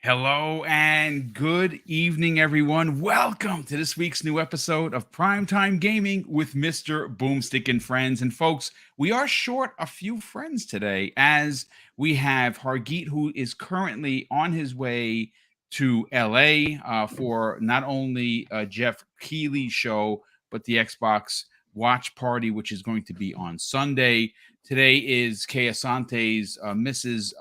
Hello and good evening, everyone. Welcome to this week's new episode of Primetime Gaming with Mr. BoomStick and Friends. And folks, we are short a few friends today as we have Hargeet, who is currently on his way to LA for not only Jeff Keighley's show, but the Xbox Watch Party, which is going to be on Sunday. Today is Kay Asante's Mrs.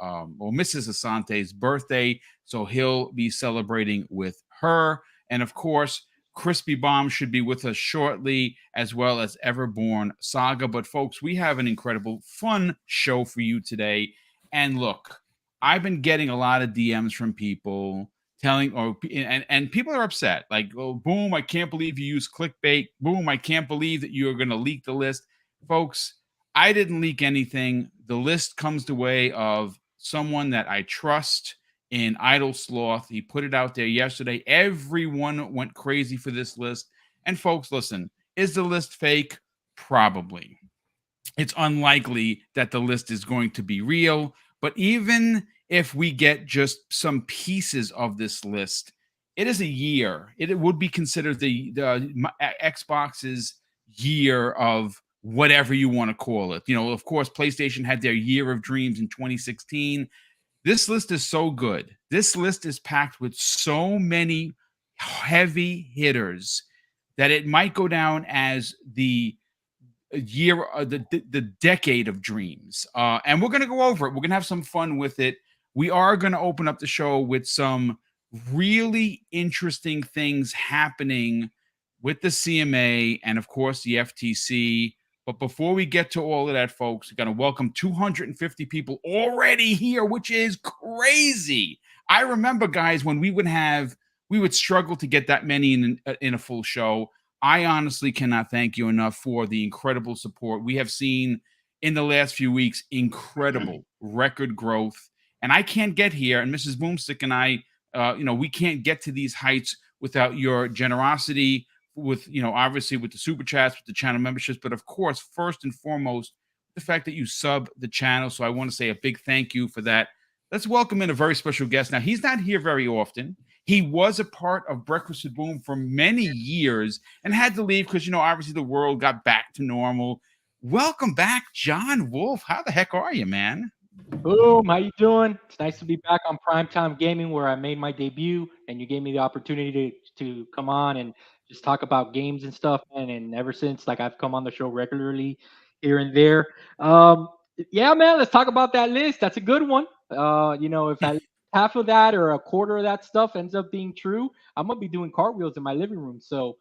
Asante's birthday, so he'll be celebrating with her. And of course, Crispy Bomb should be with us shortly, as well as Everborn Saga. But folks, we have an incredible, fun show for you today. And look, I've been getting a lot of DMs from people and people are upset. Like, oh, Boom, I can't believe you use clickbait. Boom, I can't believe that you're going to leak the list, folks. I didn't leak anything. The list comes the way of someone that I trust in Idle Sloth. He put it out there yesterday. Everyone went crazy for this list. And folks, listen, is the list fake? Probably. It's unlikely that the list is going to be real. But even if we get just some pieces of this list, it is a year. It would be considered the Xbox's year of whatever you want to call it. You know, of course, PlayStation had their year of dreams in 2016. This list is so good. This list is packed with so many heavy hitters that it might go down as the year, the decade of dreams. And we're going to go over it. We're going to have some fun with it. We are going to open up the show with some really interesting things happening with the CMA and, of course, the FTC. But before we get to all of that, folks, we're going to welcome 250 people already here, which is crazy. I remember, guys, when we would struggle to get that many in a full show. I honestly cannot thank you enough for the incredible support we have seen in the last few weeks. Incredible record growth. And I can't get here, and Mrs. Boomstick and I, we can't get to these heights without your generosity, with, obviously with the super chats, with the channel memberships, but of course, first and foremost, the fact that you sub the channel. So I want to say a big thank you for that. Let's welcome in a very special guest. Now, he's not here very often. He was a part of Breakfast with Boom for many years and had to leave because, obviously the world got back to normal. Welcome back, John Wolf. How the heck are you, man? Boom, how you doing? It's nice to be back on Primetime Gaming, where I made my debut, and you gave me the opportunity to come on and just talk about games and stuff. And ever since, like, I've come on the show regularly here and there. Yeah, man, let's talk about that list. That's a good one. If half of that or a quarter of that stuff ends up being true, I'm gonna be doing cartwheels in my living room. So,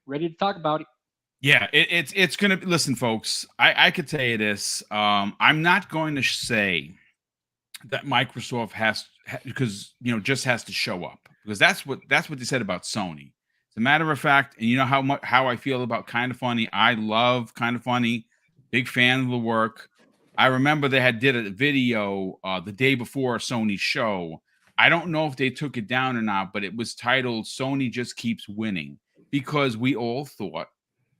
ready to talk about it. Yeah, it's gonna listen, folks. I could tell you this. I'm not going to say that Microsoft because just has to show up, because that's what they said about Sony. As a matter of fact, and you know how I feel about Kind of Funny. I love Kind of Funny, big fan of the work. I remember they did a video the day before Sony's show. I don't know if they took it down or not, but it was titled "Sony Just Keeps Winning," because we all thought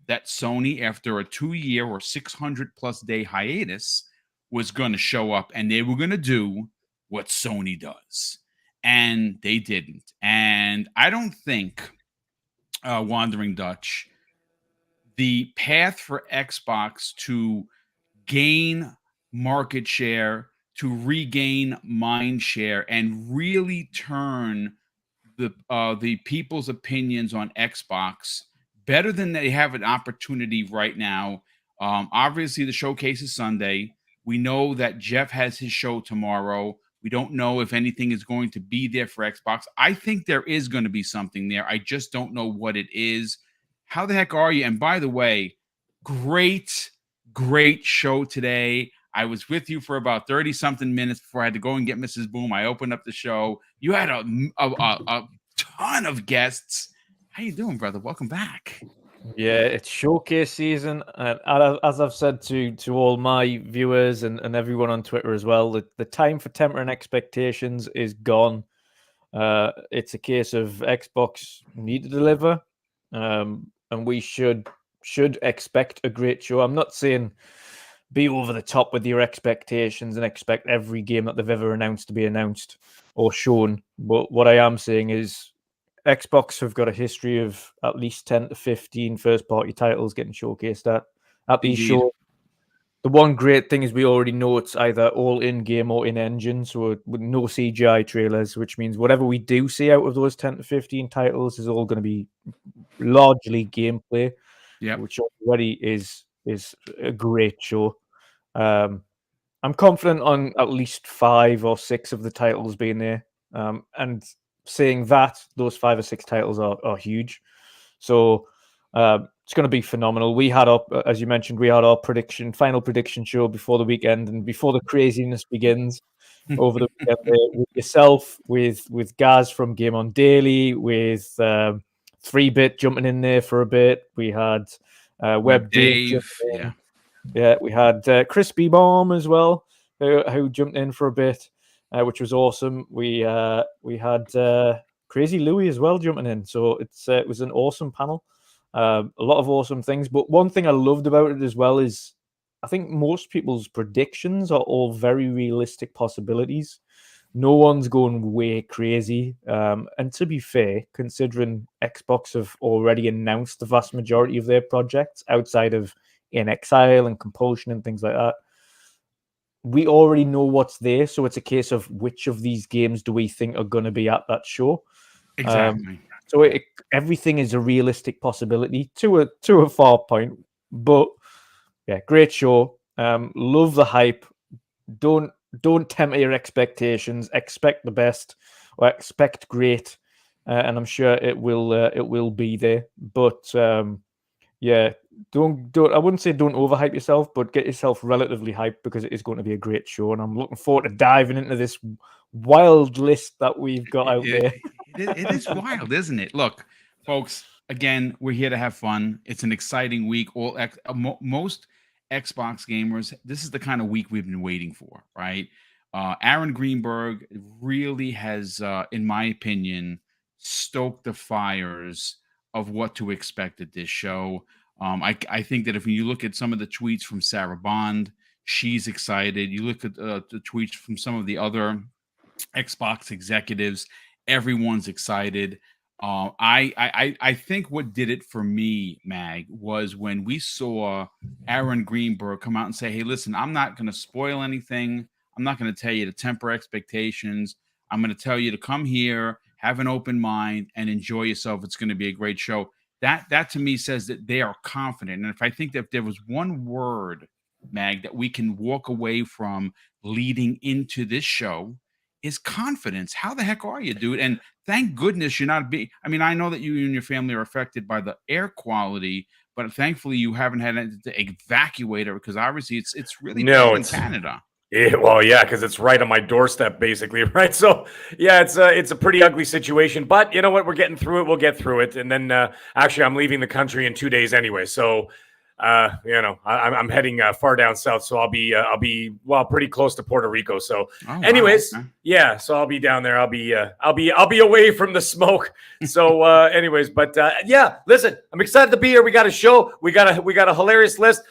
that Sony, after a 2-year or 600+ day hiatus, was going to show up and they were going to do what Sony does. And they didn't. And I don't think, Wandering Dutch, the path for Xbox to gain market share, to regain mind share, and really turn the people's opinions on Xbox better than they have an opportunity right now. Obviously, the showcase is Sunday. We know that Jeff has his show tomorrow. We don't know if anything is going to be there for Xbox. I think there is going to be something there. I just don't know what it is. How the heck are you? And by the way, great show today. I was with you for about 30-something minutes before I had to go and get Mrs. Boom. I opened up the show. You had a ton of guests. How you doing, brother? Welcome back. Yeah, it's showcase season, and as I've said to all my viewers and everyone on Twitter as well, the time for tempering expectations is gone. It's a case of Xbox need to deliver, and we should expect a great show. I'm not saying be over the top with your expectations and expect every game that they've ever announced to be announced. or shown. But what I am saying is Xbox have got a history of at least 10 to 15 first-party titles getting showcased at these Indeed. shows. The one great thing is we already know it's either all in-game or in-engine, so with no CGI trailers, which means whatever we do see out of those 10 to 15 titles is all going to be largely gameplay, which already is a great show. I'm confident on at least 5 or 6 of the titles being there, and saying that those 5 or 6 titles are huge. So it's going to be phenomenal. We had as you mentioned, we had our final prediction show before the weekend, and before the craziness begins over the weekend, with yourself, with Gaz from Game On Daily, with 3-Bit jumping in there for a bit. We had Web Dave. Yeah, we had Crispy Bomb as well, who jumped in for a bit, which was awesome. We had Crazy Louie as well jumping in, so it was an awesome panel. A lot of awesome things, but one thing I loved about it as well is I think most people's predictions are all very realistic possibilities. No one's going way crazy, and to be fair, considering Xbox have already announced the vast majority of their projects outside of In Exile and Compulsion and things like that, we already know what's there, so it's a case of which of these games do we think are going to be at that show. Exactly. So everything is a realistic possibility to a far point, but yeah, great show. Love the hype. Don't temper your expectations. Expect the best, or expect great, and I'm sure it will be there. But yeah, don't. I wouldn't say don't overhype yourself, but get yourself relatively hyped because it is going to be a great show, and I'm looking forward to diving into this wild list that we've got out there. It is wild, isn't it? Look, folks, again, we're here to have fun. It's an exciting week. Most Xbox gamers, this is the kind of week we've been waiting for, right? Aaron Greenberg really has, in my opinion, stoked the fires of what to expect at this show. I think that if you look at some of the tweets from Sarah Bond, she's excited. You look at the tweets from some of the other Xbox executives, everyone's excited. I think what did it for me, Mag, was when we saw Aaron Greenberg come out and say, hey, listen, I'm not going to spoil anything. I'm not going to tell you to temper expectations. I'm going to tell you to come here, have an open mind, and enjoy yourself. It's going to be a great show. That to me says that they are confident. And if I think that if there was one word, Mag, that we can walk away from leading into this show, is confidence. How the heck are you, dude? And thank goodness you're not I mean, I know that you and your family are affected by the air quality, but thankfully you haven't had to evacuate it, because obviously it's really bad in Canada. Yeah, because it's right on my doorstep, basically, right? So, yeah, it's a pretty ugly situation, but you know what? We're getting through it. We'll get through it, and then actually, I'm leaving the country in 2 days anyway. So, I'm heading far down south, so I'll be pretty close to Puerto Rico. So, anyways, wow. Yeah, so I'll be down there. I'll be away from the smoke. So, anyways, but yeah, listen, I'm excited to be here. We got a show. We got a hilarious list.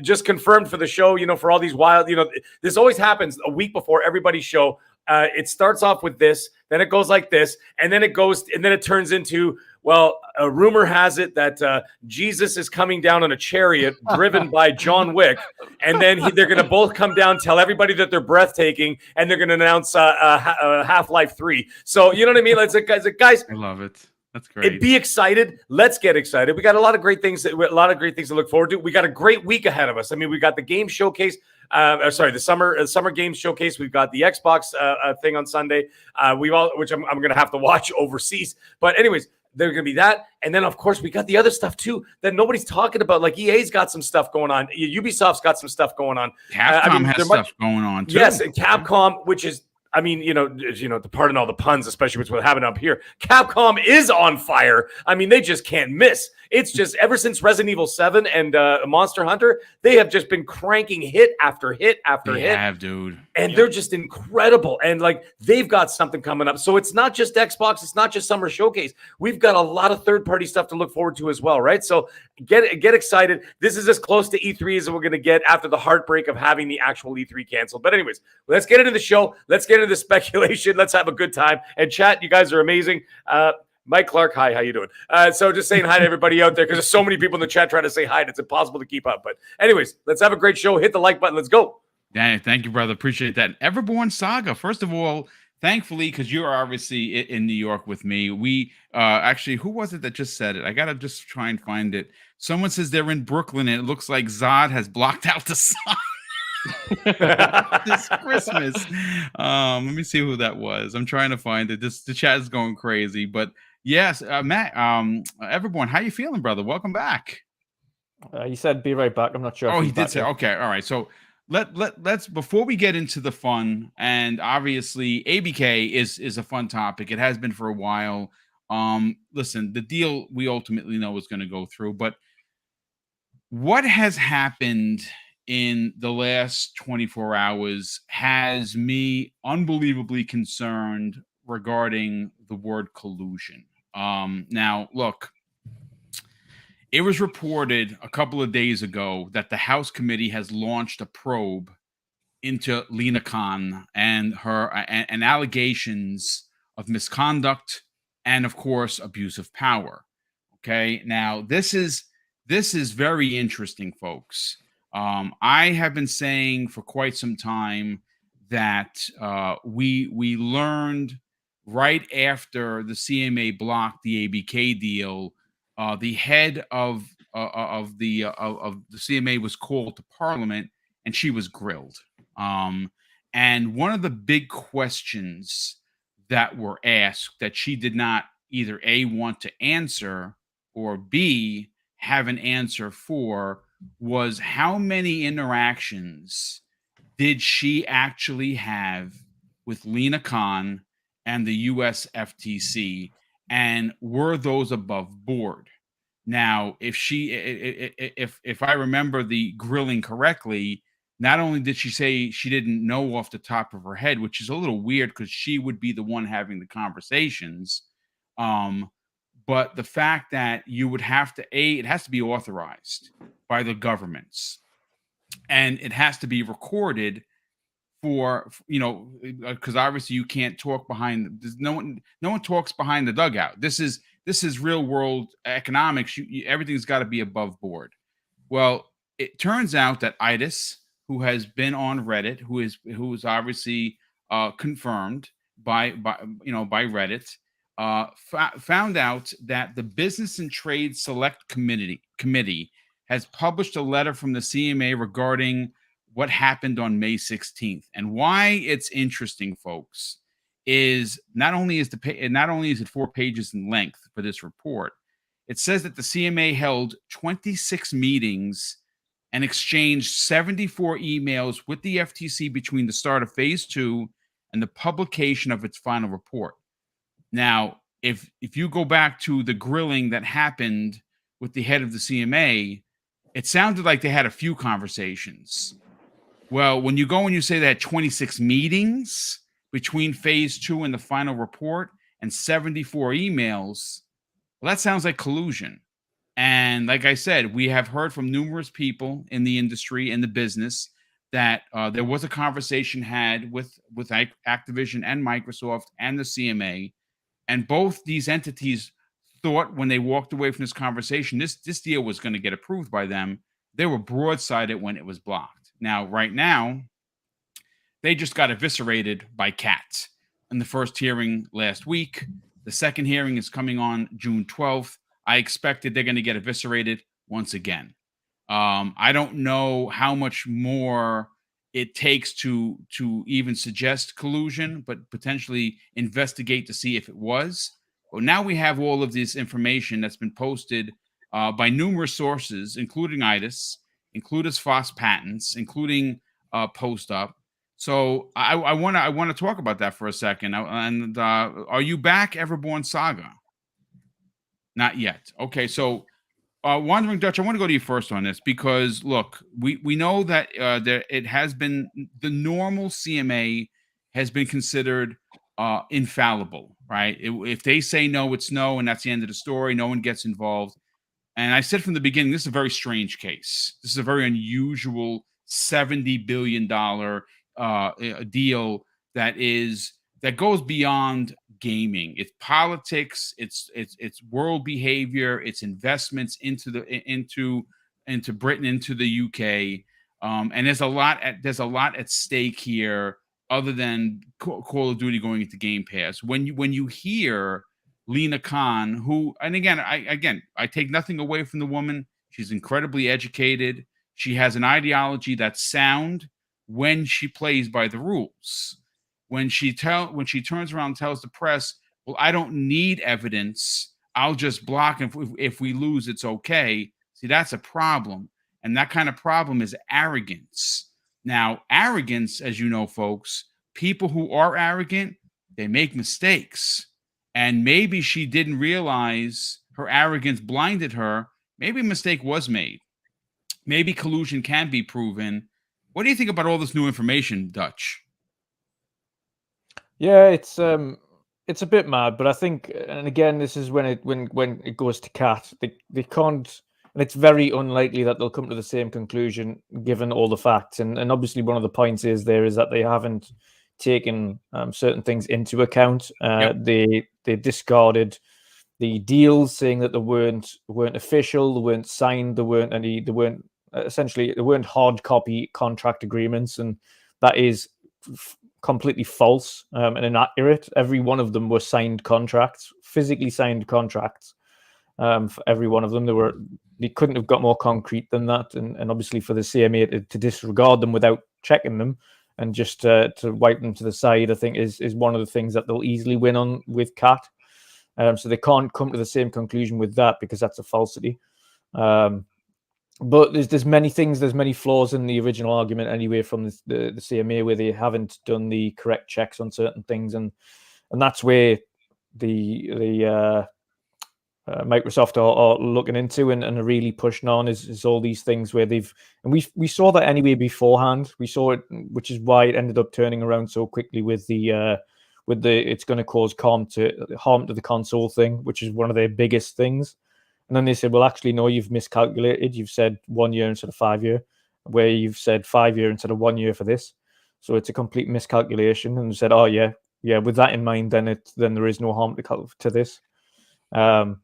Just confirmed for the show. You know, for all these wild. You know, this always happens a week before everybody's show. It starts off with this, then it goes like this, and then it turns into, well, a rumor has it that Jesus is coming down on a chariot driven by John Wick, and then they're going to both come down, tell everybody that they're breathtaking, and they're going to announce Half-Life 3. So, you know what I mean? It's like, guys, I love it. That's great. Be excited. Let's get excited. We got a lot of great things to look forward to. We got a great week ahead of us. I mean, we got the game showcase. The summer games showcase. We've got the Xbox thing on Sunday. Which I'm going to have to watch overseas. But anyways, there's going to be that, and then of course we got the other stuff too that nobody's talking about. Like EA's got some stuff going on. Ubisoft's got some stuff going on. Capcom has stuff going on too. Yes, and Capcom, which is. I mean, to pardon all the puns, especially with what happened up here, Capcom is on fire. I mean, they just can't miss. It's just ever since Resident Evil 7 and Monster Hunter, they have just been cranking hit after hit after hit. They have, dude. And they're just incredible. And like they've got something coming up. So it's not just Xbox, it's not just Summer Showcase. We've got a lot of third-party stuff to look forward to as well, right? So get excited. This is as close to E3 as we're going to get after the heartbreak of having the actual E3 canceled. But anyways, let's get into the show. Let's get into the speculation. Let's have a good time. And chat, you guys are amazing. Mike Clark, hi, how you doing? So just saying hi to everybody out there because there's so many people in the chat trying to say hi. It's impossible to keep up. But anyways, let's have a great show. Hit the like button. Let's go. Thank you, brother. Appreciate that. Everborn Saga. First of all, thankfully, because you are obviously in New York with me. We actually, who was it that just said it? I gotta just try and find it. Someone says they're in Brooklyn, and it looks like Zod has blocked out the sun this Christmas. Let me see who that was. I'm trying to find it. The chat is going crazy, but yes, Matt, Everborn, how you feeling, brother? Welcome back. He said, "Be right back." I'm not sure. Oh, he did say, yet. Okay, all right. So let's before we get into the fun, and obviously ABK is a fun topic. It has been for a while. Listen, the deal we ultimately know is going to go through, but what has happened in the last 24 hours has me unbelievably concerned regarding the word collusion. Now, look, it was reported a couple of days ago that the House committee has launched a probe into Lina Khan and her and allegations of misconduct and, of course, abuse of power. Okay, now this is very interesting, folks. I have been saying for quite some time that we learned right after the CMA blocked the ABK deal. The head of the CMA was called to Parliament, and she was grilled. And one of the big questions that were asked that she did not either A, want to answer, or B, have an answer for was how many interactions did she actually have with Lina Khan and the US FTC, and were those above board? Now, if I remember the grilling correctly, not only did she say she didn't know off the top of her head, which is a little weird because she would be the one having the conversations, but the fact that you would have to, it has to be authorized by the governments, and it has to be recorded for, because obviously you can't talk behind. There's no one talks behind the dugout. This is real world economics. Everything's got to be above board. Well, it turns out that Itis, who has been on Reddit, who is obviously confirmed by Reddit, found out that the Business and Trade Select Committee has published a letter from the CMA regarding what happened on May 16th. And why it's interesting, folks, is not only is it 4 pages in length for this report, it says that the CMA held 26 meetings and exchanged 74 emails with the FTC between the start of phase 2 and the publication of its final report. Now, if you go back to the grilling that happened with the head of the CMA, it sounded like they had a few conversations. Well, when you go and you say they had 26 meetings between phase 2 and the final report and 74 emails, well, that sounds like collusion. And like I said, we have heard from numerous people in the industry and the business that there was a conversation had with Activision and Microsoft and the CMA, and both these entities thought when they walked away from this conversation, this deal was going to get approved by them. They were broadsided when it was blocked. Now, right now, they just got eviscerated by CAT in the first hearing last week. The second hearing is coming on June 12th. I expected they're going to get eviscerated once again. I don't know how much more it takes to even suggest collusion, but potentially investigate to see if it was. But now we have all of this information that's been posted by numerous sources, including ITIS, including FOSS Patents, including PostUp. So I want to talk about that for a second. And are you back, Everborn Saga? Not yet. Okay, so Wandering Dutch, I want to go to you first on this because look, we know that there it has been the normal CMA has been considered infallible, right? If they say no, it's no, and that's the end of the story. No one gets involved. And I said from the beginning, this is a very strange case. This is a very unusual $70 billion deal that goes beyond gaming. It's politics, it's world behavior, it's investments into Britain, into the UK. And there's a lot at stake here other than Call of Duty going into Game Pass. When you hear Lina Khan, who, and again, I take nothing away from the woman. She's incredibly educated. She has an ideology that's sound when she plays by the rules. When she turns around and tells the press, well, I don't need evidence. I'll just block. If we lose, it's okay. See, that's a problem. And that kind of problem is arrogance. Now, arrogance, as you know, folks, people who are arrogant, they make mistakes. And maybe she didn't realize her arrogance blinded her. Maybe a mistake was made. Maybe collusion can be proven. What do you think about all this new information, Dutch? Yeah, it's a bit mad, but I think, and again, this is when it goes to cat, they can't, and it's very unlikely that they'll come to the same conclusion given all the facts. And obviously, one of the points is that they haven't taken certain things into account. Yep. They discarded the deals, saying that they weren't official, they weren't signed, there weren't hard copy contract agreements, and that is completely false and inaccurate. Every one of them were signed contracts, physically signed contracts. For every one of them, they couldn't have got more concrete than that. And obviously for the CMA to disregard them without checking them and just to wipe them to the side, I think is one of the things that they'll easily win on with CAT. So they can't come to the same conclusion with that because that's a falsity. But there's many things, there's many flaws in the original argument anyway from the CMA where they haven't done the correct checks on certain things, and that's where the Microsoft are looking into and are really pushing on is all these things where we saw that anyway beforehand. We saw it, which is why it ended up turning around so quickly with the it's going to cause harm to the console thing, which is one of their biggest things. And then they said, well, actually, no, you've miscalculated. You've said 1 year instead of 5 year, where you've said 5 year instead of 1 year for this. So it's a complete miscalculation. And they said, oh, yeah, with that in mind, then there is no harm to this. And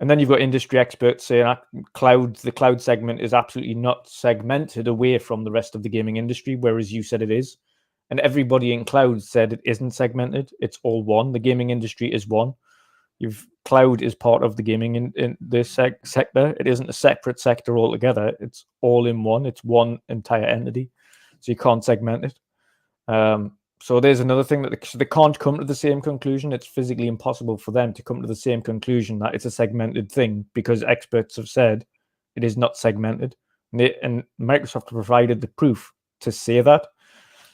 then you've got industry experts saying the cloud segment is absolutely not segmented away from the rest of the gaming industry, whereas you said it is. And everybody in cloud said it isn't segmented. It's all one. The gaming industry is one. Cloud is part of the gaming in this sector. It isn't a separate sector altogether. It's all in one. It's one entire entity. So you can't segment it. So there's another thing that they can't come to the same conclusion. It's physically impossible for them to come to the same conclusion that it's a segmented thing because experts have said it is not segmented. And Microsoft provided the proof to say that.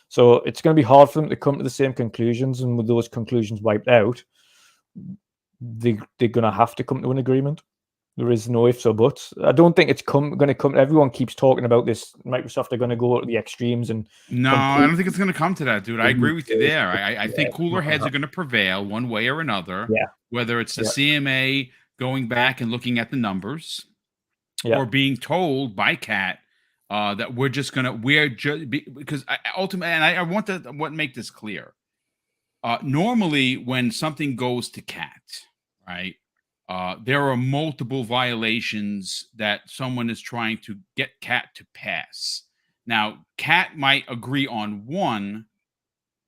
So it's going to be hard for them to come to the same conclusions. And with those conclusions wiped out, they're going to have to come to an agreement. There is no ifs or buts. I don't think it's going to come. Everyone keeps talking about this. Microsoft are going to go to the extremes and I don't think it's going to come to that, dude. I agree with you there. I think cooler heads are going to prevail one way or another. Yeah. Whether it's the CMA going back and looking at the numbers, or being told by CAT that because ultimately, and I want to make this clear. Normally, when something goes to CAT, right? There are multiple violations that someone is trying to get CAT to pass. Now, CAT might agree on one,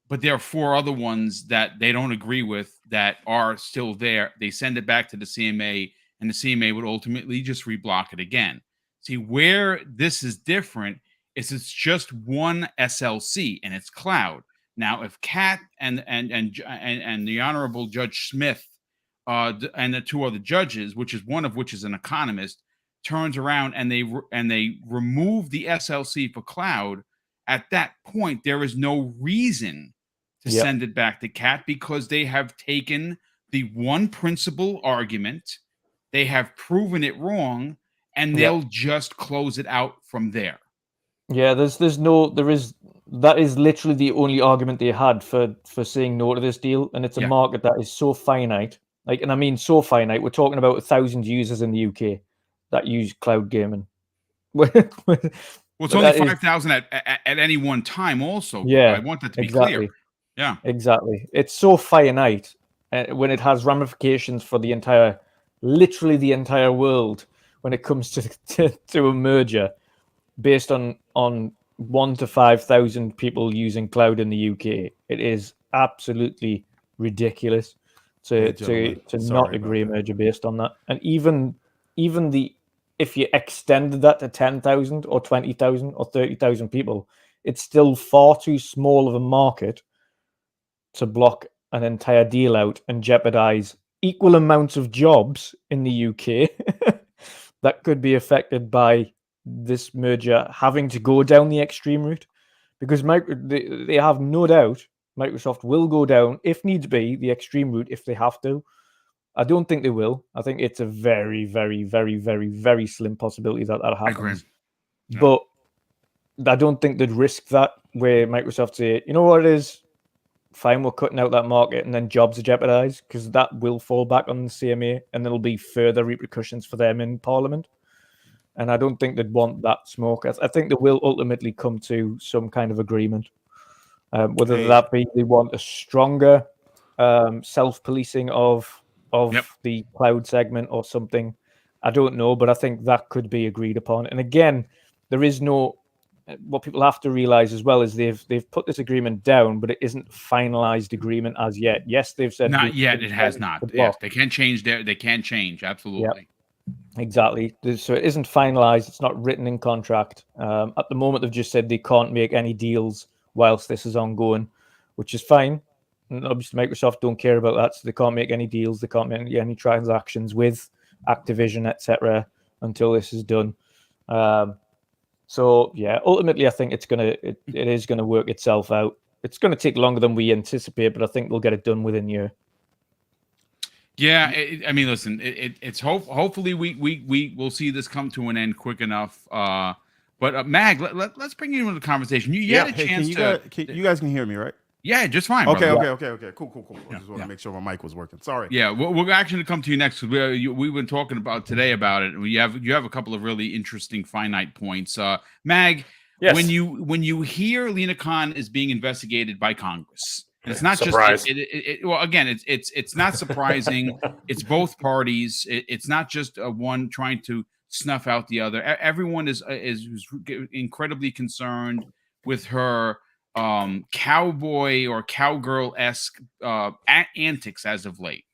but there are 4 other ones that they don't agree with that are still there. They send it back to the CMA, and the CMA would ultimately just reblock it again. See, where this is different is it's just one SLC, and it's cloud. Now, if CAT and the Honorable Judge Smith and the 2 other judges, one of which is an economist, turns around and they remove the SLC for cloud, at that point there is no reason to send it back to CAT because they have taken the one principal argument, they have proven it wrong, and they'll just close it out from there. Yeah, that is literally the only argument they had for saying no to this deal, and it's a market that is so finite. Like, and I mean so finite. We're talking about 1,000 users in the UK that use cloud gaming. Well, it's only 5,000 at any one time. Also, yeah, I want that to be clear. Yeah, exactly. It's so finite when it has ramifications for literally the entire world when it comes to a merger based on 1 to 5,000 people using cloud in the UK. It is absolutely ridiculous to not agree a merger based on that. And even if you extended that to 10,000 or 20,000 or 30,000 people, it's still far too small of a market to block an entire deal out and jeopardize equal amounts of jobs in the UK that could be affected by this merger having to go down the extreme route. Because they have no doubt Microsoft will go down, if needs be, the extreme route if they have to. I don't think they will. I think it's a very, very, very, very, very slim possibility that happens. Yeah. But I don't think they'd risk that where Microsoft say, you know what it is? Fine, we're cutting out that market, and then jobs are jeopardized, because that will fall back on the CMA, and there'll be further repercussions for them in Parliament. And I don't think they'd want that smoke. I think they will ultimately come to some kind of agreement. Whether that be they want a stronger self-policing of the cloud segment or something, I don't know, but I think that could be agreed upon. And again, there is no. What people have to realize as well is they've put this agreement down, but it isn't finalized agreement as yet. Yes, they've said not yet. It has not. Yes, they can change. They can change. Absolutely. Yep. Exactly. So it isn't finalized. It's not written in contract. At the moment, they've just said they can't make any deals whilst this is ongoing, which is fine. And obviously, Microsoft don't care about that, so they can't make any deals. They can't make any transactions with Activision, etc., until this is done. So yeah, ultimately, I think it is gonna work itself out. It's gonna take longer than we anticipate, but I think we'll get it done within a year. Yeah, I mean, listen, it's hopefully we will see this come to an end quick enough. But Mag, let's bring you into the conversation. You had a chance you guys can hear me, right? Yeah, just fine. Okay, brother. Cool. I just want to make sure my mic was working. Sorry. Yeah, we're actually come to you next. We've been talking about today about it. You have a couple of really interesting finite points. Mag, yes. when you hear Lina Khan is being investigated by Congress, and it's not Surprise. just well, again, it's not surprising. It's both parties. It's not just one trying to snuff out the other. Everyone is incredibly concerned with her cowboy or cowgirl-esque antics as of late.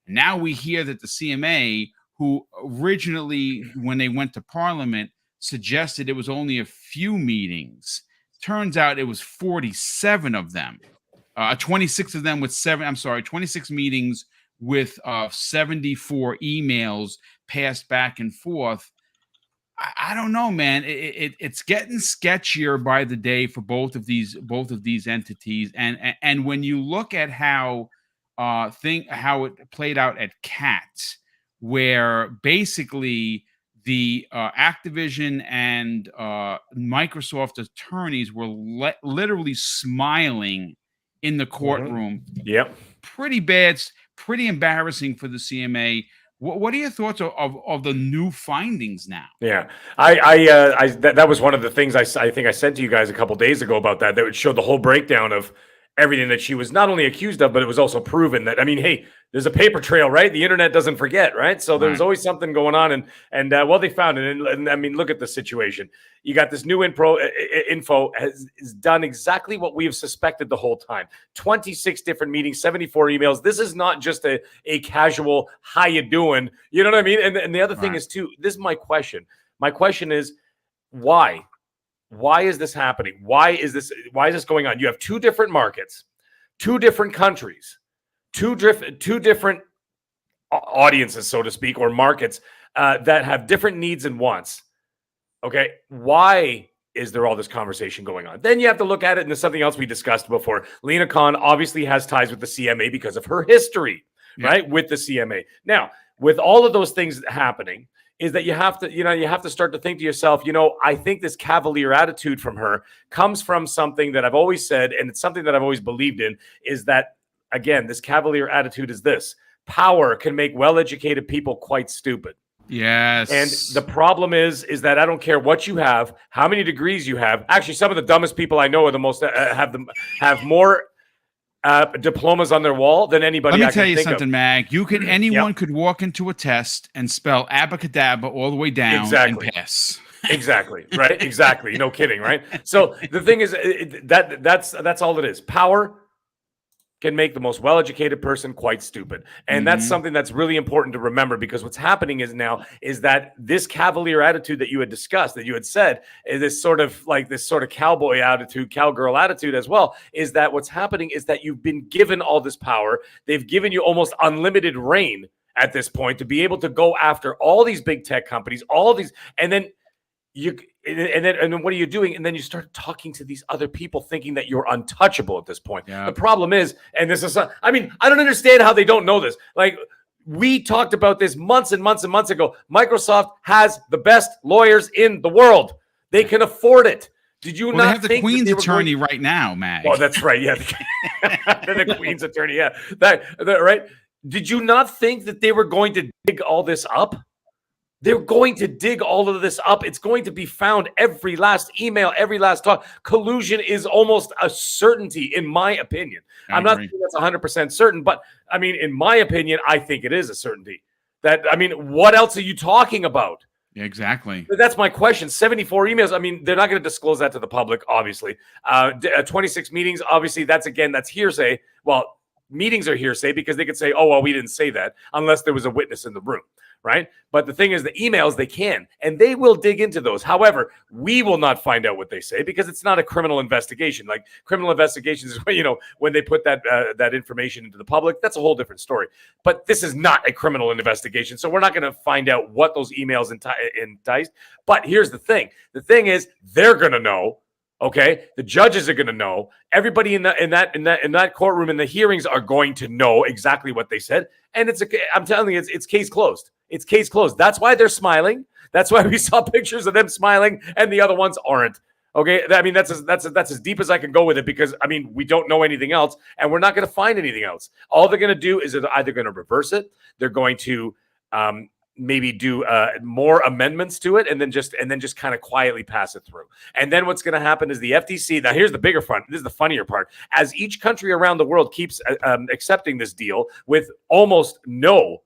Now we hear that the CMA, who originally, when they went to Parliament, suggested it was only a few meetings, turns out it was 47 of them. 26 of them with 26 meetings with 74 emails passed back and forth. I don't know, man. It's getting sketchier by the day for both of these entities, and when you look at how it played out at CAT, where basically the Activision and Microsoft attorneys were literally smiling in the courtroom. Mm-hmm. Yep, pretty bad, pretty embarrassing for the CMA. What are your thoughts of the new findings now? Yeah, that was one of the things I think I said to you guys a couple days ago about that would show the whole breakdown of everything that she was not only accused of, but it was also proven that, I mean, hey, there's a paper trail, right? The internet doesn't forget, right? So there's always something going on. And well, they found it. And I mean, look at the situation. You got this new info has done exactly what we have suspected the whole time. 26 different meetings, 74 emails. This is not just a casual, how you doing? You know what I mean? And the other thing is too, this is my question. My question is, why? Why is this happening? Why is this going on? You have two different markets, two different countries, two different audiences, so to speak, or markets that have different needs and wants. Okay, why is there all this conversation going on? Then you have to look at it, and there's something else we discussed before. Lina Khan obviously has ties with the CMA because of her history, right, with the CMA. Now, with all of those things happening, is that you have to start to think to yourself, I think this cavalier attitude from her comes from something that I've always said, and it's something that I've always believed in, is that, again, this cavalier attitude is this: power can make well-educated people quite stupid. Yes. And the problem is that I don't care what you have, how many degrees you have. Actually, some of the dumbest people I know are the most have more diplomas on their wall than anybody. Let me I tell can you think something, of. Mag. Anyone could walk into a test and spell abacadabra all the way down and pass. Exactly. Right. Exactly. No kidding. Right. So the thing is that's all it is. Power can make the most well-educated person quite stupid. And that's something that's really important to remember, because what's happening is that this cavalier attitude that you had discussed, that you had said, is this sort of cowboy attitude, cowgirl attitude as well, is that what's happening is that you've been given all this power. They've given you almost unlimited reign at this point to be able to go after all these big tech companies, all of these, and then what are you doing? And then you start talking to these other people thinking that you're untouchable at this point. Yeah. The problem is, and this is, I don't understand how they don't know this. Like, we talked about this months and months and months ago. Microsoft has the best lawyers in the world. They can afford it. Did you not have the Queen's attorney right now, Mag? Oh, that's right. Yeah. The Queen's attorney. Yeah. That right. Did you not think that they were going to dig all this up? They're going to dig all of this up. It's going to be found. Every last email, every last talk. Collusion is almost a certainty, in my opinion. I'm not saying that's 100% certain, but I mean, in my opinion, I think it is a certainty. What else are you talking about? Yeah, exactly. That's my question. 74 emails. I mean, they're not going to disclose that to the public, obviously. 26 meetings, obviously, that's hearsay. Well, meetings are hearsay because they could say, oh, well, we didn't say that, unless there was a witness in the room. Right. But the thing is, the emails, they can, and they will dig into those. However, we will not find out what they say because it's not a criminal investigation. Like, criminal investigations is when they put that information into the public, that's a whole different story. But this is not a criminal investigation. So we're not going to find out what those emails enticed. But here's the thing. The thing is, they're going to know. Okay, the judges are going to know. Everybody in that courtroom in the hearings are going to know exactly what they said, and I'm telling you, it's case closed. It's case closed. That's why they're smiling. That's why we saw pictures of them smiling, and the other ones aren't. Okay, I mean, that's as deep as I can go with it, because I mean, we don't know anything else, and we're not going to find anything else. All they're going to do is they're either going to reverse it, they're going to maybe do more amendments to it, and then just kind of quietly pass it through. And then what's going to happen is the FTC. Now, here's the bigger fun. This is the funnier part. As each country around the world keeps accepting this deal with almost no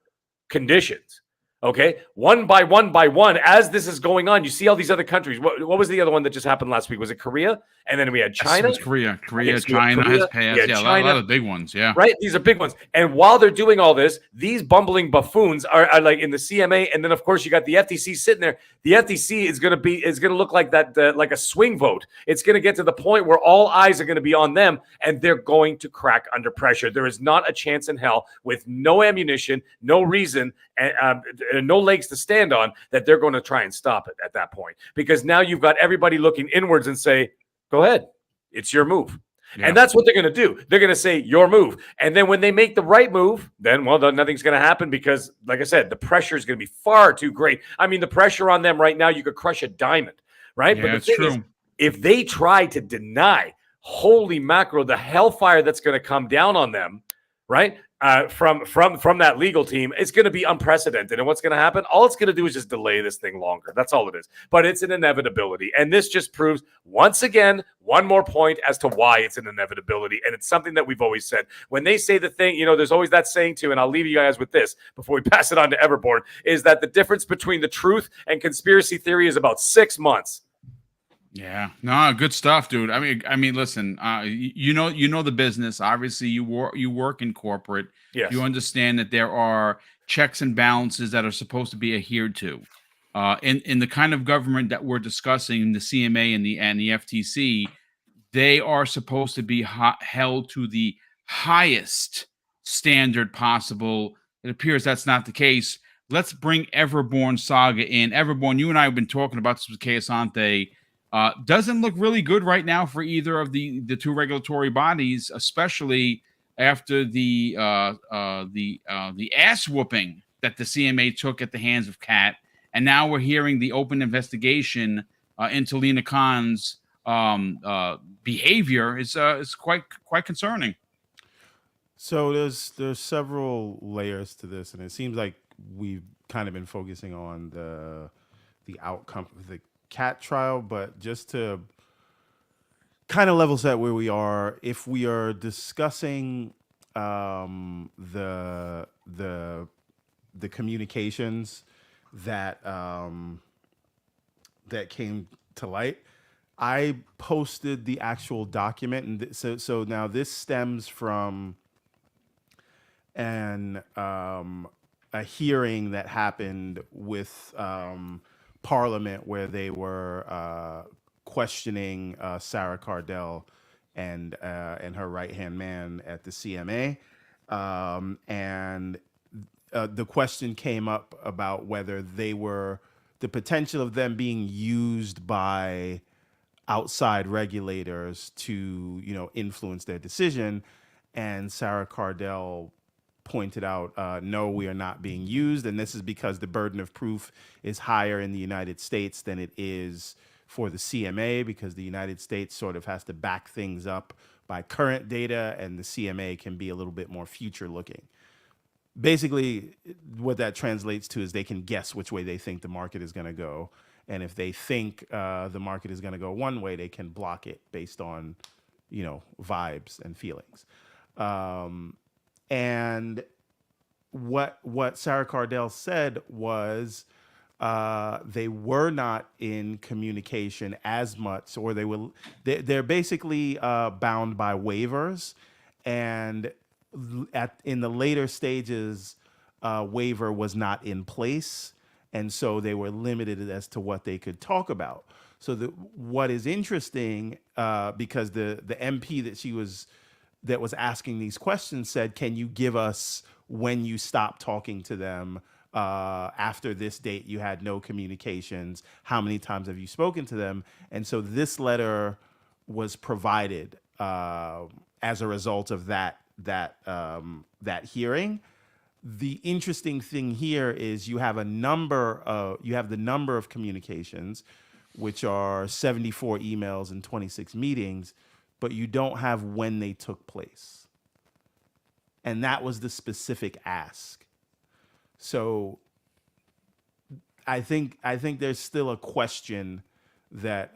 conditions. Okay, one by one, as this is going on, you see all these other countries. What was the other one that just happened last week? Was it Korea? And then we had China. Yes, it was Korea, China has passed. Yeah, China. A lot of big ones. Yeah, right. These are big ones. And while they're doing all this, these bumbling buffoons are like in the CMA, and then of course you got the FTC sitting there. The FTC is going to look like that, like a swing vote. It's going to get to the point where all eyes are going to be on them, and they're going to crack under pressure. There is not a chance in hell, with no ammunition, no reason, and no legs to stand on, that they're going to try and stop it at that point. Because now you've got everybody looking inwards and say, go ahead, it's your move. Yeah. And that's what they're going to do. They're going to say, your move. And then when they make the right move, then, well, nothing's going to happen, because, like I said, the pressure is going to be far too great. I mean, the pressure on them right now, you could crush a diamond, right? Yeah, but the it's thing true. is, if they try to deny, holy mackerel, the hellfire that's going to come down on them, right? From that legal team, it's going to be unprecedented. And what's going to happen? All it's going to do is just delay this thing longer. That's all it is. But it's an inevitability. And this just proves, once again, one more point as to why it's an inevitability. And it's something that we've always said. When they say the thing, there's always that saying too, and I'll leave you guys with this before we pass it on to Everborn, is that the difference between the truth and conspiracy theory is about 6 months. Yeah, no, good stuff, dude. I mean, listen, you know the business. Obviously, you work in corporate. Yes. You understand that there are checks and balances that are supposed to be adhered to. In the kind of government that we're discussing, the CMA and the FTC, they are supposed to be held to the highest standard possible. It appears that's not the case. Let's bring Everborn Saga in. Everborn, you and I have been talking about this with Keosante. Doesn't look really good right now for either of the two regulatory bodies, especially after the ass whooping that the CMA took at the hands of CAT, and now we're hearing the open investigation into Lina Khan's behavior is quite concerning. So there's several layers to this, and it seems like we've kind of been focusing on the outcome of the cat trial, but just to kind of level set where we are, if we are discussing the communications that that came to light, I posted the actual document, and so now this stems from a hearing that happened with Parliament, where they were questioning Sarah Cardell and her right hand man at the CMA, and the question came up about whether the potential of them being used by outside regulators to influence their decision, and Sarah Cardell pointed out, no, we are not being used, and this is because the burden of proof is higher in the United States than it is for the CMA, because the United States sort of has to back things up by current data, and the CMA can be a little bit more future looking. Basically, what that translates to is they can guess which way they think the market is going to go, and if they think the market is going to go one way, they can block it based on vibes and feelings. And what Sarah Cardell said was they were not in communication as much, or they're basically bound by waivers, and in the later stages, waiver was not in place, and so they were limited as to what they could talk about. So what is interesting, because the MP that was asking these questions said, can you give us when you stopped talking to them after this date? You had no communications. How many times have you spoken to them? And so this letter was provided as a result of that hearing. The interesting thing here is you have the number of communications, which are 74 emails and 26 meetings, but you don't have when they took place. And that was the specific ask. So I think there's still a question that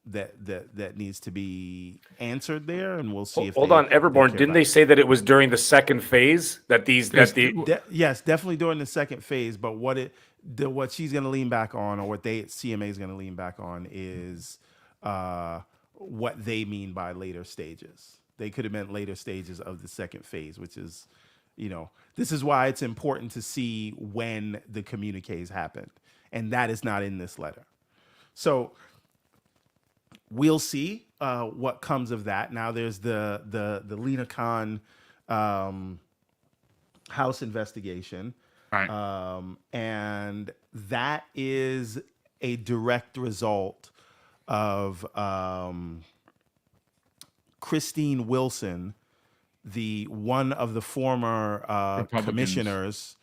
that needs to be answered there, and we'll see if. Hold on, Everborn. Didn't they say that it was during the second phase yes, definitely during the second phase. But what she's going to lean back on, or what CMA is going to lean back on, is what they mean by later stages. They could have meant later stages of the second phase, which is, this is why it's important to see when the communiques happened, and that is not in this letter. So we'll see what comes of that. Now there's the Lina Khan house investigation, Right. And that is a direct result of Christine Wilson, one of the former commissioners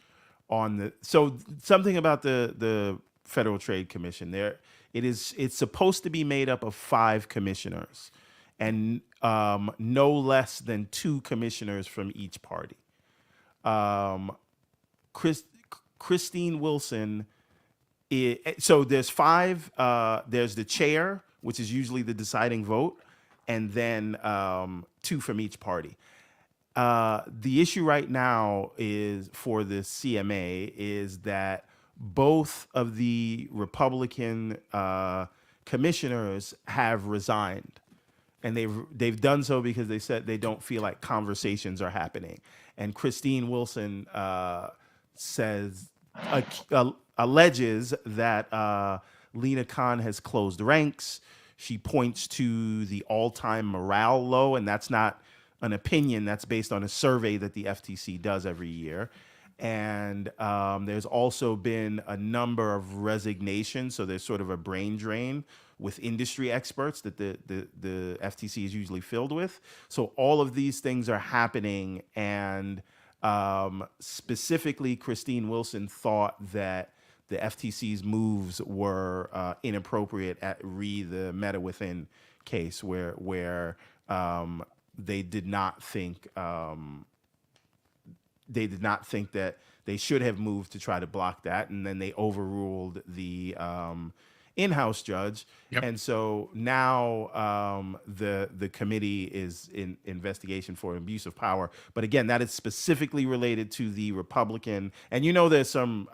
on something about the Federal Trade Commission. It's supposed to be made up of 5 commissioners, and no less than 2 commissioners from each party. Christine Wilson. So there's 5. There's the chair, which is usually the deciding vote, and then 2 from each party. The issue right now is for the CMA is that both of the Republican commissioners have resigned, and they've done so because they said they don't feel like conversations are happening. And Christine Wilson alleges that Lina Khan has closed ranks. She points to the all-time morale low, and that's not an opinion. That's based on a survey that the FTC does every year. And there's also been a number of resignations. So there's sort of a brain drain with industry experts that the FTC is usually filled with. So all of these things are happening. And specifically, Christine Wilson thought that FTC's moves were inappropriate at the Meta Within case, where they did not think that they should have moved to try to block that, and then they overruled the in-house judge. Yep. And so now the committee is in investigation for abuse of power. But again, that is specifically related to the Republican, and there's some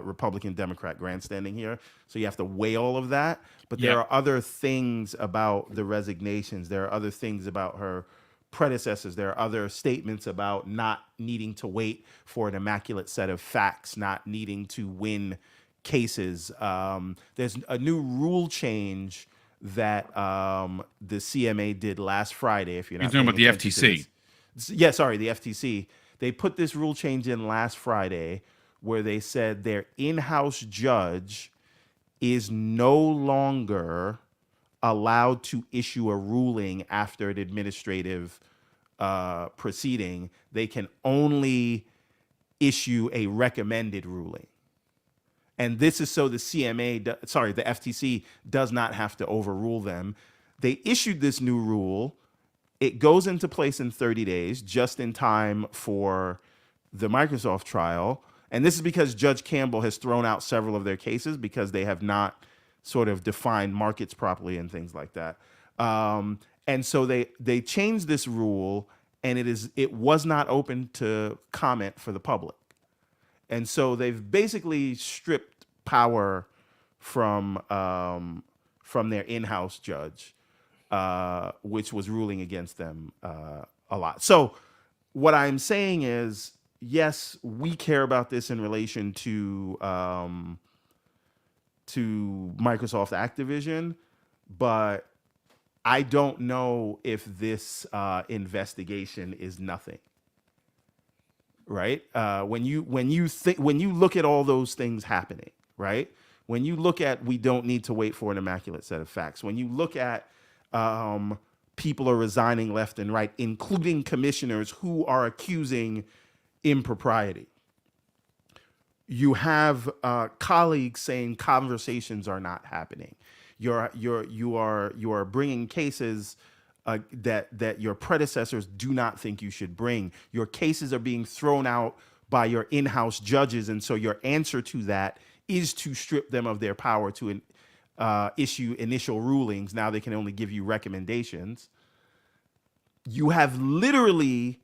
Republican Democrat grandstanding here, so you have to weigh all of that. But there are other things about the resignations. There are other things about her predecessors. There are other statements about not needing to wait for an immaculate set of facts, not needing to win cases. There's a new rule change that the CMA did last Friday. If you're not talking about the paying attention to FTC. this. Sorry, the FTC. They put this rule change in last Friday where they said their in-house judge is no longer allowed to issue a ruling after an administrative proceeding. They can only issue a recommended ruling. And this is so the the FTC does not have to overrule them. They issued this new rule. It goes into place in 30 days, just in time for the Microsoft trial. And this is because Judge Campbell has thrown out several of their cases because they have not sort of defined markets properly and things like that. And so they changed this rule, and it was not open to comment for the public. And so they've basically stripped power from their in-house judge, which was ruling against them a lot. So what I'm saying is, yes, we care about this in relation to Microsoft Activision, but I don't know if this investigation is nothing. Right? When you look at all those things happening, right? When you look at we don't need to wait for an immaculate set of facts. When you look at people are resigning left and right, including commissioners who are accusing impropriety. You have colleagues saying conversations are not happening. You are bringing cases that your predecessors do not think you should bring. Your cases are being thrown out by your in-house judges, and so your answer to that is to strip them of their power to issue initial rulings. Now they can only give you recommendations. You have literally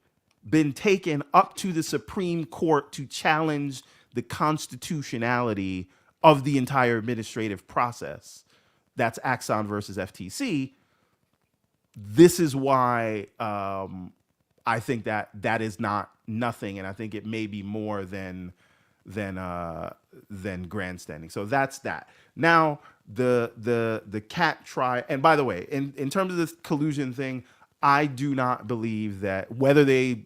been taken up to the Supreme Court to challenge the constitutionality of the entire administrative process. That's Axon versus FTC. This is why I think that is not nothing, and I think it may be more than grandstanding. So that's that. Now the cat try, and by the way, in terms of this collusion thing, I do not believe that whether they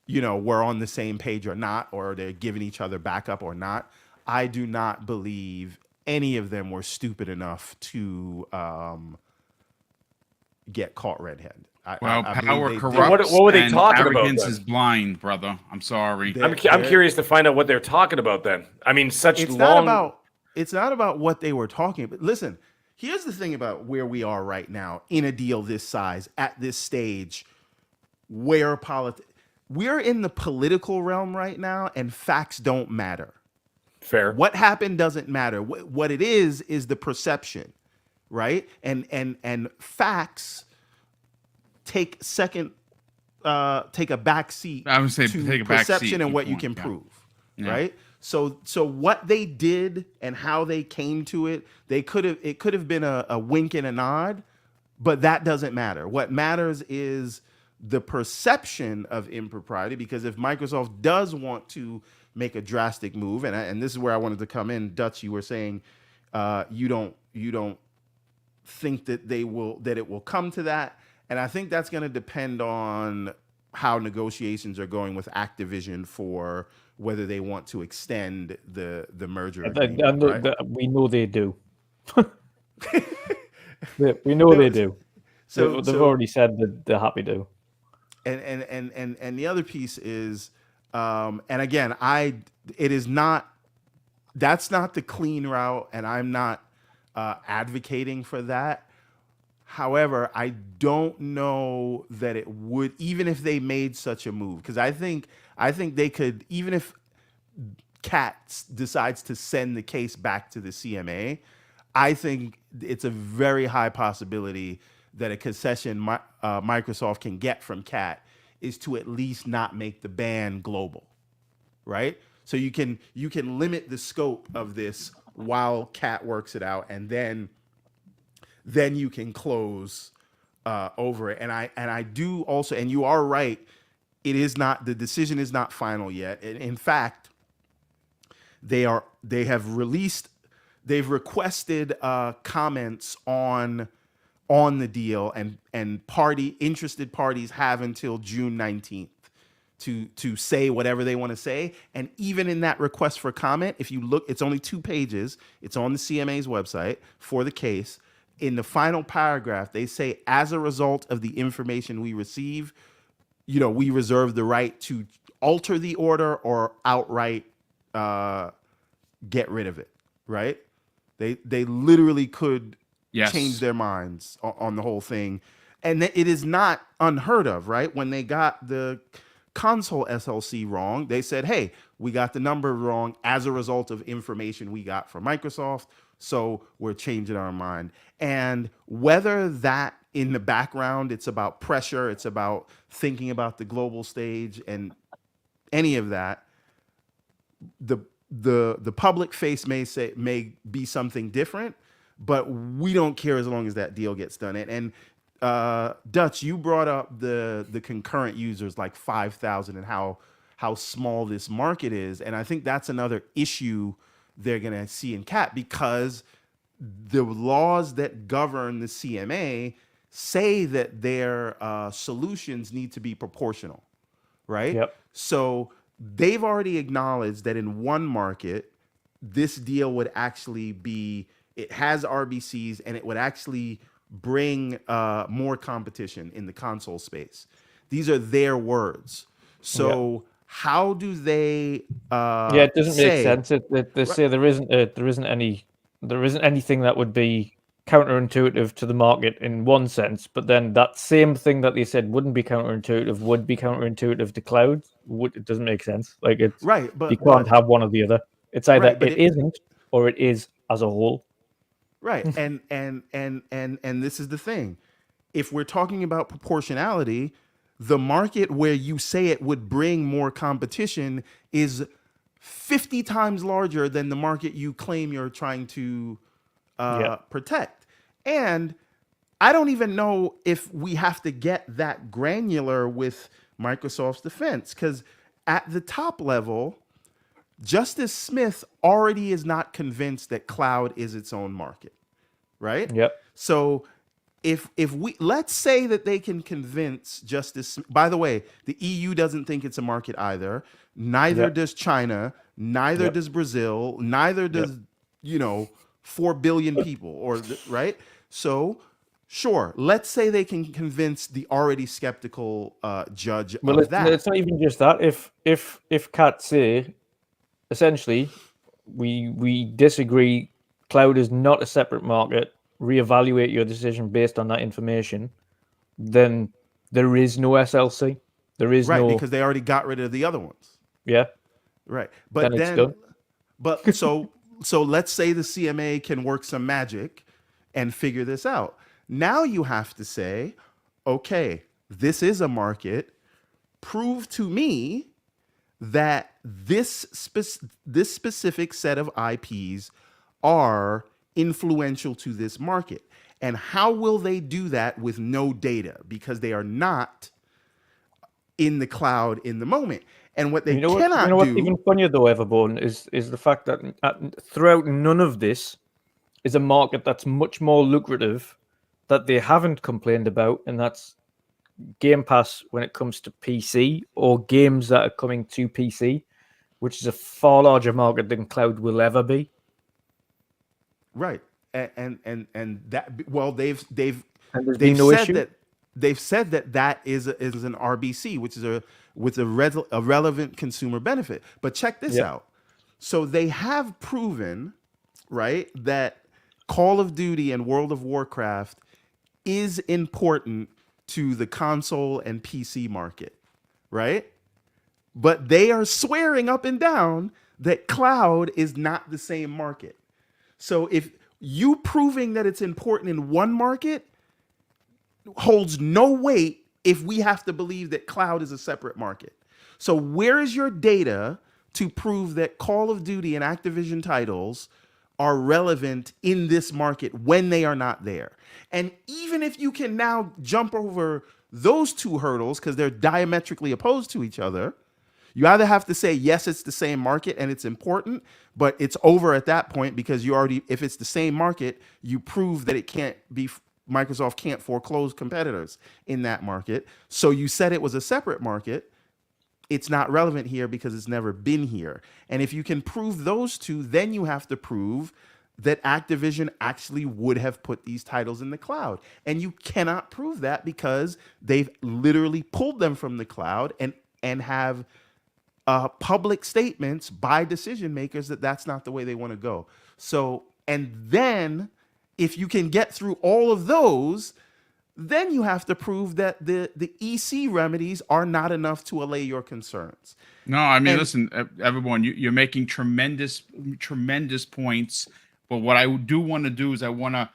were on the same page or not, or they're giving each other backup or not, I do not believe any of them were stupid enough to get caught red-handed. Power corrupts. What were they and talking about? Arrogance Then? is blind, brother. I'm sorry. I'm curious to find out what they're talking about. Then I mean, it's not about what they were talking about. Listen, here's the thing about where we are right now in a deal this size at this stage, where we're in the political realm right now, and facts don't matter. Fair. What happened doesn't matter. What it is the perception, right? And facts take a back seat. I would say to take a back perception seat and what to you point, can yeah. prove, Yeah. right? So what they did and how they came to it, it could have been a wink and a nod, but that doesn't matter. What matters is the perception of impropriety, because if Microsoft does want to make a drastic move, and this is where I wanted to come in, Dutch, you were saying you don't think that it will come to that, and I think that's going to depend on how negotiations are going with Activision for whether they want to extend the merger agreement, right? We know they do. We know they do. So they've already said that they're happy to. And the other piece is, and again, it is not. that's not the clean route, and I'm not advocating for that. However, I don't know that it would, even if they made such a move, because I think they could, even if CAT decides to send the case back to the CMA, I think it's a very high possibility that a concession Microsoft can get from CAT is to at least not make the ban global, right? So you can limit the scope of this while CAT works it out, and then you can close over it. And I do also, and you are right, the decision is not final yet. In fact, they've requested comments on the deal, and interested parties have until June 19th to say whatever they want to say. And even in that request for comment, if you look, it's only 2 pages. It's on the CMA's website for the case. In the final paragraph, they say, as a result of the information we receive, we reserve the right to alter the order or outright get rid of it, right? They literally could change their minds on the whole thing. And it is not unheard of, right? When they got the console SLC wrong, they said, hey, we got the number wrong as a result of information we got from Microsoft, so we're changing our mind. And whether that in the background, it's about pressure, it's about thinking about the global stage and any of that, the public face may be something different, but we don't care as long as that deal gets done. And Dutch, you brought up the concurrent users, like 5,000, and how small this market is. And I think that's another issue they're going to see in CAT, because the laws that govern the CMA say that their solutions need to be proportional, right? Yep. So they've already acknowledged that in one market, this deal would actually be, it has RBCs, and it would actually bring more competition in the console space. These are their words. So how do they it doesn't make sense. They say there isn't anything that would be counterintuitive to the market in one sense, but then that same thing that they said wouldn't be counterintuitive would be counterintuitive to cloud. It doesn't make sense. Like, it's right, but you can't have one or the other. It's either but it isn't or it is as a whole. Right. And this is the thing. If we're talking about proportionality, the market where you say it would bring more competition is 50 times larger than the market you claim you're trying to protect. And I don't even know if we have to get that granular with Microsoft's defense, because at the top level, Justice Smith already is not convinced that cloud is its own market, right? Yep. So if we, let's say that they can convince Justice, by the way, the EU doesn't think it's a market either. Neither does China, neither does Brazil, neither does, 4 billion people, or right? So sure, let's say they can convince the already skeptical judge of that. It's not even just that. If CAT say, essentially, we disagree, cloud is not a separate market, reevaluate your decision based on that information, then there is no SLC. There is no, because they already got rid of the other ones. Yeah. Right. But then it's done. But so let's say the CMA can work some magic and figure this out. Now you have to say, okay, this is a market. Prove to me that this specific set of IPs are influential to this market. And how will they do that with no data? Because they are not in the cloud in the moment. And what they cannot do... What's even funnier, though, Everborn, is the fact that throughout none of this is a market that's much more lucrative that they haven't complained about, and that's Game Pass when it comes to PC, or games that are coming to PC, which is a far larger market than cloud will ever be. Right. And that, well, they've said that is an RBC, which is with a relevant consumer benefit. But check this out. So they have proven, right, that Call of Duty and World of Warcraft is important to the console and PC market, right? But they are swearing up and down that cloud is not the same market. So if you proving that it's important in one market holds no weight if we have to believe that cloud is a separate market. So where is your data to prove that Call of Duty and Activision titles are relevant in this market when they are not there? And even if you can now jump over those two hurdles because they're diametrically opposed to each other, you either have to say, yes, it's the same market and it's important, but it's over at that point because you already, if it's the same market, you prove that it can't be, Microsoft can't foreclose competitors in that market. So you said it was a separate market. It's not relevant here because it's never been here. And if you can prove those two, then you have to prove that Activision actually would have put these titles in the cloud. And you cannot prove that because they've literally pulled them from the cloud and have public statements by decision makers that that's not the way they want to go. So, and then if you can get through all of those, then you have to prove that the EC remedies are not enough to allay your concerns. No, I mean, listen, everyone, you're making tremendous points. But what I do want to do is I want to,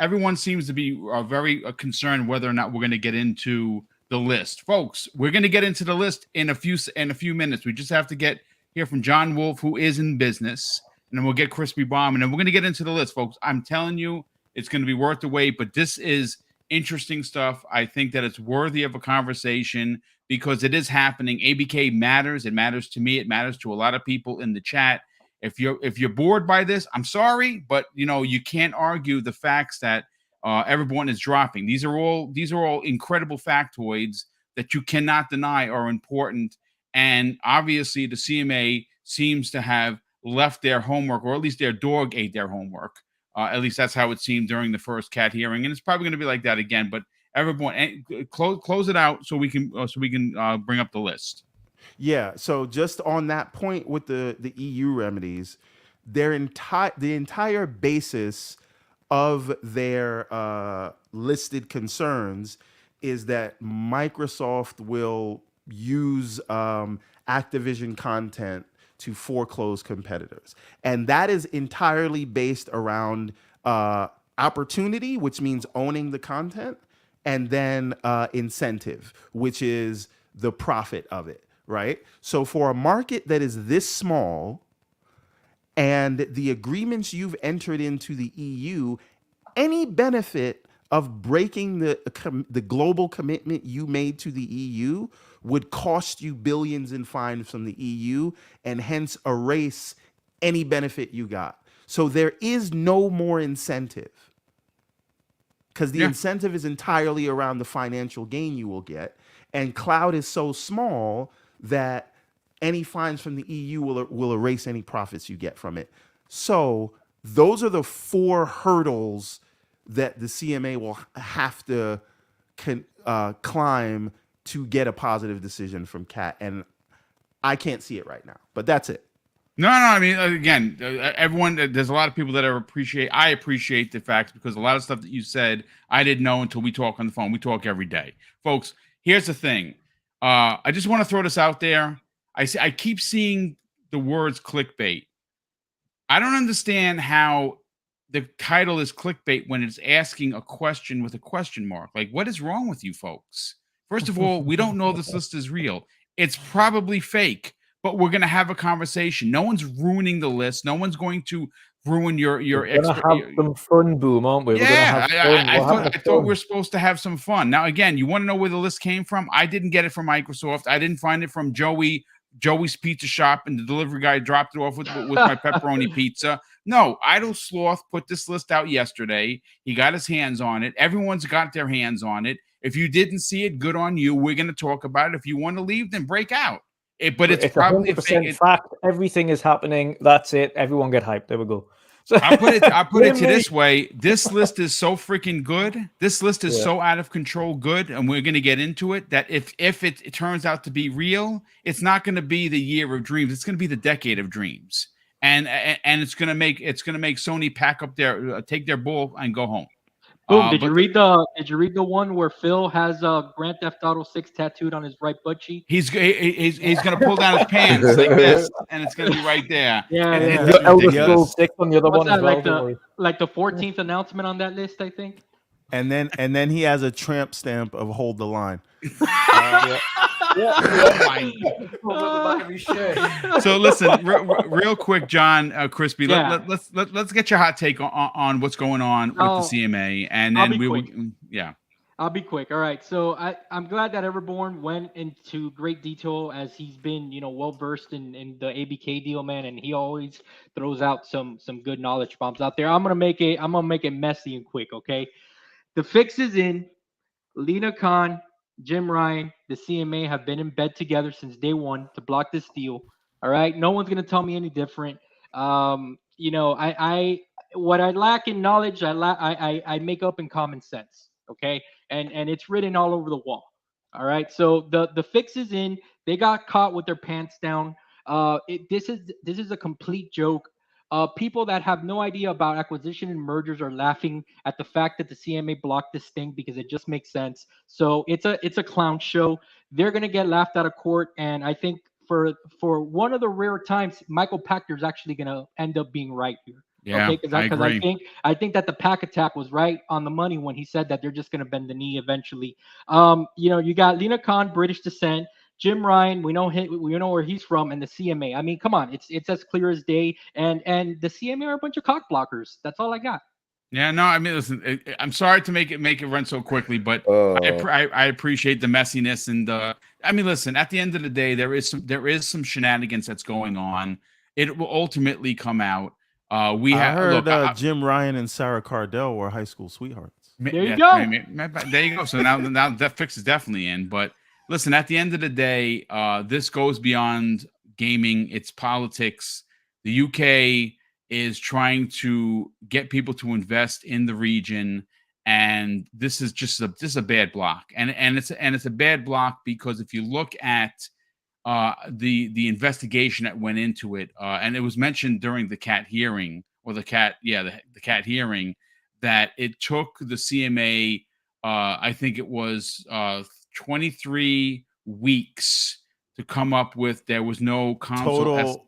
everyone seems to be very concerned whether or not we're going to get into the list. Folks, we're going to get into the list in a few minutes. We just have to hear from John Wolf, who is in business, and then we'll get Crispy Bomb, and then we're going to get into the list, folks. I'm telling you, it's going to be worth the wait, but this is interesting stuff. I think that it's worthy of a conversation because it is happening. ABK matters. It matters to me. It matters to a lot of people in the chat. If you're bored by this, I'm sorry, but you can't argue the facts that everyone is dropping. These are all incredible factoids that you cannot deny are important. And obviously, the CMA seems to have left their homework, or at least their dog ate their homework. At least that's how it seemed during the first cat hearing, and it's probably going to be like that again. But everyone, close it out so we can bring up the list. Yeah. So just on that point with the EU remedies, the entire basis of their listed concerns is that Microsoft will use Activision content to foreclose competitors. And that is entirely based around opportunity, which means owning the content, and then incentive, which is the profit of it, right? So for a market that is this small and the agreements you've entered into the EU, any benefit of breaking the global commitment you made to the EU would cost you billions in fines from the EU and hence erase any benefit you got. So there is no more incentive because the incentive is entirely around the financial gain you will get. And cloud is so small that any fines from the EU will erase any profits you get from it. So those are the 4 hurdles that the CMA will have to climb to get a positive decision from CAT. And I can't see it right now, but that's it. No, I mean, again, everyone, there's a lot of people that I appreciate the facts because a lot of stuff that you said, I didn't know until we talk on the phone. We talk every day. Folks, here's the thing. I just want to throw this out there. I keep seeing the words clickbait. I don't understand how the title is clickbait when it's asking a question with a question mark. Like, what is wrong with you folks? First of all, we don't know this list is real. It's probably fake, but we're going to have a conversation. No one's ruining the list. No one's going to ruin your We're going to have some fun, Boom, aren't we? Yeah, I thought we were supposed to have some fun. Now, again, you want to know where the list came from? I didn't get it from Microsoft. I didn't find it from Joey's Pizza Shop, and the delivery guy dropped it off with my pepperoni pizza. No, Idle Sloth put this list out yesterday. He got his hands on it. Everyone's got their hands on it. If you didn't see it, good on you. We're going to talk about it. If you want to leave, then break out. But it's probably 100% fact. Everything is happening. That's it. Everyone get hyped. There we go. So I'll put it to me. this way. This list is so freaking good. This list is Yeah. so out of control good, and we're going to get into it, that if it turns out to be real, it's not going to be the year of dreams. It's going to be the decade of dreams. And it's going to make Sony pack up take their bull and go home. Boom. Did you But read the one where Phil has Grand Theft Auto 6 tattooed on his right butt cheek? he's going to pull down his pants like this, and it's going to be right there. Yeah, And yeah. it's Your Elder ridiculous. Scrolls 6 on the other What's one as that, well. like don't the worry. like the 14th announcement on that list, I think. And then he has a tramp stamp of hold the line. So listen, real quick, John, Crispy, Yeah. let's get your hot take on what's going on with the CMA, and I'll then be we will. quick. Yeah. I'll be quick. All right. So I'm glad that Everborn went into great detail, as he's been, well versed in the ABK deal, man, and he always throws out some good knowledge bombs out there. I'm gonna make it messy and quick, okay? The fix is in. Lina Khan, Jim Ryan, the CMA have been in bed together since day one to block this deal. All right. No one's gonna tell me any different. I what I lack in knowledge, I make up in common sense. Okay. And it's written all over the wall. All right. So the fix is in. They got caught with their pants down. This is a complete joke. People that have no idea about acquisition and mergers are laughing at the fact that the CMA blocked this thing because it just makes sense. So it's a clown show. They're gonna get laughed out of court, and I think for one of the rare times, Michael Pachter is actually gonna end up being right here. Yeah, Okay, because I agree. I think that the pack attack was right on the money when he said that they're just gonna bend the knee eventually. You got Lina Khan, British descent. Jim Ryan, we know where he's from, and the CMA. I mean, come on, it's as clear as day. And the CMA are a bunch of cock blockers. That's all I got. Yeah, no, I mean, listen, I'm sorry to make it run so quickly, but I appreciate the messiness, and I mean, listen, at the end of the day, there is some shenanigans that's going on. It will ultimately come out. I heard Jim Ryan and Sarah Cardell were high school sweethearts. There you go. There you go. So now that fix is definitely in. But listen, at the end of the day, this goes beyond gaming. It's politics. The UK is trying to get people to invest in the region, and this is just a bad block. And it's a bad block because if you look at the investigation that went into it, and it was mentioned during the cat hearing, the cat hearing, that it took the CMA, I think it was 23 weeks to come up with. There was no console.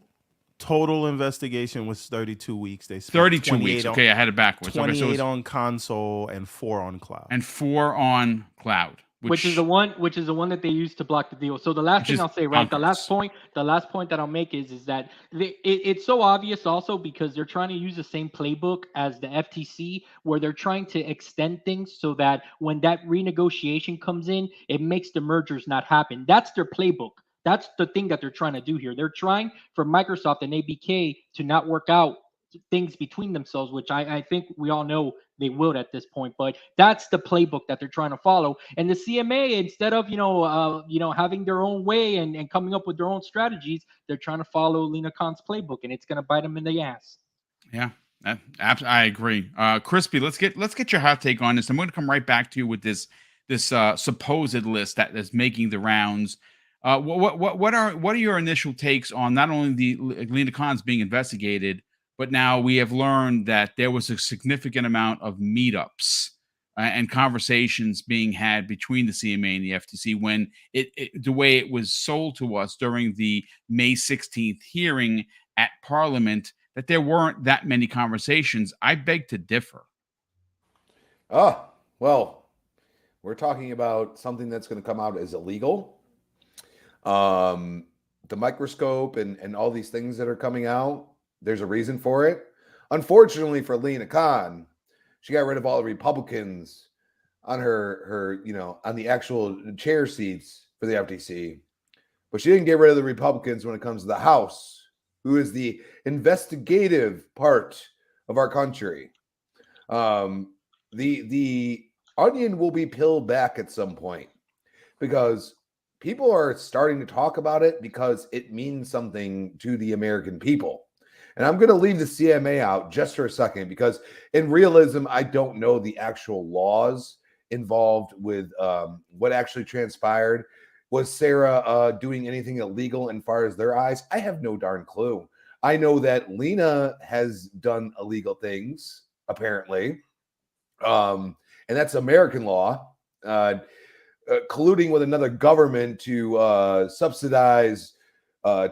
Total investigation was 32 weeks. They spent 32 weeks. Okay, I had it backwards. 28 on console and 4 on cloud. And 4 on cloud. Which is the one that they used to block the deal. So the last thing I'll say, right? The last point that I'll make is that it's so obvious also because they're trying to use the same playbook as the FTC, where they're trying to extend things so that when that renegotiation comes in, it makes the mergers not happen. That's their playbook. That's the thing that they're trying to do here. They're trying for Microsoft and ABK to not work out things between themselves, which I think we all know they will at this point. But that's the playbook that they're trying to follow. And the CMA, instead of having their own way and coming up with their own strategies, they're trying to follow Lina Khan's playbook, and it's going to bite them in the ass. Yeah, I agree. Crispy, let's get your hot take on this. I'm going to come right back to you with this supposed list that is making the rounds. What are your initial takes on not only the Lina Khan's being investigated, but now we have learned that there was a significant amount of meetups and conversations being had between the CMA and the FTC when the way it was sold to us during the May 16th hearing at Parliament, that there weren't that many conversations. I beg to differ. Oh, well, we're talking about something that's going to come out as illegal. The microscope and all these things that are coming out, there's a reason for it. Unfortunately for Lina Khan, she got rid of all the Republicans on her on the actual chair seats for the FTC, but she didn't get rid of the Republicans when it comes to the House, who is the investigative part of our country. The onion will be peeled back at some point because people are starting to talk about it because it means something to the American people. And I'm going to leave the CMA out just for a second because in realism, I don't know the actual laws involved with what actually transpired. Was Sarah doing anything illegal in far as their eyes? I have no darn clue. I know that Lina has done illegal things, apparently. And that's American law. Colluding with another government to subsidize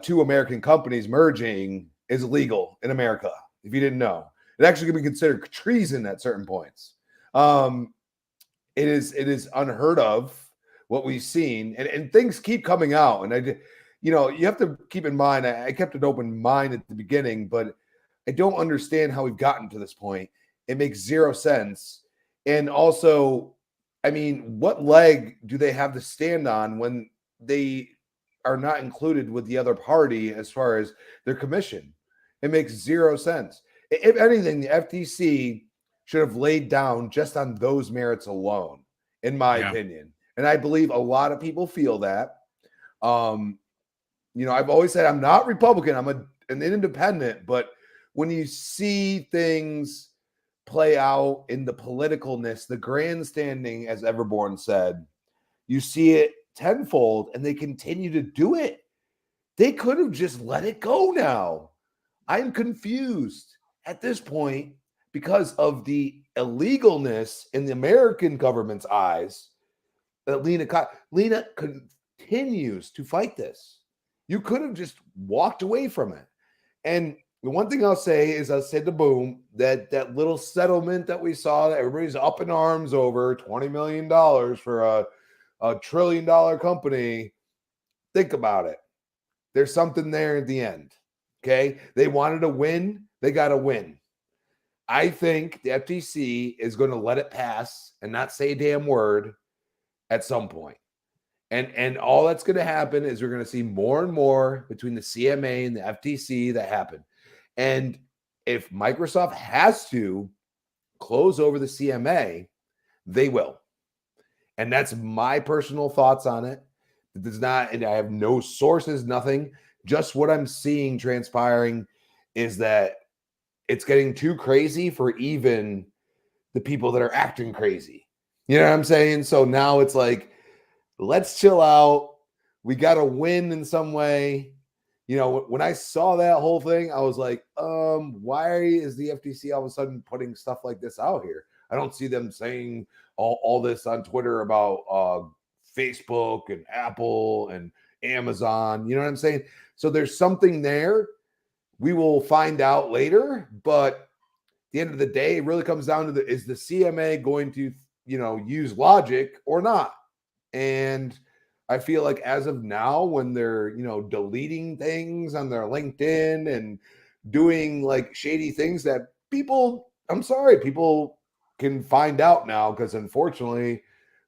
two American companies merging is illegal in America. If you didn't know, it actually can be considered treason at certain points. It is unheard of what we've seen, and things keep coming out. And you have to keep in mind, I kept an open mind at the beginning, but I don't understand how we've gotten to this point. It makes zero sense. And also, I mean, what leg do they have to stand on when they are not included with the other party as far as their commission? It makes zero sense. If anything, the FTC should have laid down just on those merits alone, in my opinion. And I believe a lot of people feel that. I've always said I'm not Republican. I'm an independent. But when you see things play out in the politicalness, the grandstanding, as Everborn said, you see it tenfold, and they continue to do it. They could have just let it go now. I'm confused at this point because of the illegalness in the American government's eyes that Lina continues to fight this. You could have just walked away from it. And the one thing I'll say is I'll say to Boom that little settlement that we saw that everybody's up in arms over, $20 million for a $1 trillion company. Think about it. There's something there at the end. Okay. They wanted to win. They got to win. I think the FTC is going to let it pass and not say a damn word at some point. And all that's going to happen is we're going to see more and more between the CMA and the FTC that happen. And if Microsoft has to close over the CMA, they will. And that's my personal thoughts on it. It does not, and I have no sources, nothing. Just what I'm seeing transpiring is that it's getting too crazy for even the people that are acting crazy. You know what I'm saying? So now it's like, let's chill out. We got to win in some way. When I saw that whole thing, I was like, why is the FTC all of a sudden putting stuff like this out here? I don't see them saying all this on Twitter about Facebook and Apple and Amazon. You know what I'm saying? So there's something there. We will find out later. But at the end of the day, it really comes down to is the CMA going to, use logic or not? And I feel like as of now, when they're, deleting things on their LinkedIn and doing like shady things that people can find out now, because unfortunately,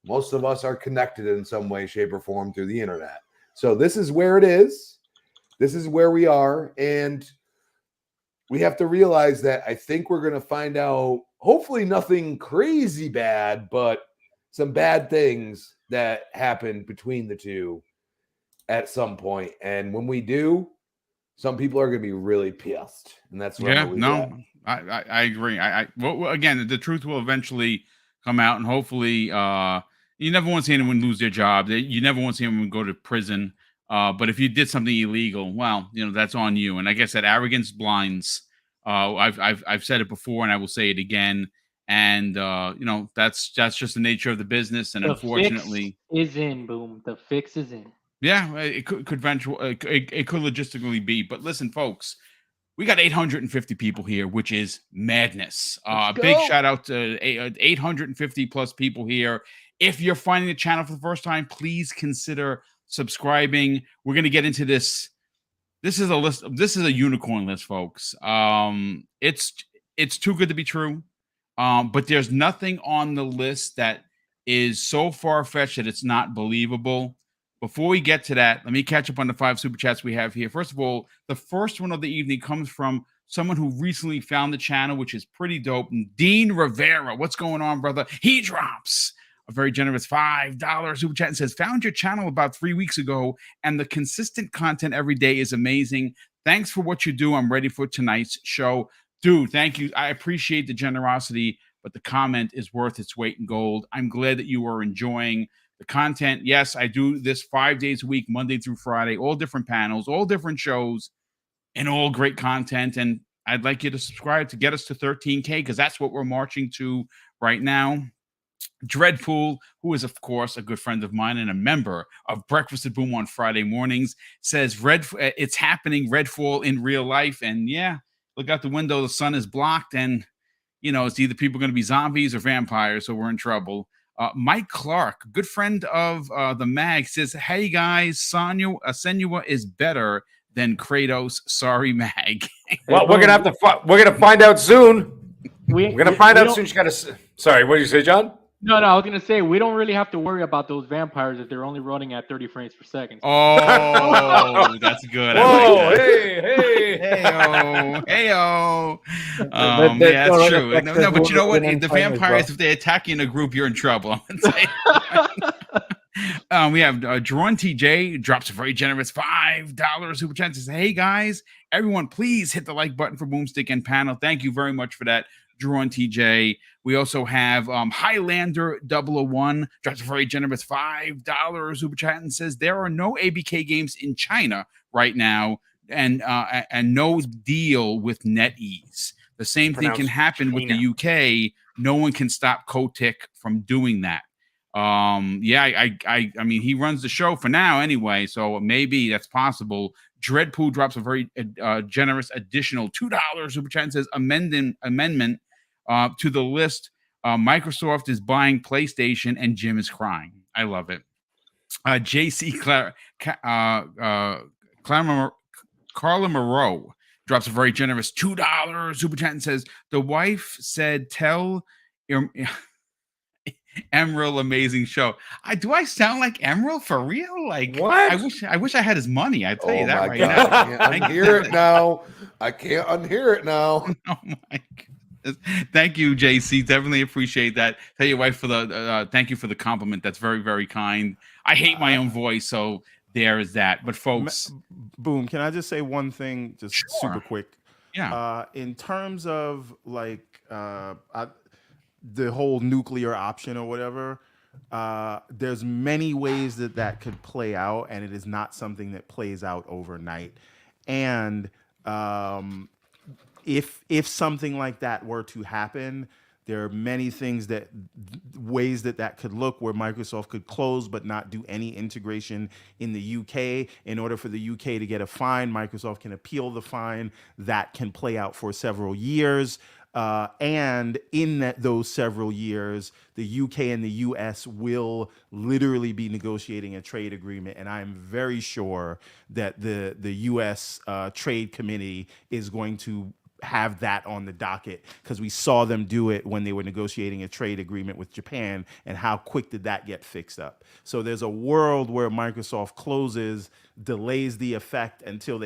most of us are connected in some way, shape, or form through the internet. So this is where it is. This is where we are. And we have to realize that I think we're going to find out, hopefully nothing crazy bad, but some bad things that happen between the two at some point. And when we do, some people are going to be really pissed. And that's what I agree. Well, again, the truth will eventually come out, and hopefully you never want to see anyone lose their job. You never want to see anyone go to prison. But if you did something illegal, well, that's on you. And I guess that arrogance blinds. I've said it before, and I will say it again. And that's just the nature of the business. And unfortunately, fix is in, Boom. The fix is in. Yeah, it could eventually, it could logistically be. But listen, folks, we got 850 people here, which is madness. Big shout out to 850 plus people here. If you're finding the channel for the first time, please consider subscribing. We're going to get into this. This is a list. This is a unicorn list, folks. It's too good to be true. But there's nothing on the list that is so far-fetched that it's not believable. Before we get to that, let me catch up on the 5 super chats we have here. First of all, the first one of the evening comes from someone who recently found the channel, which is pretty dope. Dean Rivera, what's going on, brother? He drops a very generous $5 super chat and says, found your channel about 3 weeks ago, and the consistent content every day is amazing. Thanks for what you do. I'm ready for tonight's show. Dude, thank you. I appreciate the generosity, but the comment is worth its weight in gold. I'm glad that you are enjoying the content. Yes, I do this 5 days a week, Monday through Friday, all different panels, all different shows, and all great content. And I'd like you to subscribe to get us to 13K, because that's what we're marching to right now. Dreadpool, who is, of course, a good friend of mine and a member of Breakfast at Boom on Friday mornings, says it's happening, Redfall in real life. And yeah, look out the window, the sun is blocked, and it's either people going to be zombies or vampires, so we're in trouble. Mike Clark, a good friend of the mag, says, "Hey guys, Senua is better than Kratos. Sorry, Mag." Well, we're gonna find out soon. We're gonna find out soon. Sorry, what did you say, John? No, I was gonna say we don't really have to worry about those vampires if they're only running at 30 frames per second. Oh, that's good. Whoa, I like that. hey. Hey-oh. Yeah, that's true. No, but you know what? The vampires, if they attack you in a group, you're in trouble. We have Drawn TJ drops a very generous $5 super chat. Says, "Hey guys, everyone, please hit the like button for BoomStick and panel. Thank you very much for that, Drawn TJ." We also have Highlander 001 drops a very generous $5 super chat and says, "There are no ABK games in China right now, and no deal with NetEase. The same thing can happen with the UK. No one can stop Kotick from doing that." I mean, he runs the show for now anyway, so maybe that's possible. Dreadpool drops a very generous additional $2 super chat and says, amendment to the list. Microsoft is buying PlayStation and Jim is crying. I love it. JC Carla Moreau drops a very generous $2 super chat and says, "The wife said, tell Emerald amazing show." Do I sound like Emerald for real? Like, what? I wish I had his money. I tell you that right God. now. I can't unhear it now. I can't unhear it now. Oh my goodness. Thank you, JC. Definitely appreciate that. Tell your wife for the thank you for the compliment. That's very, very kind. I hate my own voice, so there is that. But folks, Boom, can I just say one thing, just super quick? Yeah. In terms of like the whole nuclear option or whatever, there's many ways that could play out, and it is not something that plays out overnight. And if something like that were to happen, there are many ways that could look, where Microsoft could close but not do any integration in the UK. In order for the UK to get a fine, Microsoft can appeal the fine. That can play out for several years. And in those several years, the UK and the US will literally be negotiating a trade agreement. And I'm very sure that the US Trade Committee is going to have that on the docket, because we saw them do it when they were negotiating a trade agreement with Japan, and how quick did that get fixed up. So there's a world where Microsoft closes, delays the effect until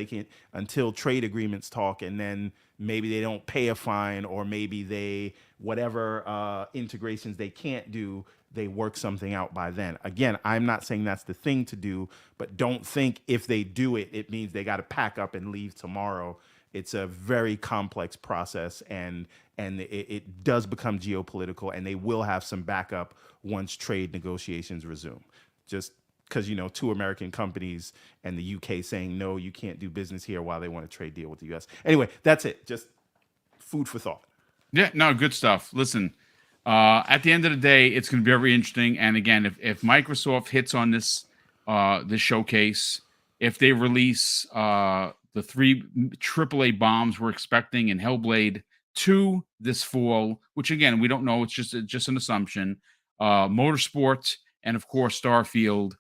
trade agreements talk, and then maybe they don't pay a fine, or maybe whatever integrations they can't do, they work something out by then. Again, I'm not saying that's the thing to do, but don't think if they do it, it means they got to pack up and leave tomorrow. It's a very complex process, and it does become geopolitical, and they will have some backup once trade negotiations resume. Just because, two American companies and the UK saying, no, you can't do business here, while they want a trade deal with the US. Anyway, that's it. Just food for thought. Yeah, no, good stuff. Listen, at the end of the day, it's going to be very interesting. And again, if Microsoft hits on this showcase, if they release the 3 AAA bombs we're expecting in Hellblade 2 this fall, which again, we don't know, it's just an assumption, Motorsport, and of course Starfield,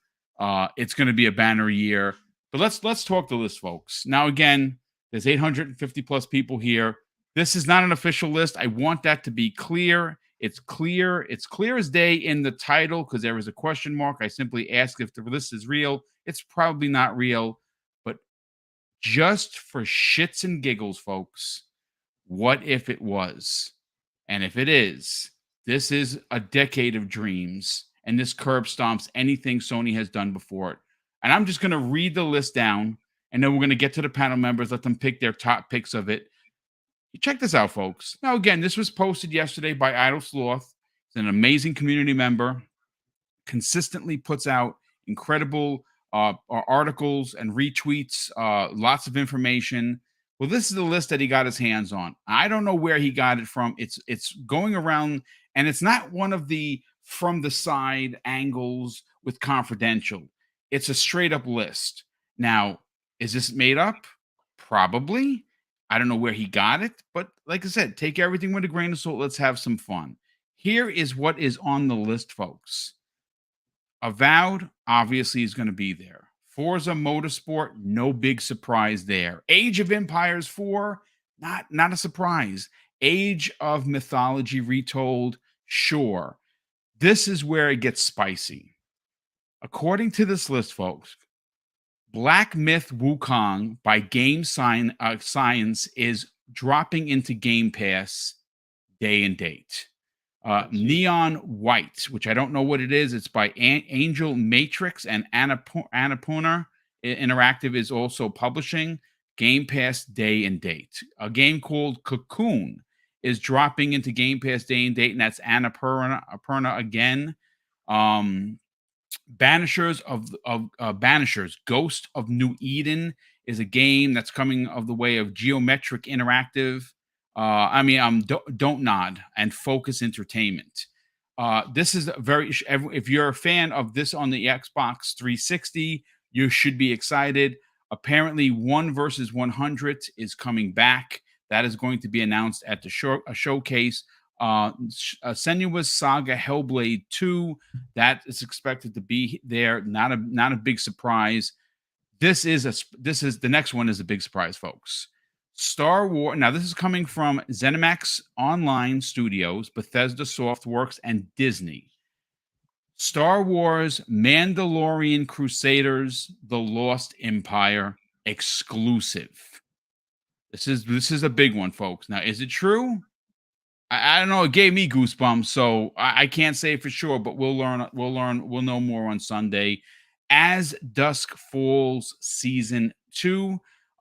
it's going to be a banner year. But let's talk the list, folks. Now again, there's 850 plus people here. This is not an official list. I want that to be clear. It's clear as day in the title, because there is a question mark. I simply ask if the list is real. It's probably not real, but just for shits and giggles, folks, what if it was? And if it is, this is a decade of dreams, and this curb stomps anything Sony has done before it. And I'm just going to read the list down, and then we're going to get to the panel members, let them pick their top picks of it. Check this out, folks. Now, again, this was posted yesterday by Idle Sloth. He's an amazing community member, consistently puts out incredible articles and retweets, lots of information. Well, this is the list that he got his hands on. I don't know where he got it from. It's going around, and it's not one of the from the side angles with confidential. It's a straight up list. Now, is this made up? Probably. I don't know where he got it, but like I said, take everything with a grain of salt. Let's have some fun. Here is what is on the list, folks. Avowed, obviously, is going to be there. Forza Motorsport, no big surprise there. Age of Empires 4, not a surprise. Age of Mythology Retold, sure. This is where it gets spicy. According to this list, folks, Black Myth Wukong by Game Science is dropping into Game Pass day and date. Neon White, which I don't know what it is. It's by Angel Matrix, and Annapurna Interactive is also publishing. Game Pass day and date. A game called Cocoon is dropping into Game Pass day and date, and that's Annapurna again. Banishers, Ghost of New Eden is a game that's coming of the way of Geometric Interactive. Don't Nod and Focus Entertainment. This is if you're a fan of this on the Xbox 360, you should be excited. Apparently, 1 versus 100 is coming back. That is going to be announced at the showcase. Senua's Saga Hellblade 2, that is expected to be there. Not a big surprise. This is the next one is a big surprise, folks. Star Wars. Now, this is coming from ZeniMax Online Studios, Bethesda Softworks, and Disney. Star Wars Mandalorian Crusaders: The Lost Empire exclusive. This is a big one, folks. Now, is it true? I don't know. It gave me goosebumps, so I can't say for sure, but we'll know more on Sunday. As Dusk Falls Season 2.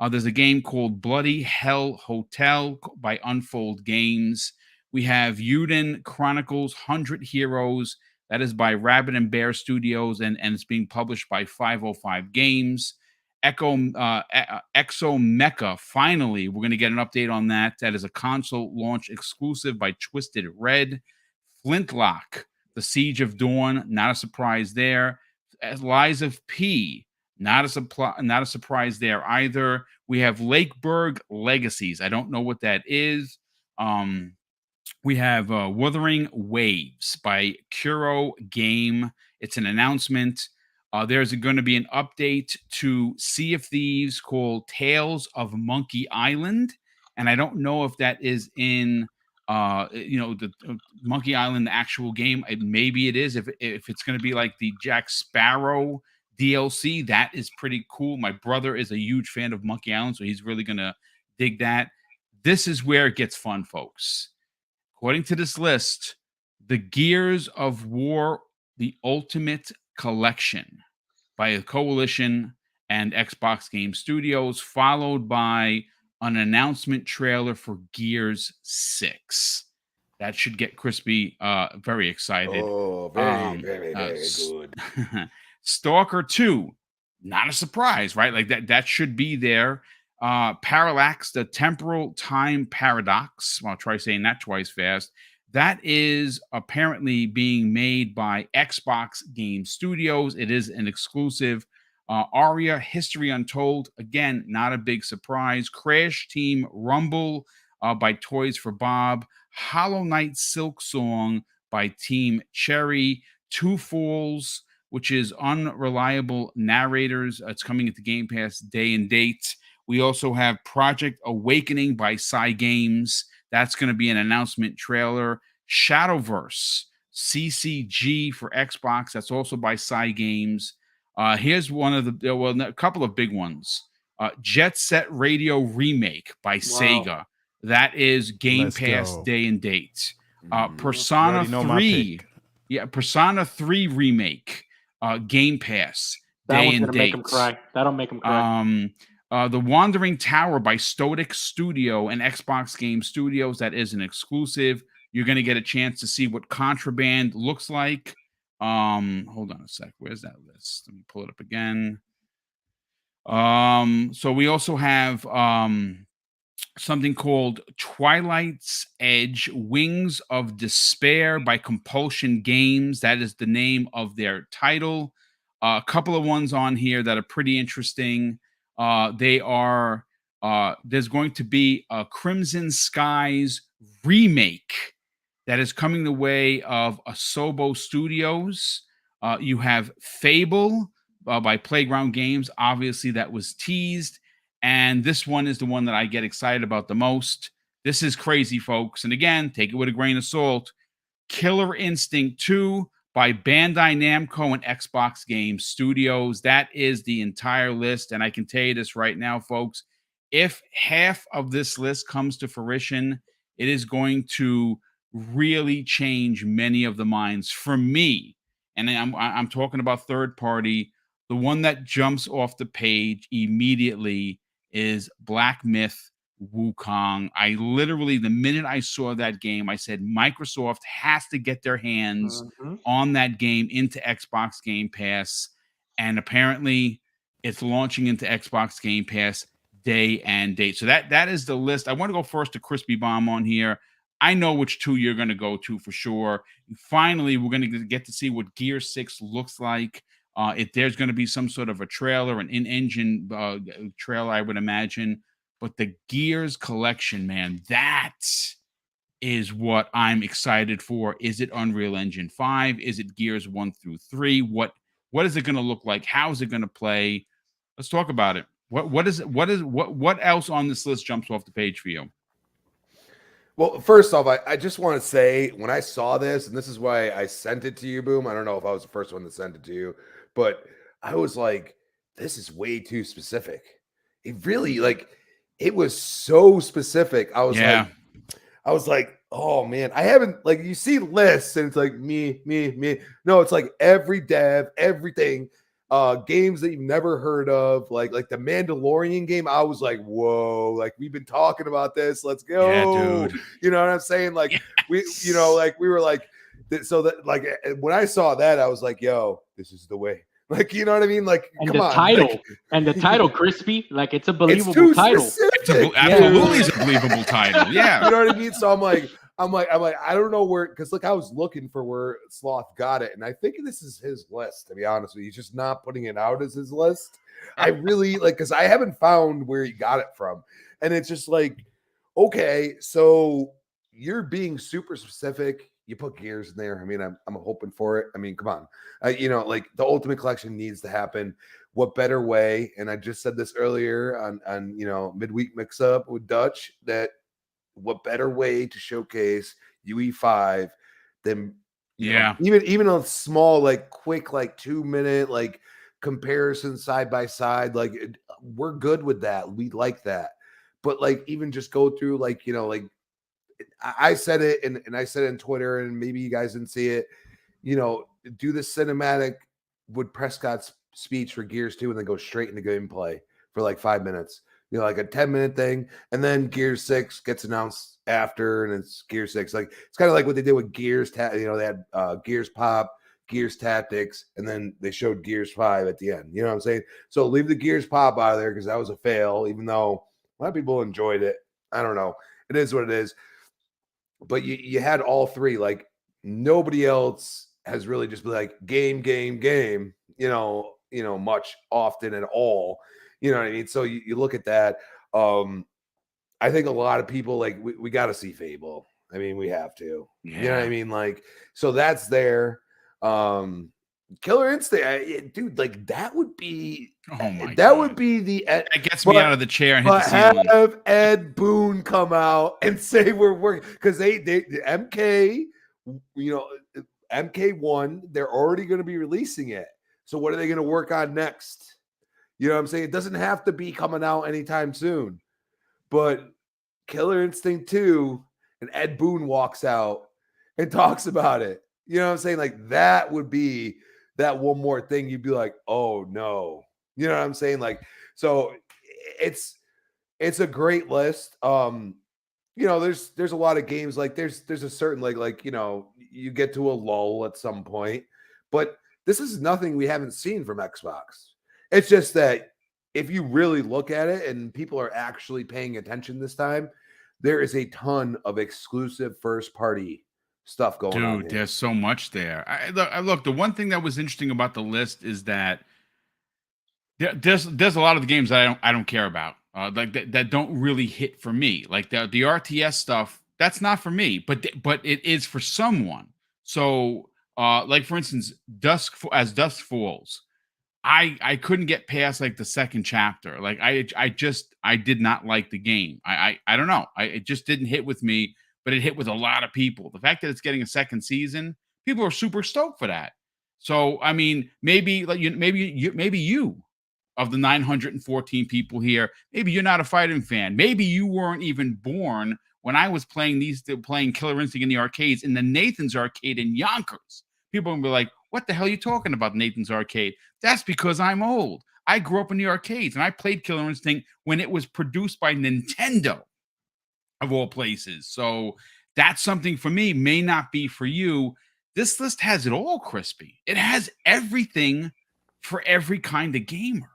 There's a game called Bloody Hell Hotel by Unfold Games. We have Yuden Chronicles 100 Heroes. That is by Rabbit and Bear Studios, and it's being published by 505 Games. Exo Mecha, finally, we're going to get an update on that. That is a console launch exclusive by Twisted Red. Flintlock, The Siege of Dawn, not a surprise there. Lies of P, not a surprise there either. We have Lakeburg Legacies. I don't know what that is. We have Wuthering Waves by Kuro Game. It's an announcement. There's going to be an update to Sea of Thieves called Tales of Monkey Island. And I don't know if that is in, the Monkey Island, the actual game. Maybe it is. If it's going to be like the Jack Sparrow DLC, that is pretty cool. My brother is a huge fan of Monkey Island, so he's really going to dig that. This is where it gets fun, folks. According to this list, the Gears of War, the Ultimate Collection by the Coalition and Xbox Game Studios, followed by an announcement trailer for Gears 6. That should get Crispy very excited. Oh, very good. Stalker 2, not a surprise, right? Like that should be there. Parallax, the Temporal Time Paradox. I'll try saying that twice fast. That is apparently being made by Xbox Game Studios. It is an exclusive. Aria History Untold, again, not a big surprise. Crash Team Rumble by Toys for Bob. Hollow Knight Silk Song by Team Cherry. Two Falls, which is Unreliable Narrators. It's coming into Game Pass day and date. We also have Project Awakening by Psy Games. That's going to be an announcement trailer. Shadowverse, CCG for Xbox. That's also by Psy Games. Here's one of a couple of big ones. Jet Set Radio Remake by Sega. That is Game Pass day and date. Persona 3. Yeah, Persona 3 Remake. Game Pass that day one's and gonna date. make him cry. That'll make him cry. The Wandering Tower by Stoic Studio and Xbox Game Studios. That is an exclusive. You're going to get a chance to see what Contraband looks like. Hold on a sec. Where's that list? Let me pull it up again. So we also have something called Twilight's Edge Wings of Despair by Compulsion Games. That is the name of their title. A couple of ones on here that are pretty interesting. They are there's going to be a Crimson Skies remake that is coming the way of Asobo Studios. You have Fable by Playground Games. Obviously, that was teased. And this one is the one that I get excited about the most. This is crazy, folks. And again, take it with a grain of salt. Killer Instinct 2 by Bandai Namco and Xbox Game Studios. That is the entire list. And I can tell you this right now, folks. If half of this list comes to fruition, it is going to really change many of the minds for me. And I'm talking about third party. The one that jumps off the page immediately is Black Myth Wukong. I literally, the minute I saw that game, I said Microsoft has to get their hands on that game into Xbox Game Pass. And apparently it's launching into Xbox Game Pass day and date. So that is the list. I want to go first to Crispy Bomb on here. I know which two you're going to go to for sure. And finally, we're going to get to see what Gear 6 looks like. If there's going to be some sort of a trailer, an in-engine trailer, I would imagine. But the Gears collection, man, that is what I'm excited for. Is it Unreal Engine 5? Is it Gears 1 through 3? What is it going to look like? How is it going to play? Let's talk about it. What else on this list jumps off the page for you? Well, first off, I just want to say when I saw this, and this is why I sent it to you, Boom. I don't know if I was the first one that sent it to you, but I was like, this is way too specific. It really, like, it was so specific. I was like, oh man, I haven't, like, you see lists and it's like me. No, it's like every dev, everything. Games that you've never heard of, like the Mandalorian game. I was like, whoa, like we've been talking about this. Let's go. Yeah, dude. You know what I'm saying? Like Yes. we were like, so that, like, when I saw that, I was like, yo, this is the way. Like, you know what I mean? Like, And come the on. title, Like, and the title, Crispy, like it's a it's believable too title. specific. Absolutely is a believable title. Yeah. You know what I mean? So I'm like, I don't know where, because look, I was looking for where Sloth got it, and I think this is his list. To be honest with you, he's just not putting it out as his list. I really like, because I haven't found where he got it from, and it's just like, okay, so you're being super specific. You put Gears in there. I mean, I'm hoping for it. I mean, come on, like the Ultimate Collection needs to happen. What better way? And I just said this earlier on midweek mix up with Dutch, that what better way to showcase UE5 than even a small, like, quick, like 2-minute, like, comparison side by side. Like, we're good with that. We like that. But like, even just go through, like, like I said it, and I said it on Twitter, and maybe you guys didn't see it, do the cinematic with Prescott's speech for Gears 2 and then go straight into gameplay for like 5 minutes. Like a 10-minute thing, and then Gears 6 gets announced after, and it's Gears 6. Like, it's kind of like what they did with Gears. They had Gears Pop, Gears Tactics, and then they showed Gears 5 at the end. You know what I'm saying? So leave the Gears Pop out of there because that was a fail, even though a lot of people enjoyed it. I don't know. It is what it is. But you had all three. Like, nobody else has really just been like game, much often at all. You know what I mean? So you look at that. I think a lot of people, like, we got to see Fable. I mean, we have to. Yeah. You know what I mean? Like, so that's there. Killer Instinct, dude, like, that would be. Oh my that God. would be the. That gets me out of the chair and hit But the ceiling. have Ed Boon come out and say we're working, because they MK, MK1, they're already going to be releasing it. So what are they going to work on next? You know what I'm saying? It doesn't have to be coming out anytime soon. But Killer Instinct 2, and Ed Boon walks out and talks about it. You know what I'm saying? Like, that would be that one more thing you'd be like, oh no. You know what I'm saying? Like, so it's a great list. You know, there's a lot of games like there's a certain like you know, you get to a lull at some point, but this is nothing we haven't seen from Xbox. It's just that if you really look at it and people are actually paying attention this time, there is a ton of exclusive first party stuff going on. Dude, there's so much there. Look, the one thing that was interesting about the list is that there's a lot of the games that I don't care about, like that don't really hit for me. Like the RTS stuff, that's not for me, but it is for someone. So, like for instance, Dusk Falls, I couldn't get past like the second chapter. Like I did not like the game. I don't know. It just didn't hit with me, but it hit with a lot of people. The fact that it's getting a second season, people are super stoked for that. So I mean, maybe you of the 914 people here, maybe you're not a fighting fan. Maybe you weren't even born when I was playing Killer Instinct in the arcades in the Nathan's Arcade in Yonkers. People will be like, what the hell are you talking about, Nathan's Arcade? That's because I'm old. I grew up in the arcades, and I played Killer Instinct when it was produced by Nintendo, of all places. So that's something for me, may not be for you. This list has it all, Crispy. It has everything for every kind of gamer.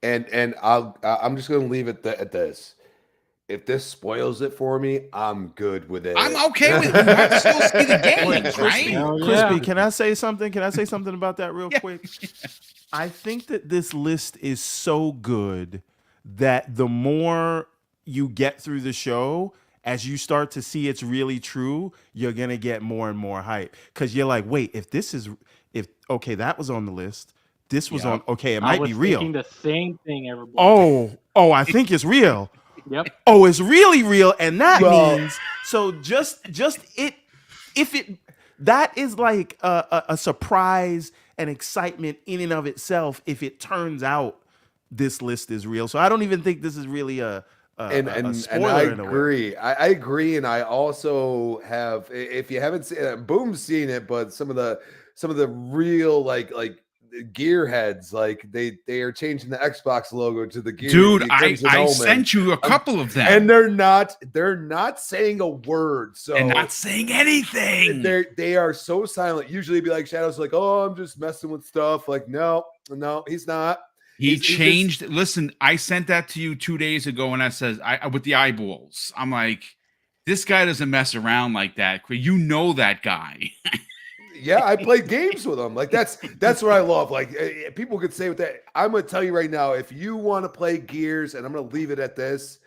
And I'm just going to leave it at this. If this spoils it for me, I'm good with it. I'm okay with it. You have to still see the games, right? Crispy, can I say something? Can I say something about that real quick? I think that this list is so good that the more you get through the show, as you start to see it's really true, you're going to get more and more hype. Because you're like, wait, okay, that was on the list. This was on, okay, it might be real. I was thinking the same thing, everybody. Oh, I think it's real. Yep. Oh, it's really real, and that means so. That is like a surprise and excitement in and of itself. If it turns out this list is real, so I don't even think this is really a spoiler. And I agree. I agree, and I also have. If you haven't seen, Boom's seen it, but some of the real like gearheads, like they are changing the Xbox logo to the gear. Dude, I sent you a couple of them, and they're not saying a word. So they're not saying anything. They are so silent. Usually, be like Shadow's like, oh, I'm just messing with stuff. Like, no, he's not. He changed. Listen, I sent that to you 2 days ago, and I says with the eyeballs. I'm like, this guy doesn't mess around like that. You know that guy. Yeah, I played games with him. Like that's what I love. Like people could say with that. I'm gonna tell you right now, if you want to play Gears, and I'm gonna leave it at this,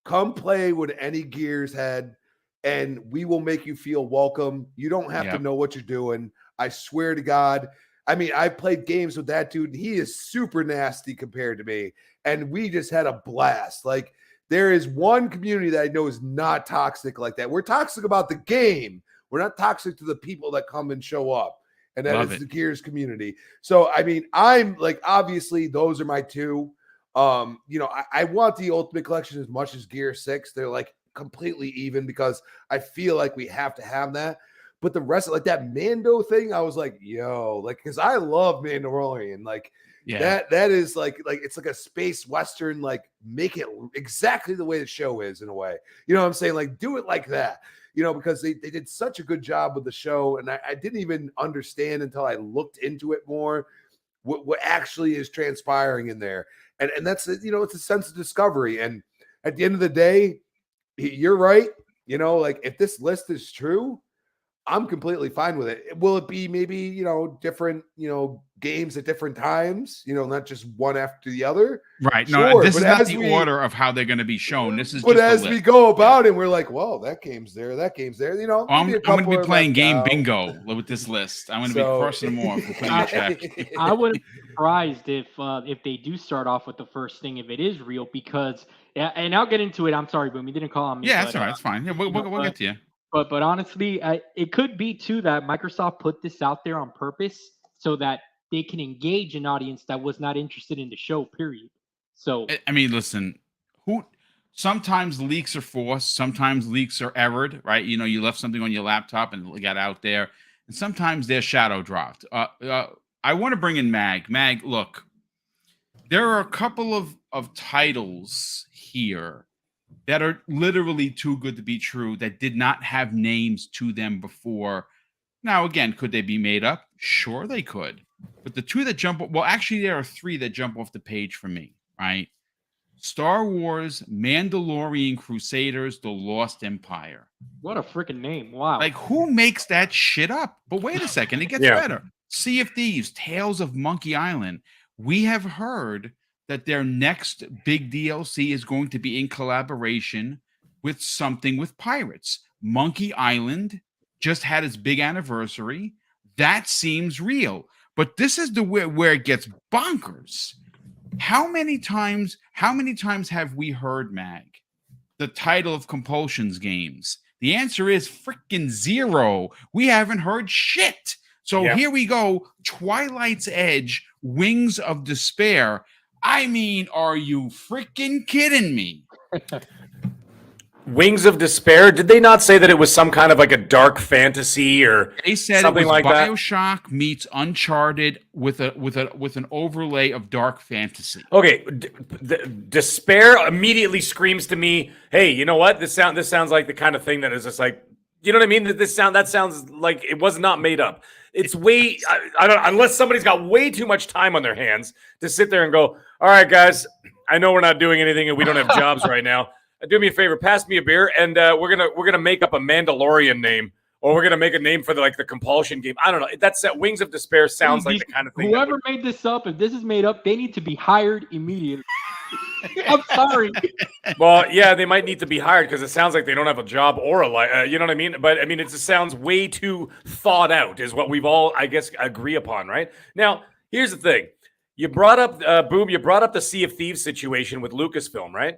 come play with any Gears head, and we will make you feel welcome. You don't have to know what you're doing. I swear to God. I mean, I played games with that dude, and he is super nasty compared to me, and we just had a blast. Like there is one community that I know is not toxic like that. We're toxic about the game. We're not toxic to the people that come and show up, and that is the Gears community. So, I mean, I'm like, obviously, those are my two. You know, I want the Ultimate Collection as much as Gear 6. They're like completely even because I feel like we have to have that. But the rest, like that Mando thing, I was like, yo, like, because I love Mandalorian. Like, that is like it's like a space Western, like, make it exactly the way the show is in a way. You know what I'm saying? Like, do it like that. You know, because they did such a good job with the show, and I didn't even understand until I looked into it more what actually is transpiring in there. And that's, you know, it's a sense of discovery. And at the end of the day, you're right. You know, like if this list is true, I'm completely fine with it. Will it be maybe, you know, different, you know, games at different times, you know, not just one after the other? Right. Sure, no, this is not the order of how they're going to be shown. This is but just as we go about it, we're like, well, that game's there, you know. I'm going to be playing game bingo with this list. I'm going to be crossing them off and putting a check. I wouldn't be surprised if they do start off with the first thing, if it is real, because, and I'll get into it. I'm sorry, Boom, you didn't call on me. Yeah, that's all right. It's fine. Yeah, we'll get to you. But honestly, it could be too that Microsoft put this out there on purpose so that they can engage an audience that was not interested in the show, period. So I mean, listen, sometimes leaks are forced, sometimes leaks are errored, right? You know, you left something on your laptop and it got out there, and sometimes they're shadow dropped. I want to bring in Mag. Mag, look, there are a couple of of titles here that are literally too good to be true that did not have names to them before. Now, again, could they be made up? Sure, they could. But the two that jump, well, actually, there are three that jump off the page for me, right? Star Wars, Mandalorian Crusaders, The Lost Empire. What a freaking name. Wow. Like, who makes that shit up? But wait a second, it gets better. Sea of Thieves, Tales of Monkey Island. We have heard that their next big DLC is going to be in collaboration with something with pirates. Monkey Island just had its big anniversary. That seems real. But this is the where it gets bonkers. How many times have we heard, Mag, the title of Compulsion's games? The answer is freaking zero. We haven't heard shit. So here we go. Twilight's Edge, Wings of Despair. I mean, are you freaking kidding me? Wings of Despair. Did they not say that it was some kind of like a dark fantasy or they said something it was like BioShock that? Meets Uncharted with an overlay of dark fantasy. Okay, Despair immediately screams to me, "Hey, you know what? This sounds like the kind of thing that is just like, you know what I mean? That sounds like it was not made up. It's way I don't unless somebody's got way too much time on their hands to sit there and go, all right, guys, I know we're not doing anything and we don't have jobs right now. Do me a favor, pass me a beer, and we're gonna make up a Mandalorian name, or we're gonna make a name for the Compulsion game. I don't know. That's that Wings of Despair sounds like the kind of thing. Whoever made this up, if this is made up, they need to be hired immediately. I'm sorry. Well, yeah, they might need to be hired because it sounds like they don't have a job or a life. You know what I mean? But I mean, it just sounds way too thought out, is what we've all, I guess, agree upon, right? Now, here's the thing: you brought up Boom. You brought up the Sea of Thieves situation with Lucasfilm, right?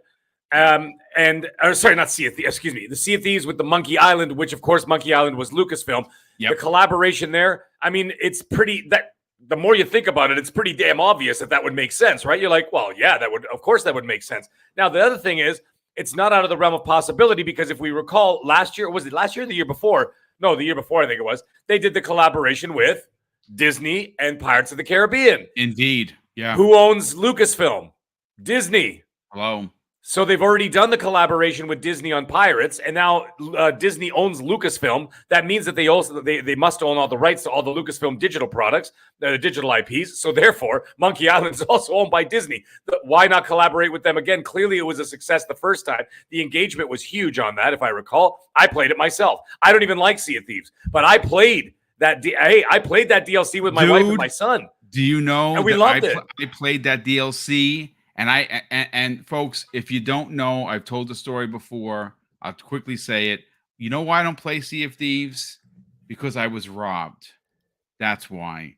Sorry, not Sea of Thieves, excuse me. The Sea of Thieves with the Monkey Island, which of course Monkey Island was Lucasfilm. Yep. The collaboration there, I mean, it's pretty, that the more you think about it, it's pretty damn obvious that would make sense, right? You're like, well, yeah, of course that would make sense. Now, the other thing is, it's not out of the realm of possibility because if we recall last year, was it last year or the year before? No, the year before, I think it was. They did the collaboration with Disney and Pirates of the Caribbean. Indeed. Yeah. Who owns Lucasfilm? Disney. Hello. So they've already done the collaboration with Disney on Pirates, and now Disney owns Lucasfilm. That means that they must own all the rights to all the Lucasfilm digital products, the digital IPs. So therefore, Monkey Island is also owned by Disney. Why not collaborate with them again? Clearly, it was a success the first time. The engagement was huge on that, if I recall. I played it myself. I don't even like Sea of Thieves, but I played that. I played that DLC with my wife and my son. Do you know? And we loved it. I played that DLC. And folks, if you don't know, I've told the story before. I'll quickly say it. You know why I don't play Sea of Thieves? Because I was robbed. That's why.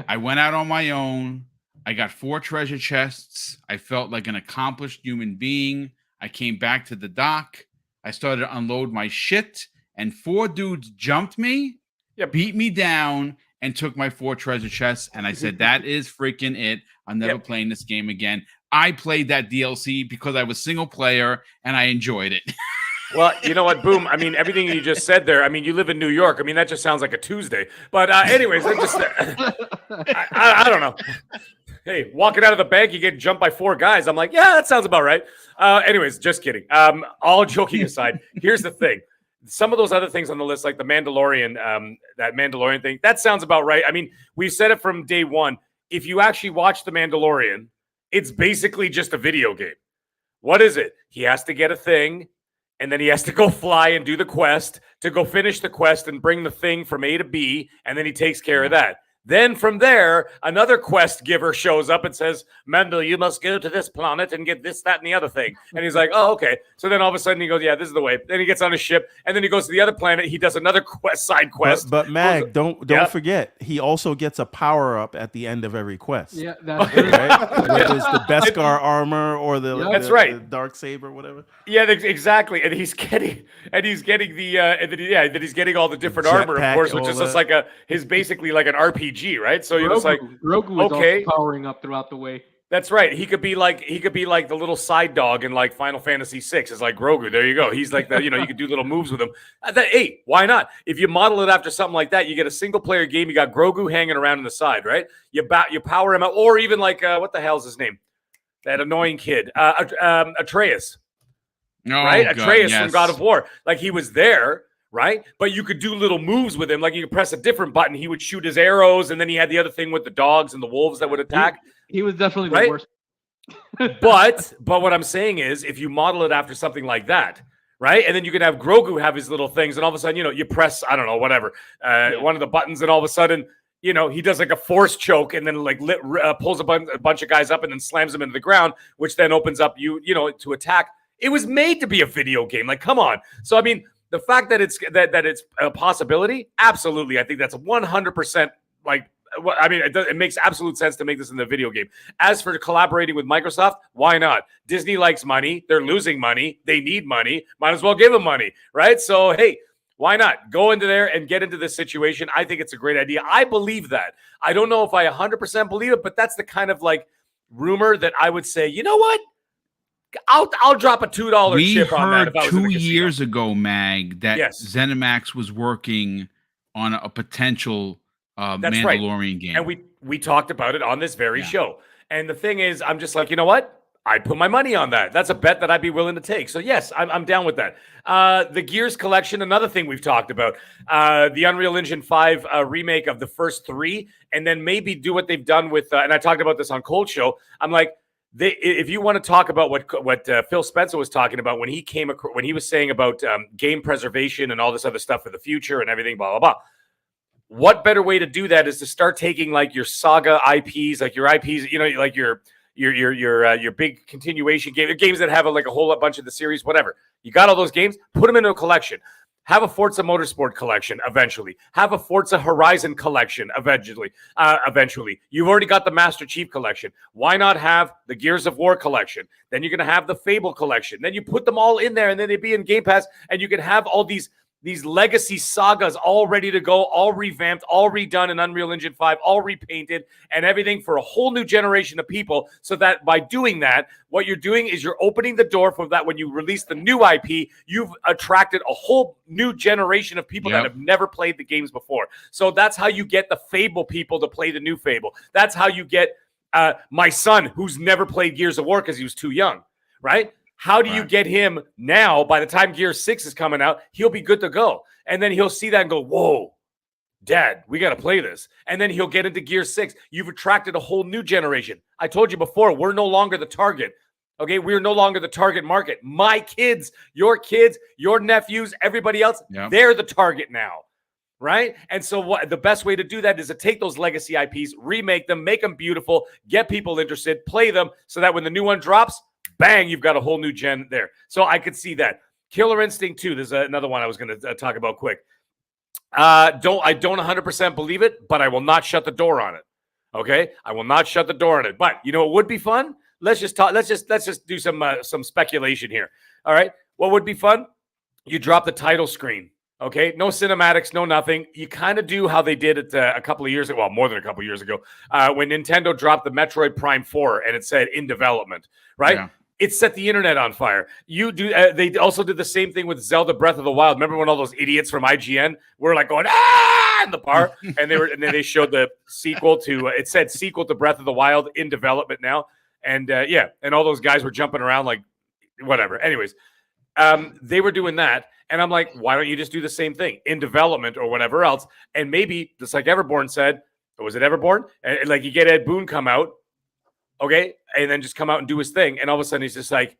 I went out on my own. I got 4 treasure chests. I felt like an accomplished human being. I came back to the dock. I started to unload my shit, and 4 dudes jumped me, beat me down, and took my 4 treasure chests. And I said, that is freaking it. I'm never playing this game again. I played that DLC because I was single player and I enjoyed it. Well, you know what, Boom? I mean, everything you just said there, I mean, you live in New York. I mean, that just sounds like a Tuesday. But anyways, I don't know. Hey, walking out of the bank, you get jumped by 4 guys. I'm like, yeah, that sounds about right. Anyways, just kidding. All joking aside, here's the thing. Some of those other things on the list, like the Mandalorian, that Mandalorian thing, that sounds about right. I mean, we've said it from day one. If you actually watch the Mandalorian, it's basically just a video game. What is it? He has to get a thing, and then he has to go fly and do the quest to go finish the quest and bring the thing from A to B, and then he takes care of that. Then from there, another quest giver shows up and says, Mendel, you must go to this planet and get this, that, and the other thing. And he's like, oh, okay. So then all of a sudden he goes, yeah, this is the way. Then he gets on a ship, and then he goes to the other planet. He does another side quest. But Mag, don't forget, he also gets a power-up at the end of every quest. Yeah, that's right. Whether it's the Beskar armor or the dark saber, whatever. Yeah, exactly. And he's getting he's getting all the different armor, of course, which is just like his basically like an RPG. Right, so you're just like Grogu was also powering up throughout the way. That's right. He could be like the little side dog in like Final Fantasy VI. It's like Grogu. There you go. He's like that. You could do little moves with him. Hey, why not? If you model it after something like that, you get a single player game. You got Grogu hanging around on the side, right? You power him out, or even like what the hell's his name? that annoying kid, Atreus, Oh, right? God, Atreus from yes. God of War. Like, he was there, right? But you could do little moves with him. Like, you could press a different button. He would shoot his arrows, and then he had the other thing with the dogs and the wolves that would attack. He was definitely Right? the worst. But what I'm saying is, if you model it after something like that, right? And then you could have Grogu have his little things, and all of a sudden, you press, I don't know, whatever, one of the buttons, and all of a sudden, he does like a force choke, and then like pulls a bunch of guys up, and then slams them into the ground, which then opens up you to attack. It was made to be a video game. Like, come on. So I mean, the fact that it's a possibility, absolutely, I think that's 100% like. I mean, it makes absolute sense to make this in the video game. As for collaborating with Microsoft, why not? Disney likes money. They're losing money. They need money. Might as well give them money, right? So, hey, why not? Go into there and get into this situation. I think it's a great idea. I believe that. I don't know if I 100% believe it, but that's the kind of like rumor that I would say, you know what? I'll drop a $2 chip on that. If I was in a 2 casino. years ago, Mag, that Yes. ZeniMax was working on a potential That's right. Mandalorian game. And we talked about it on this very Yeah. show. And the thing is, I'm just like, you know what? I'd put my money on that. That's a bet that I'd be willing to take. So yes, I'm down with that. The Gears collection, another thing we've talked about, the Unreal Engine 5 remake of the first 3, and then maybe do what they've done with, and I talked about this on Cold Show. I'm like, if you want to talk about what Phil Spencer was talking about when he was saying about game preservation and all this other stuff for the future and everything, blah, blah, blah. What better way to do that is to start taking like your saga IPs, like your IPs, like your big continuation games that have like a whole bunch of the series, whatever. You got all those games, put them into a collection. Have a Forza Motorsport collection eventually. Have a Forza Horizon collection eventually. You've already got the Master Chief collection. Why not have the Gears of War collection? Then you're going to have the Fable collection. Then you put them all in there, and then they'd be in Game Pass, and you can have all these legacy sagas all ready to go, all revamped, all redone in Unreal Engine 5, all repainted and everything for a whole new generation of people. So that by doing that, what you're doing is you're opening the door for that. When you release the new IP, you've attracted a whole new generation of people that have never played the games before. So that's how you get the Fable people to play the new Fable. That's how you get my son, who's never played Gears of War because he was too young, right? How do you get him now? By the time Gears 6 is coming out, he'll be good to go. And then he'll see that and go, whoa, Dad, we got to play this. And then he'll get into Gears 6. You've attracted a whole new generation. I told you before, we're no longer the target. Okay, we're no longer the target market. My kids, your nephews, everybody else, they're the target now. Right? And so the best way to do that is to take those legacy IPs, remake them, make them beautiful, get people interested, play them so that when the new one drops, bang, you've got a whole new gen there. So I could see that. Killer Instinct 2, there's another one I was going to talk about quick. I don't 100% believe it, but I will not shut the door on it. Okay? I will not shut the door on it. But you know what would be fun? Let's just do some speculation here. All right? What would be fun? You drop the title screen. Okay, no cinematics, no nothing. You kind of do how they did it a couple of years ago, well, more than a couple of years ago, when Nintendo dropped the Metroid Prime 4 and it said in development, right? Yeah. It set the internet on fire. They also did the same thing with Zelda Breath of the Wild. Remember when all those idiots from IGN were like going in the bar, and then they showed the sequel to it said sequel to Breath of the Wild in development now, and and all those guys were jumping around like whatever. Anyways, they were doing that. And I'm like, why don't you just do the same thing in development or whatever else? And maybe just like Everborn said, or was it Everborn? And like you get Ed Boon come out, okay, and then just come out and do his thing. And all of a sudden he's just like,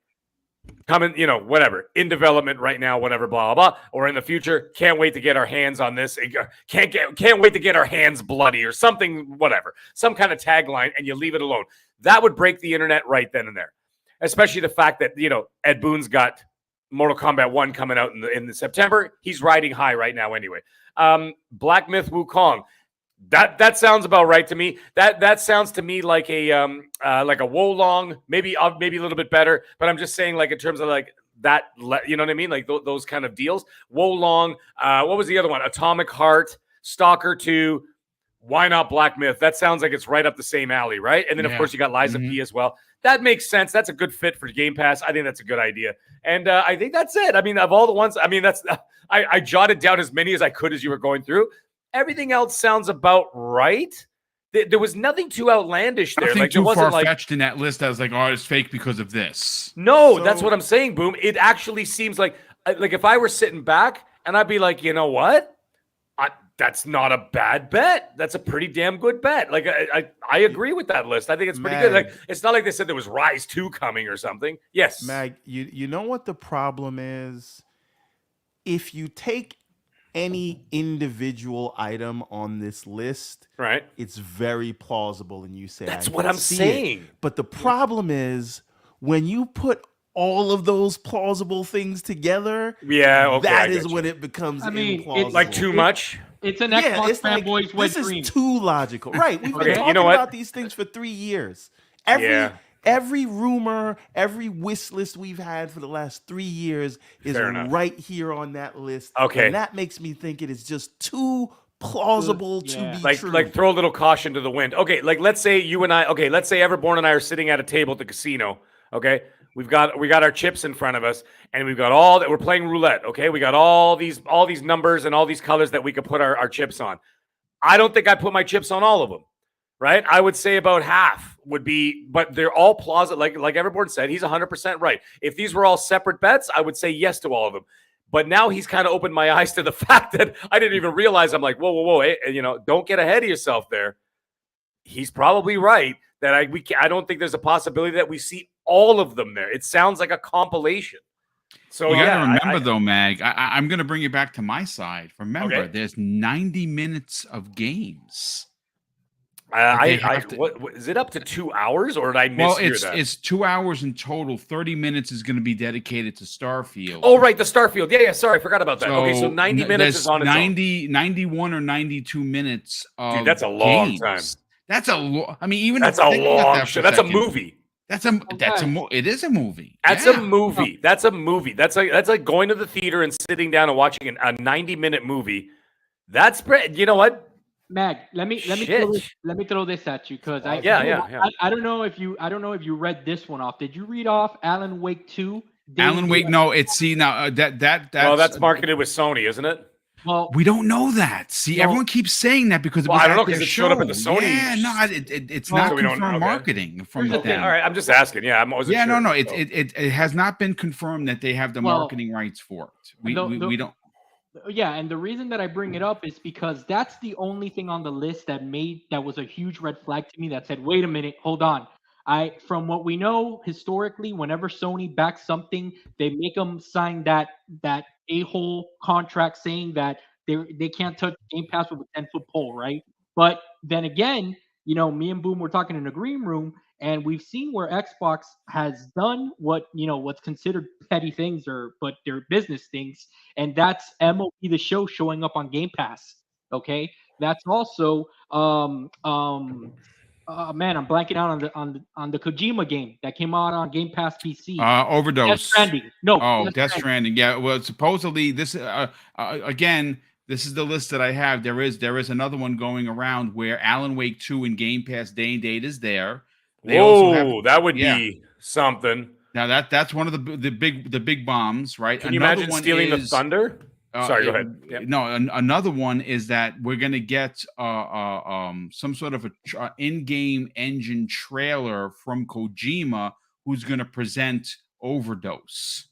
coming, whatever, in development right now, whatever, blah, blah, blah. Or in the future, can't wait to get our hands on this. Can't wait to get our hands bloody or something, whatever. Some kind of tagline, and you leave it alone. That would break the internet right then and there. Especially the fact that, Ed Boon's got Mortal Kombat 1 coming out in September. He's riding high right now anyway. Black Myth Wukong. That sounds about right to me. That sounds to me like a Wolong, maybe a little bit better, but I'm just saying like in terms of like that, you know what I mean? Like those kind of deals. Wolong, what was the other one? Atomic Heart, Stalker 2. Why not Black Myth? That sounds like it's right up the same alley, right? And then of course you got Liza P as well. That makes sense. That's a good fit for Game Pass. I think that's a good idea. And I think that's it. I mean, of all the ones, I mean, I jotted down as many as I could as you were going through. Everything else sounds about right. there was nothing too outlandish there. Nothing Like too it wasn't like far-fetched in that list. I was like, oh, it's fake because of this. no. That's So- what I'm saying, Boom. It actually seems like if I were sitting back and I'd be like, you know what? That's not a bad bet. That's a pretty damn good bet. Like I agree with that list. I think it's pretty good. Like it's not like they said there was Rise 2 coming or something. Yes. Mag, you know what the problem is? If you take any individual item on this list, Right. it's very plausible, and you say That's I what can I'm see it. saying. But the problem is when you put all of those plausible things together, Yeah. Okay. I that get is you. when it becomes I mean, it's implausible. Like too much. It's an Yeah, Xbox it's like, fanboy's wet this dream. is too logical. Right. We've been Okay, you talking know what? about these things for 3 years. Every rumor, every wish list we've had for the last 3 years is Fair enough. right here on that list. Okay. And that makes me think it is just too plausible to Yeah. be true. Like throw a little caution to the wind. Okay, like let's say you and I. Okay, let's say Everborn and I are sitting at a table at the casino. Okay, we got our chips in front of us, and we've got all that. We're playing roulette. Okay, we got all these numbers and all these colors that we could put our chips on. I don't think I put my chips on all of them. Right, I would say about half would be, but they're all plausible. Like Everborn said, he's 100% right. If these were all separate bets, I would say yes to all of them. But now he's kind of opened my eyes to the fact that I didn't even realize. I'm like, whoa, hey, don't get ahead of yourself there. He's probably right that I don't think there's a possibility that we see all of them there. It sounds like a compilation. So You yeah, got to remember, though, Mag, I'm going to bring you back to my side. Remember, Okay. there's 90 minutes of games. what is it up to 2 hours, or did I mishear that? It's 2 hours in total. 30 minutes is going to be dedicated to Starfield. Oh, right, the Starfield. Yeah, sorry, I forgot about that. Okay, so 90 minutes there's is on its 91 or 92 minutes of Dude, that's a long games. time. That's a long. I mean, even That's if a think about long that for show. That's a second, movie. It is a movie. That's Yeah. a movie. That's a movie. That's like going to the theater and sitting down and watching a 90-minute movie. That's you know what? Mag, let me throw this at you because I don't know if you read this one off. Did you read off Alan Wake 2? Alan Wake. No, it's that's marketed with Sony, isn't it? Well, we don't know that. See, everyone keeps saying that because it was I don't know, at their 'cause it showed up at the show. Sony. Yeah, no, it's Well, not so we don't- confirmed okay. marketing from Here's the thing. them. All right, I'm just asking. Yeah, I wasn't Yeah, sure. no, So- it has not been confirmed that they have the Well, marketing rights for it. We don't. yeah, and the reason that I bring it up is because that's the only thing on the list that was a huge red flag to me that said, wait a minute, hold on. From what we know historically, whenever Sony backs something, they make them sign that a-hole contract saying that they can't touch Game Pass with a 10-foot pole, right? But then again, me and Boom were talking in a green room, and we've seen where Xbox has done what's considered petty things, but they're business things, and that's MLB The Show showing up on Game Pass. Okay, that's also man, I'm blanking out on the Kojima game that came out on Game Pass PC. Overdose. Death Stranding. No. Oh, Death Stranding. Yeah. Well, supposedly this again. This is the list that I have. There is another one going around where Alan Wake 2 and Game Pass day and date is there. They also have, that would be something. Now that's one of the big bombs, right? Can you Another imagine one stealing the is, thunder? Sorry, go ahead. Yep. No, another one is that we're gonna get some sort of a in-game engine trailer from Kojima, who's gonna present Overdose.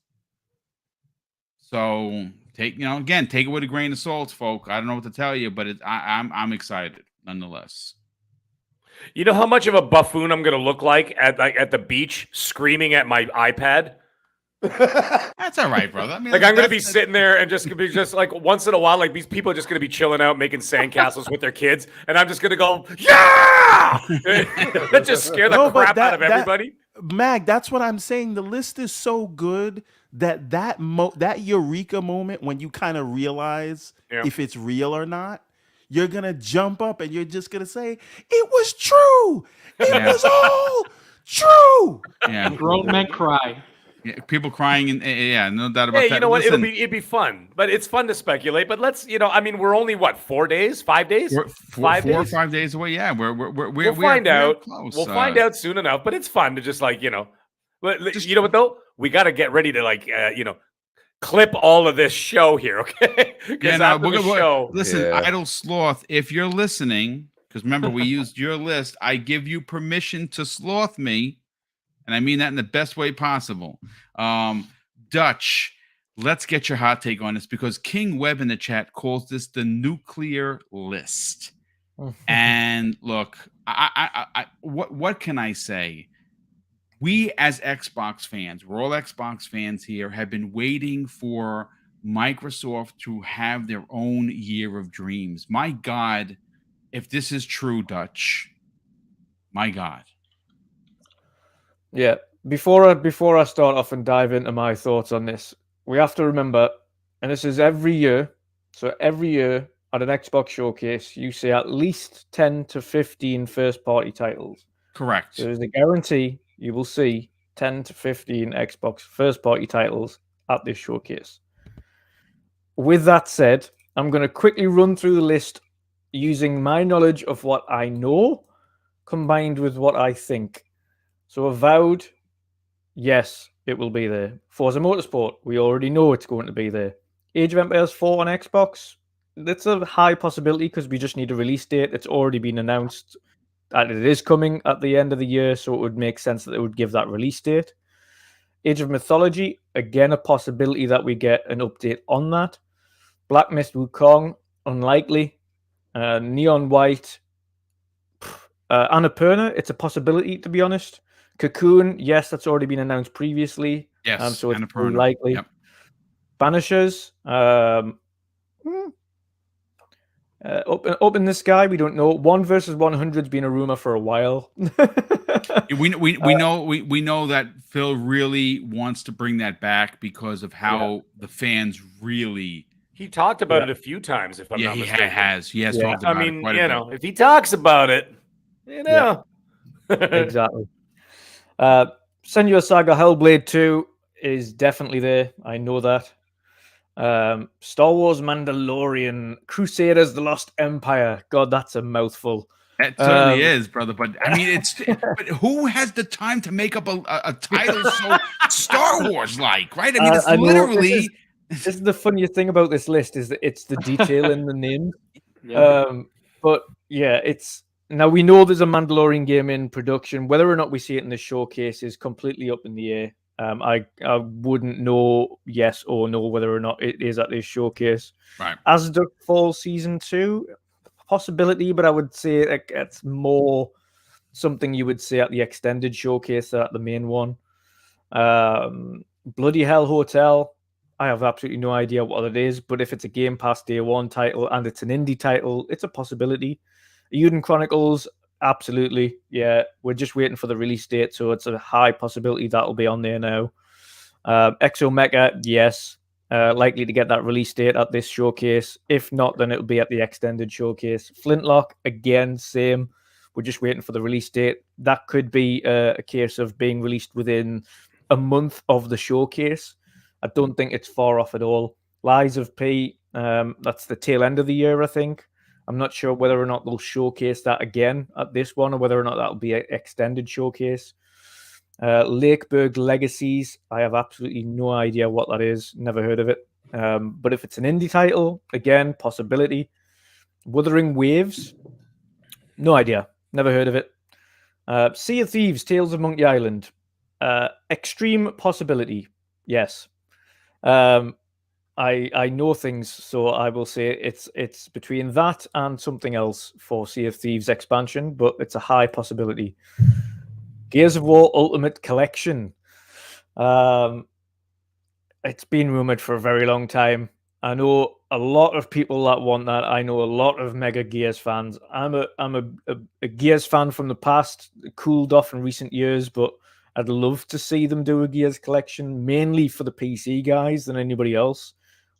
So take it with a grain of salt, folk. I don't know what to tell you, but I'm excited nonetheless. You know how much of a buffoon I'm going to look like at the beach screaming at my iPad? That's all right, brother. I mean, I'm going to be sitting there and just like once in a while, like these people are just going to be chilling out, making sandcastles with their kids, and I'm just going to go, yeah! That just scare the crap out of everybody. Mag, that's what I'm saying. The list is so good that eureka moment when you kind of realize if it's real or not, you're gonna jump up and you're just gonna say, "It was true. It was all true." Yeah, grown men cry. Yeah, people crying, and no doubt about that. Hey, you know what? Listen, It'd be fun, but it's fun to speculate. But let's, I mean, we're only 4 days, 5 days, we're 5 4 or days? 5 days away. Yeah, We'll find out. Close. We'll find out soon enough. But it's fun to just like, you know what though? We got to get ready to clip all of this show here, okay? Because after the show, listen, Idle Sloth, if you're listening, because remember, we used your list. I give you permission to sloth me, and I mean that in the best way possible. Dutch, let's get your hot take on this, because King Webb in the chat calls this the nuclear list. And look, what can I say? We as Xbox fans, we're all Xbox fans here, have been waiting for Microsoft to have their own year of dreams. My God, if this is true, Dutch, my God. Yeah. Before I start off and dive into my thoughts on this, we have to remember, and this is every year. So every year at an Xbox showcase, you see at least 10 to 15 first-party titles. Correct. So there's a guarantee you will see 10 to 15 Xbox first-party titles at this showcase. With that said, I'm going to quickly run through the list using my knowledge of what I know combined with what I think. So Avowed, yes, it will be there. Forza Motorsport, we already know it's going to be there. Age of Empires 4 on Xbox, that's a high possibility because we just need a release date. It's already been announced that it is coming at the end of the year, so it would make sense that it would give that release date. Age of Mythology, again, a possibility that we get an update on that. Black Myth Wukong, unlikely. Neon White, Annapurna, it's a possibility, to be honest. Cocoon, yes, that's already been announced previously. Yes, so it's Annapurna. likely. Yep. Banishers, up in the sky, we don't know. 1 versus 100's been a rumor for a while. We know that Phil really wants to bring that back because of how the fans really. He talked about it a few times, if I'm not mistaken. He has talked about it quite a bit. If he talks about it, Exactly. Senua Saga Hellblade 2 is definitely there. I know that. Star Wars Mandalorian, Crusaders The Lost Empire. God, that's a mouthful. It certainly is, brother. But I mean, but who has the time to make up a title so Star Wars like, right? I mean, it's literally. This is the funniest thing about this list is that it's the detail in the names. But yeah, it's now we know there's a Mandalorian game in production. Whether or not we see it in the showcase is completely up in the air. I wouldn't know yes or no whether or not it is at this showcase. Right. As the Fall Season 2, possibility, but I would say it's more something you would see at the extended showcase than at the main one. Bloody Hell Hotel, I have absolutely no idea what it is, but if it's a Game Pass Day 1 title and it's an indie title, it's a possibility. Eden Chronicles, absolutely. Yeah, we're just waiting for the release date, so it's a high possibility that'll be on there now. Exomecha, yes. Likely to get that release date at this showcase. If not, then it'll be at the extended showcase. Flintlock, again, same. We're just waiting for the release date. That could be a case of being released within a month of the showcase. I don't think it's far off at all. Lies of P, that's the tail end of the year, I think. I'm not sure whether or not they'll showcase that again at this one or whether or not that'll be an extended showcase. Lakeburg Legacies, I have absolutely no idea what that is. Never heard of it. But if it's an indie title, again, possibility. Wuthering Waves, no idea. Never heard of it. Sea of Thieves, Tales of Monkey Island. Extreme possibility, yes. I know things, so I will say it's between that and something else for Sea of Thieves expansion, but it's a high possibility. Gears of War Ultimate Collection. It's been rumored for a very long time. I know a lot of people that want that. I know a lot of Mega Gears fans. I'm a Gears fan from the past, cooled off in recent years, but I'd love to see them do a Gears collection, mainly for the PC guys than anybody else.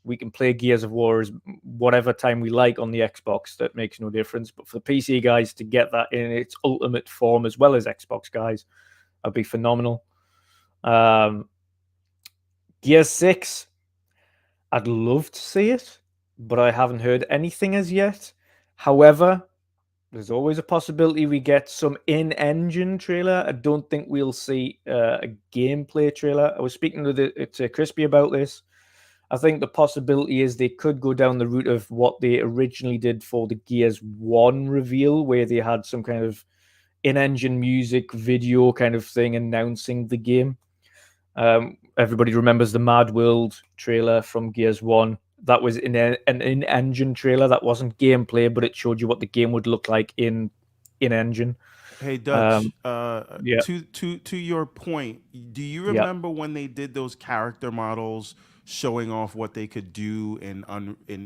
We can play Gears of War as whatever time we like on the Xbox. That makes no difference. But for the PC guys to get that in its ultimate form, as well as Xbox guys, that'd be phenomenal. Gears 6, I'd love to see it, but I haven't heard anything as yet. However, there's always a possibility we get some in-engine trailer. I don't think we'll see a gameplay trailer. I was speaking to Crispy about this. I think the possibility is they could go down the route of what they originally did for the Gears 1 reveal, where they had some kind of in-engine music video kind of thing announcing the game. Everybody remembers the Mad World trailer from Gears 1. That was an in-engine trailer. That wasn't gameplay, but it showed you what the game would look like in-engine. Hey Dutch, yeah. To your point, do you remember when they did those character models showing off what they could do in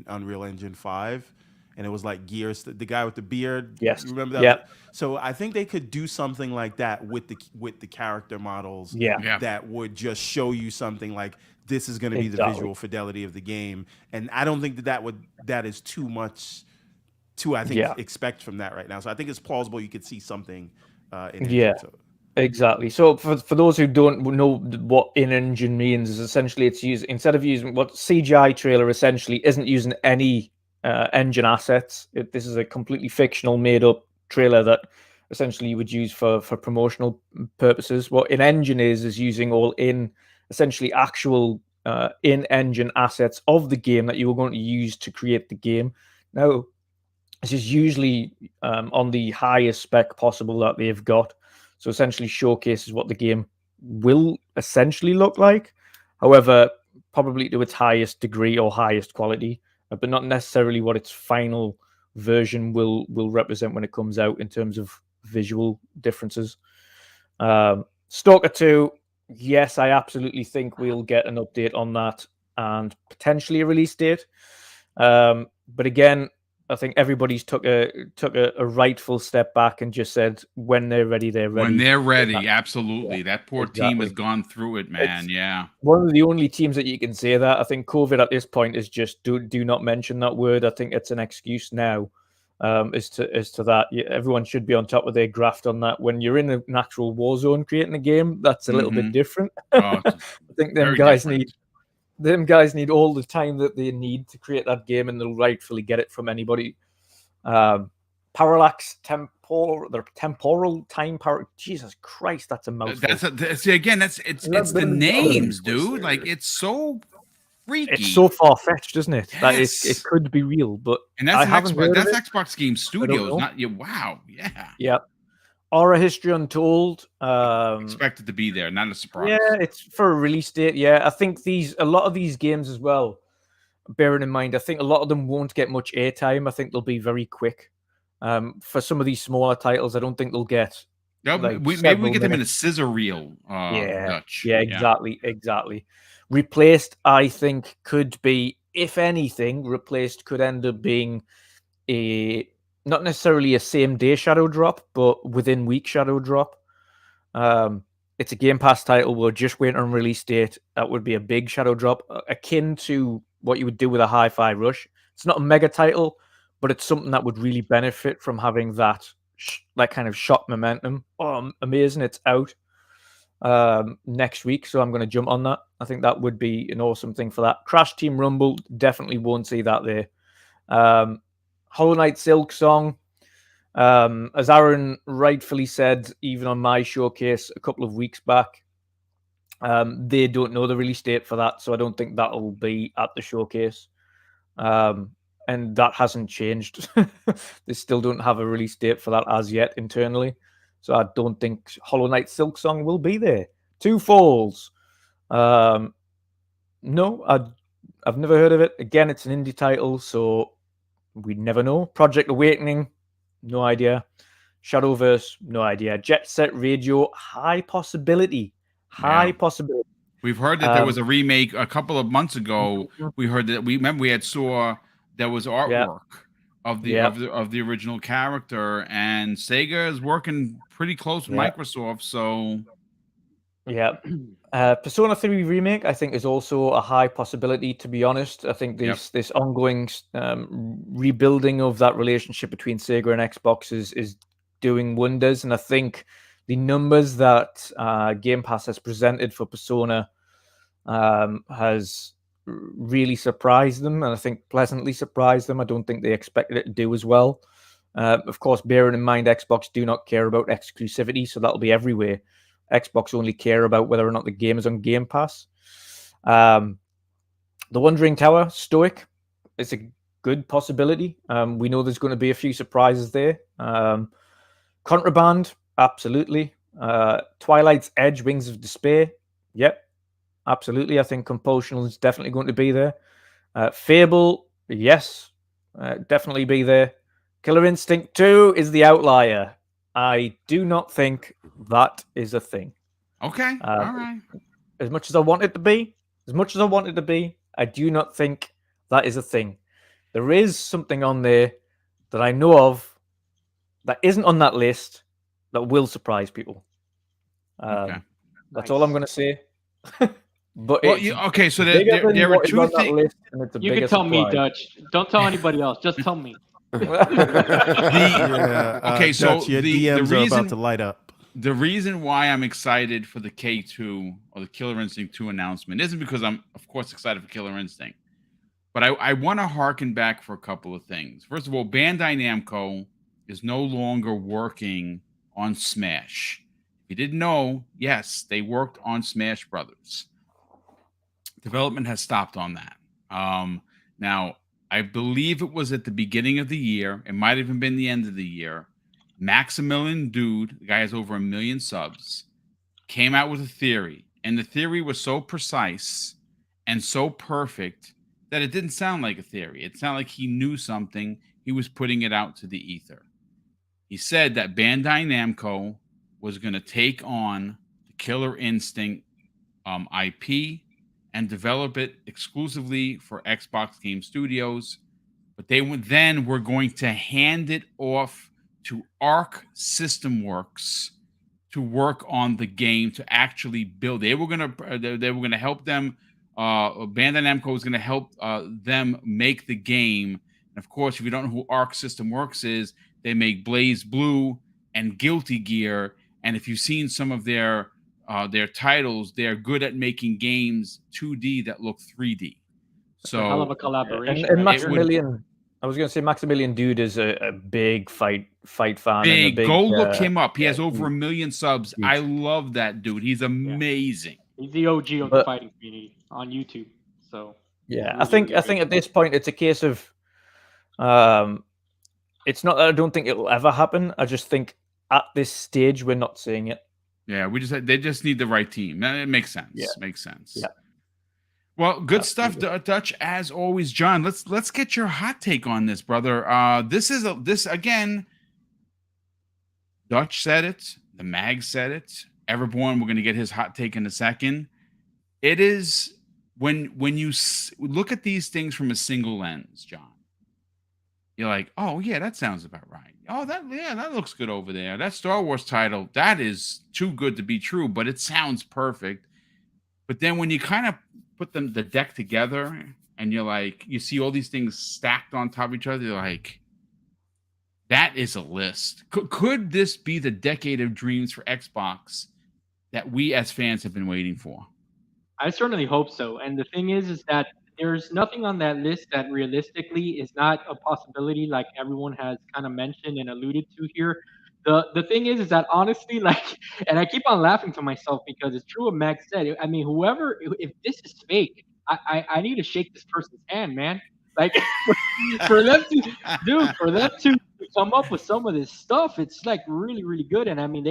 Unreal Engine 5? And it was like Gears, the guy with the beard. Yes. You remember that? Yeah. So I think they could do something like that with the character models. Yeah. That would just show you something like this is going to be the visual fidelity of the game. And I don't think that is too much to expect from that right now. So I think it's plausible you could see something in engine. So. Exactly. So for those who don't know what in-engine means, is essentially it's using, instead of using what CGI trailer essentially isn't using any engine assets. This is a completely fictional, made-up trailer that essentially you would use for promotional purposes. What in-engine is using all essentially actual in-engine assets of the game that you were going to use to create the game. Now, this is usually on the highest spec possible that they've got. So essentially showcases what the game will essentially look like. However, probably to its highest degree or highest quality, but not necessarily what its final version will represent when it comes out in terms of visual differences. Stalker 2, yes, I absolutely think we'll get an update on that and potentially a release date. But again, I think everybody's took a rightful step back and just said when they're ready, they're ready. When they're ready, absolutely. Yeah, that poor team has gone through it, man. It's one of the only teams that you can say that. I think COVID at this point is just do not mention that word. I think it's an excuse now. As to that, everyone should be on top of their graft on that. When you're in an actual war zone creating a game, that's a little bit different. I think them guys need all the time that they need to create that game, and they'll rightfully get it from anybody. Parallax temporal time power. Jesus Christ, that's a mouthful. It's the names, dude. Like it's so freaky. It's so far fetched, isn't it? That it could be real, but that's Xbox Game Studios. Not you. Wow. Yeah. Yeah. Aura History Untold. Expected to be there, not a surprise. Yeah, it's for a release date. Yeah, I think a lot of these games as well, bearing in mind, I think a lot of them won't get much airtime. I think they'll be very quick. For some of these smaller titles, I don't think they'll get. Maybe we get them in a scissor reel. Dutch. Yeah, exactly. Replaced, I think, could be, if anything, could end up being not necessarily a same-day shadow drop, but within-week shadow drop. It's a Game Pass title. We're just waiting on release date. That would be a big shadow drop, akin to what you would do with a Hi-Fi Rush. It's not a mega title, but it's something that would really benefit from having that kind of shock momentum. Oh, amazing. It's out next week, so I'm going to jump on that. I think that would be an awesome thing for that. Crash Team Rumble, definitely won't see that there. Hollow Knight Silk Song, as Aaron rightfully said, even on my showcase a couple of weeks back, they don't know the release date for that, so I don't think that'll be at the showcase. And that hasn't changed. They still don't have a release date for that as yet internally, so I don't think Hollow Knight Silk Song will be there. Two Falls, no, I've never heard of it. Again, it's an indie title, so we never know. Project Awakening, no idea. Shadowverse, no idea. Jet Set Radio, high possibility. Possibility. We've heard that there was a remake a couple of months ago. We heard that we saw there was artwork of the original character, and Sega is working pretty close with Microsoft. So Persona 3 remake, I think, is also a high possibility, to be honest. I think this ongoing rebuilding of that relationship between Sega and Xbox is doing wonders, and I think the numbers that Game Pass has presented for Persona has really surprised them, and I think pleasantly surprised them. I don't think they expected it to do as well. Of course, bearing in mind Xbox do not care about exclusivity, so that'll be everywhere. Xbox only care about whether or not the game is on Game Pass. The Wandering Tower, Stoic, it's a good possibility. We know there's going to be a few surprises there. Contraband, absolutely. Twilight's Edge, Wings of Despair, yep, absolutely. I think Compulsion is definitely going to be there. Fable, yes, definitely be there. Killer Instinct 2 is the outlier. I do not think that is a thing. Okay, all right. As much as I want it to be, I do not think that is a thing. There is something on there that I know of that isn't on that list that will surprise people. Okay. That's all I'm going to say. But Well, it's okay, so bigger there than were what is two on that things. list, and it's a You bigger can tell me, surprise. Dutch. Don't tell anybody else. Just tell me. Okay, so Dutch, your the DMs are reason about to light up. the reason why I'm excited for the K2 or the Killer Instinct 2 announcement isn't because I'm, of course, excited for Killer Instinct, but I want to harken back for a couple of things. First of all, Bandai Namco is no longer working on Smash. If you didn't know, yes, they worked on Smash Brothers. Development has stopped on that. Now, I believe it was at the beginning of the year. It might have even been the end of the year. Maximilian Dude, the guy has over 1 million subs, came out with a theory. And the theory was so precise and so perfect that it didn't sound like a theory. It sounded like he knew something. He was putting it out to the ether. He said that Bandai Namco was going to take on the Killer Instinct IP and develop it exclusively for Xbox Game Studios. But they then were going to hand it off to Arc System Works to work on the game, to actually build. They were gonna help them. Bandai Namco was gonna help them make the game. And of course, if you don't know who Arc System Works is, they make Blaze Blue and Guilty Gear. And if you've seen some of their titles, they're good at making games 2D that look 3D. It's a hell of a So collaboration. And right here. Maximilian, I was going to say Maximilian Dude is a big fight fan. And a big, big, go look him up. He yeah, has over 1 million subs. huge. I love that dude. He's amazing. He's the OG of the fighting community on YouTube. So yeah, really, I think really good. at this point it's a case of, it's not that I don't think it'll ever happen. I just think at this stage we're not seeing it. Yeah, they just need the right team. It makes sense. Yeah. Makes sense. Yeah. Well, good stuff, Dutch. As always, John. Let's get your hot take on this, brother. This again. Dutch said it. The Mag said it. Everborn, we're going to get his hot take in a second. It is when you look at these things from a single lens, John. You're like, oh yeah, that sounds about right. Oh, that looks good over there. That Star Wars title, that is too good to be true, but it sounds perfect. But then when you kind of put the deck together and you're like, you see all these things stacked on top of each other, you're like, that is a list. Could this be the decade of dreams for Xbox that we as fans have been waiting for? I certainly hope so. And the thing is that there's nothing on that list that realistically is not a possibility, like everyone has kind of mentioned and alluded to here. The thing is that honestly, like, and I keep on laughing to myself because it's true what Max said. I mean, if this is fake, I need to shake this person's hand, man. Like, for them to come up with some of this stuff, it's like really, really good. And I mean,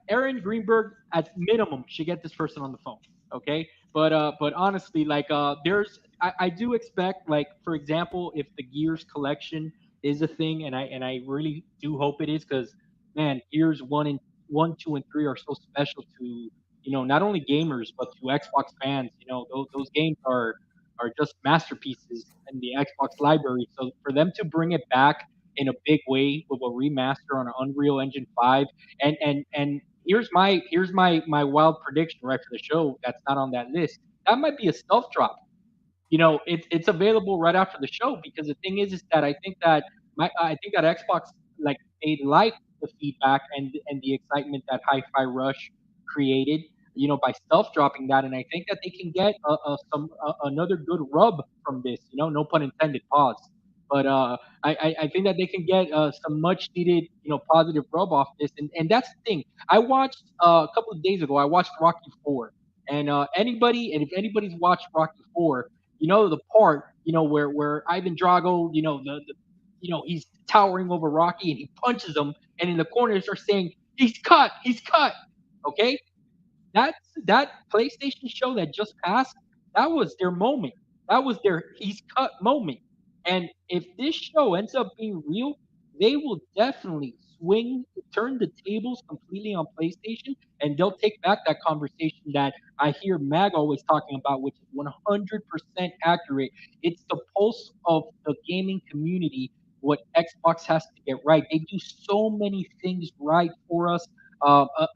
Aaron Greenberg at minimum should get this person on the phone. Okay, but honestly, like, I do expect, like, for example, if the Gears collection is a thing, and I really do hope it is, because man, Gears 1, 2, and 3 are so special to, not only gamers but to Xbox fans. Those games are just masterpieces in the Xbox library. So for them to bring it back in a big way with a remaster on an Unreal Engine 5, and here's my wild prediction right for the show that's not on that list. That might be a stealth drop. It's available right after the show, because the thing is that I think that Xbox, like, they like the feedback and the excitement that Hi-Fi Rush created, by stealth dropping that, and I think that they can get another good rub from this. No pun intended. Pause. But I think that they can get some much needed, positive rub off this, and that's the thing. I watched a couple of days ago. I watched Rocky 4, and if anybody's watched Rocky 4, the part, where Ivan Drago, he's towering over Rocky and he punches him, and in the corner they start saying, he's cut. Okay, that PlayStation show that just passed, that was their moment. That was their he's cut moment. And if this show ends up being real, they will definitely turn the tables completely on PlayStation, and they'll take back that conversation that I hear Mag always talking about, which is 100% accurate. It's the pulse of the gaming community. What Xbox has to get right. They do so many things right for us.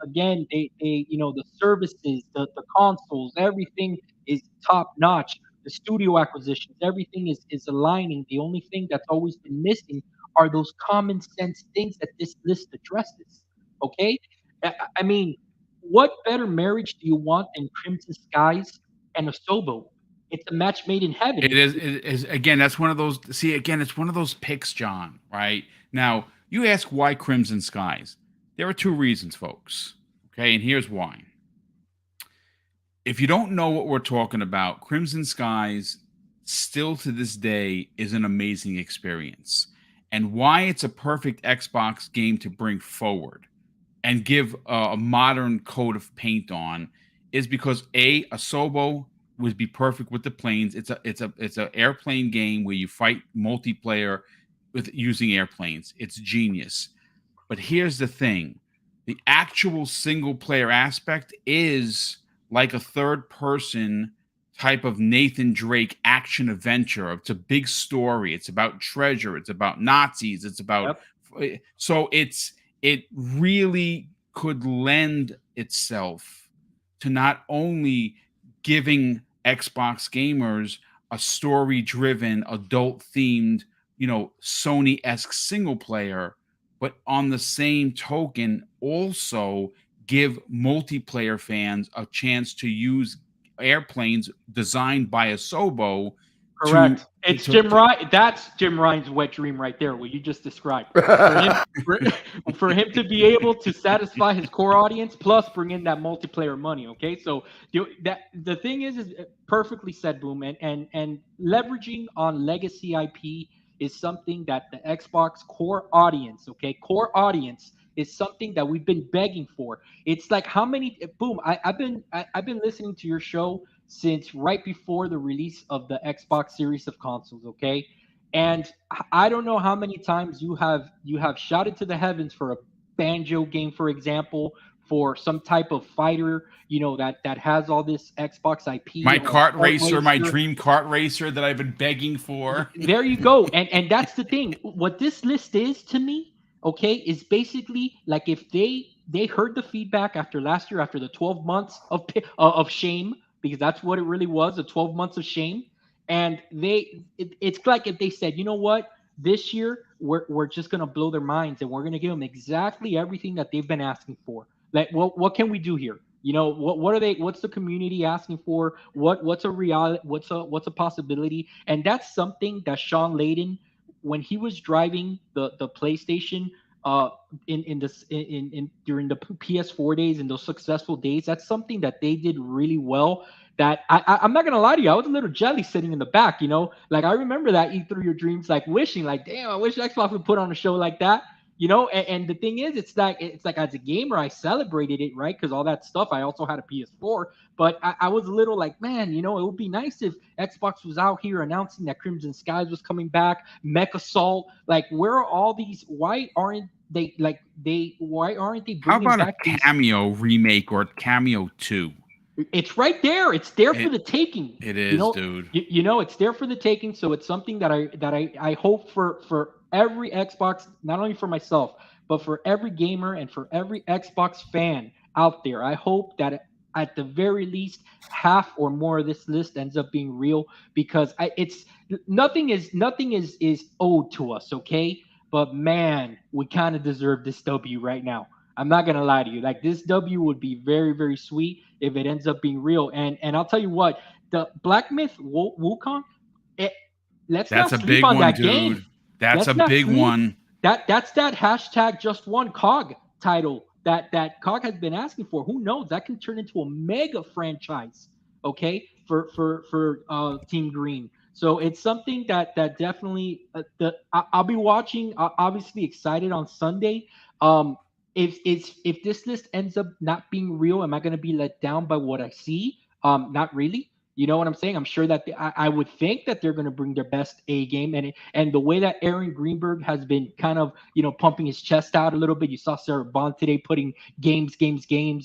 Again, the services, the consoles, everything is top notch. The studio acquisitions, everything is aligning. The only thing that's always been missing are those common sense things that this list addresses. Okay, I mean, what better marriage do you want than Crimson Skies and a Sobo? It's a match made in heaven. It is again. That's one of those. See, again, it's one of those picks, John. Right now, you ask why Crimson Skies. There are two reasons, folks. Okay, and here's why. If you don't know what we're talking about, Crimson Skies still to this day is an amazing experience. And why it's a perfect Xbox game to bring forward and give a modern coat of paint on is because a Sobo would be perfect with the planes. It's a airplane game where you fight multiplayer with using airplanes. It's genius. But here's the thing. The actual single player aspect is like a third person type of Nathan Drake action adventure. It's a big story. It's about treasure. It's about Nazis. It's about so it really could lend itself to not only giving Xbox gamers a story-driven, adult-themed, Sony-esque single player, but on the same token, also give multiplayer fans a chance to use airplanes designed by a Sobo. Correct. Jim Ryan. That's Jim Ryan's wet dream right there, what you just described. For him to be able to satisfy his core audience, plus bring in that multiplayer money. Okay, so the thing is perfectly said, Boom, and leveraging on legacy IP is something that the Xbox core audience, is something that we've been begging for. It's like how many Boom. I've been listening to your show since right before the release of the Xbox series of consoles, okay? And I don't know how many times you have shouted to the heavens for a Banjo game, for example, for some type of fighter, that has all this Xbox IP. My kart racer, my dream kart racer that I've been begging for. There you go. And that's the thing. What this list is to me, okay, is basically like if they heard the feedback after last year, after the 12 months of shame, because that's what it really was, the 12 months of shame. And it's like if they said, you know what, this year we're just going to blow their minds and we're going to give them exactly everything that they've been asking for. Like, what can we do here? What's the community asking for? What's a reality? What's a possibility? And that's something that Sean Layden, when he was driving the PlayStation during the PS4 days and those successful days, that's something that they did really well. That I'm not gonna lie to you, I was a little jelly sitting in the back, like I remember that eat through your dreams, like wishing, like, damn, I wish Xbox would put on a show like that, and the thing is, it's like as a gamer, I celebrated it, right? Because all that stuff, I also had a PS4, but I was a little like, man, it would be nice if Xbox was out here announcing that Crimson Skies was coming back, Mech Assault, like where are all these? Why aren't they bringing How about back a Cameo remake or Cameo 2? It's right there. It's there for the taking. It is, dude. It's there for the taking. So it's something that I hope for every Xbox, not only for myself, but for every gamer and for every Xbox fan out there. I hope that at the very least half or more of this list ends up being real, because nothing is owed to us, okay? But man, we kind of deserve this W right now. I'm not gonna lie to you. Like, this W would be very, very sweet if it ends up being real. And I'll tell you what, the Black Myth Wukong, let's not sleep on that game. That's a big one. That's that hashtag just one COG title that COG has been asking for. Who knows? That can turn into a mega franchise. okay, for Team Green. So it's something that definitely I'll be watching. Obviously excited on Sunday. If this list ends up not being real, am I going to be let down by what I see? Not really. You know what I'm saying? I'm sure that I would think that they're going to bring their best A game, and the way that Aaron Greenberg has been kind of pumping his chest out a little bit. You saw Sarah Bond today putting games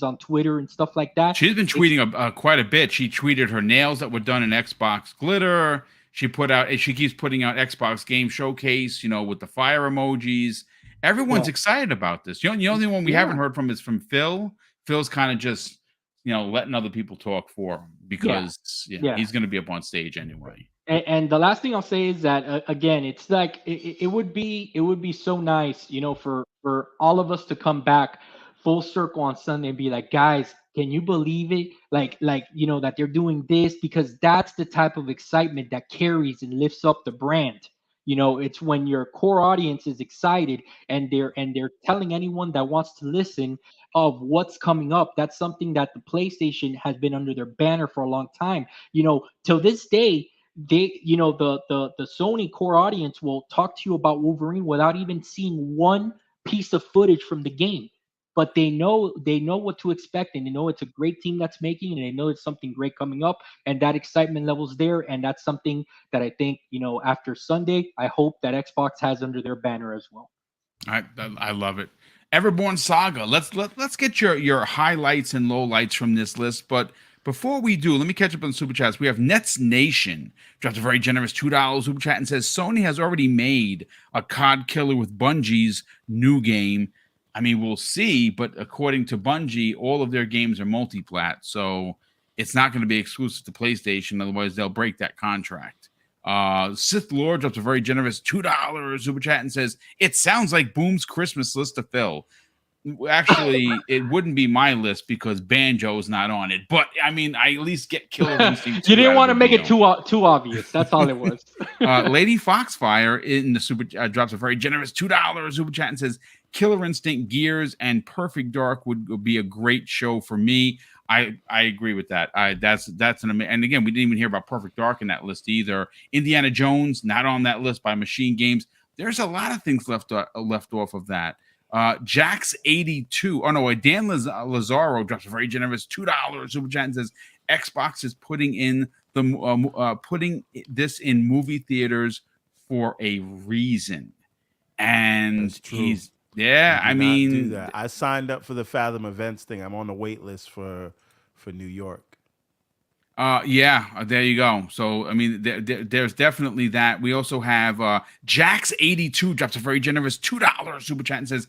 on Twitter and stuff like that. She's been tweeting quite a bit. She tweeted her nails that were done in Xbox glitter. She keeps putting out Xbox Game Showcase, with the fire emojis. Everyone's excited about this. The only one we haven't heard from is from Phil. Phil's kind of just, letting other people talk for him because he's going to be up on stage anyway. And the last thing I'll say is that again, it's like it would be so nice, for all of us to come back full circle on Sunday and be like, guys, can you believe it? Like that they're doing this, because that's the type of excitement that carries and lifts up the brand. It's when your core audience is excited and they're telling anyone that wants to listen of what's coming up. That's something that the PlayStation has been under their banner for a long time. Till this day, they the Sony core audience will talk to you about Wolverine without even seeing one piece of footage from the game, but they know what to expect, and they know it's a great team that's making, and they know it's something great coming up, and that excitement level's there. And that's something that I think, after Sunday, I hope that Xbox has under their banner as well. I love it. Everborn Saga. Let's get your highlights and lowlights from this list, but before we do, let me catch up on the super chats. We have Nets Nation dropped a very generous $2 super chat and says Sony has already made a COD killer with Bungie's new game. I mean, we'll see, but according to Bungie, all of their games are multi-plat, so it's not going to be exclusive to PlayStation. Otherwise, they'll break that contract. Sith Lord drops a very generous $2 super chat and says, it sounds like Boom's Christmas list to fill. Actually, it wouldn't be my list because Banjo's not on it. But I mean, I at least get Killer Instinct. You didn't want to make it too obvious. That's all it was. Lady Foxfire in the super drops a very generous $2 super chat and says, Killer Instinct, Gears, and Perfect Dark would be a great show for me. I agree with that. That's an amazing. And again, we didn't even hear about Perfect Dark in that list either. Indiana Jones not on that list by Machine Games. There's a lot of things left off of that. Jax82. Oh no, Dan Lazaro drops a very generous $2 super chat and says Xbox is putting this in movie theaters for a reason, and he's I mean, do that. I signed up for the Fathom Events thing. I'm on the wait list for New York. There you go. So, I mean, there's definitely that. We also have Jax82 drops a very generous $2 super chat and says,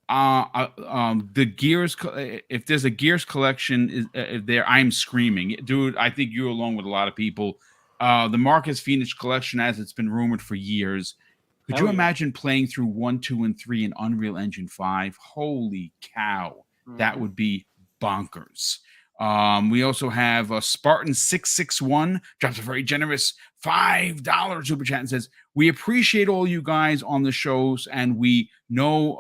the Gears, if there's a Gears collection there, I'm screaming. Dude, I think you're along with a lot of people. The Marcus Phoenix collection, as it's been rumored for years. Could you imagine playing through 1, 2, and 3 in Unreal Engine 5? Holy cow. That would be bonkers. We also have Spartan661 drops a very generous $5 super chat and says, we appreciate all you guys on the shows, and we know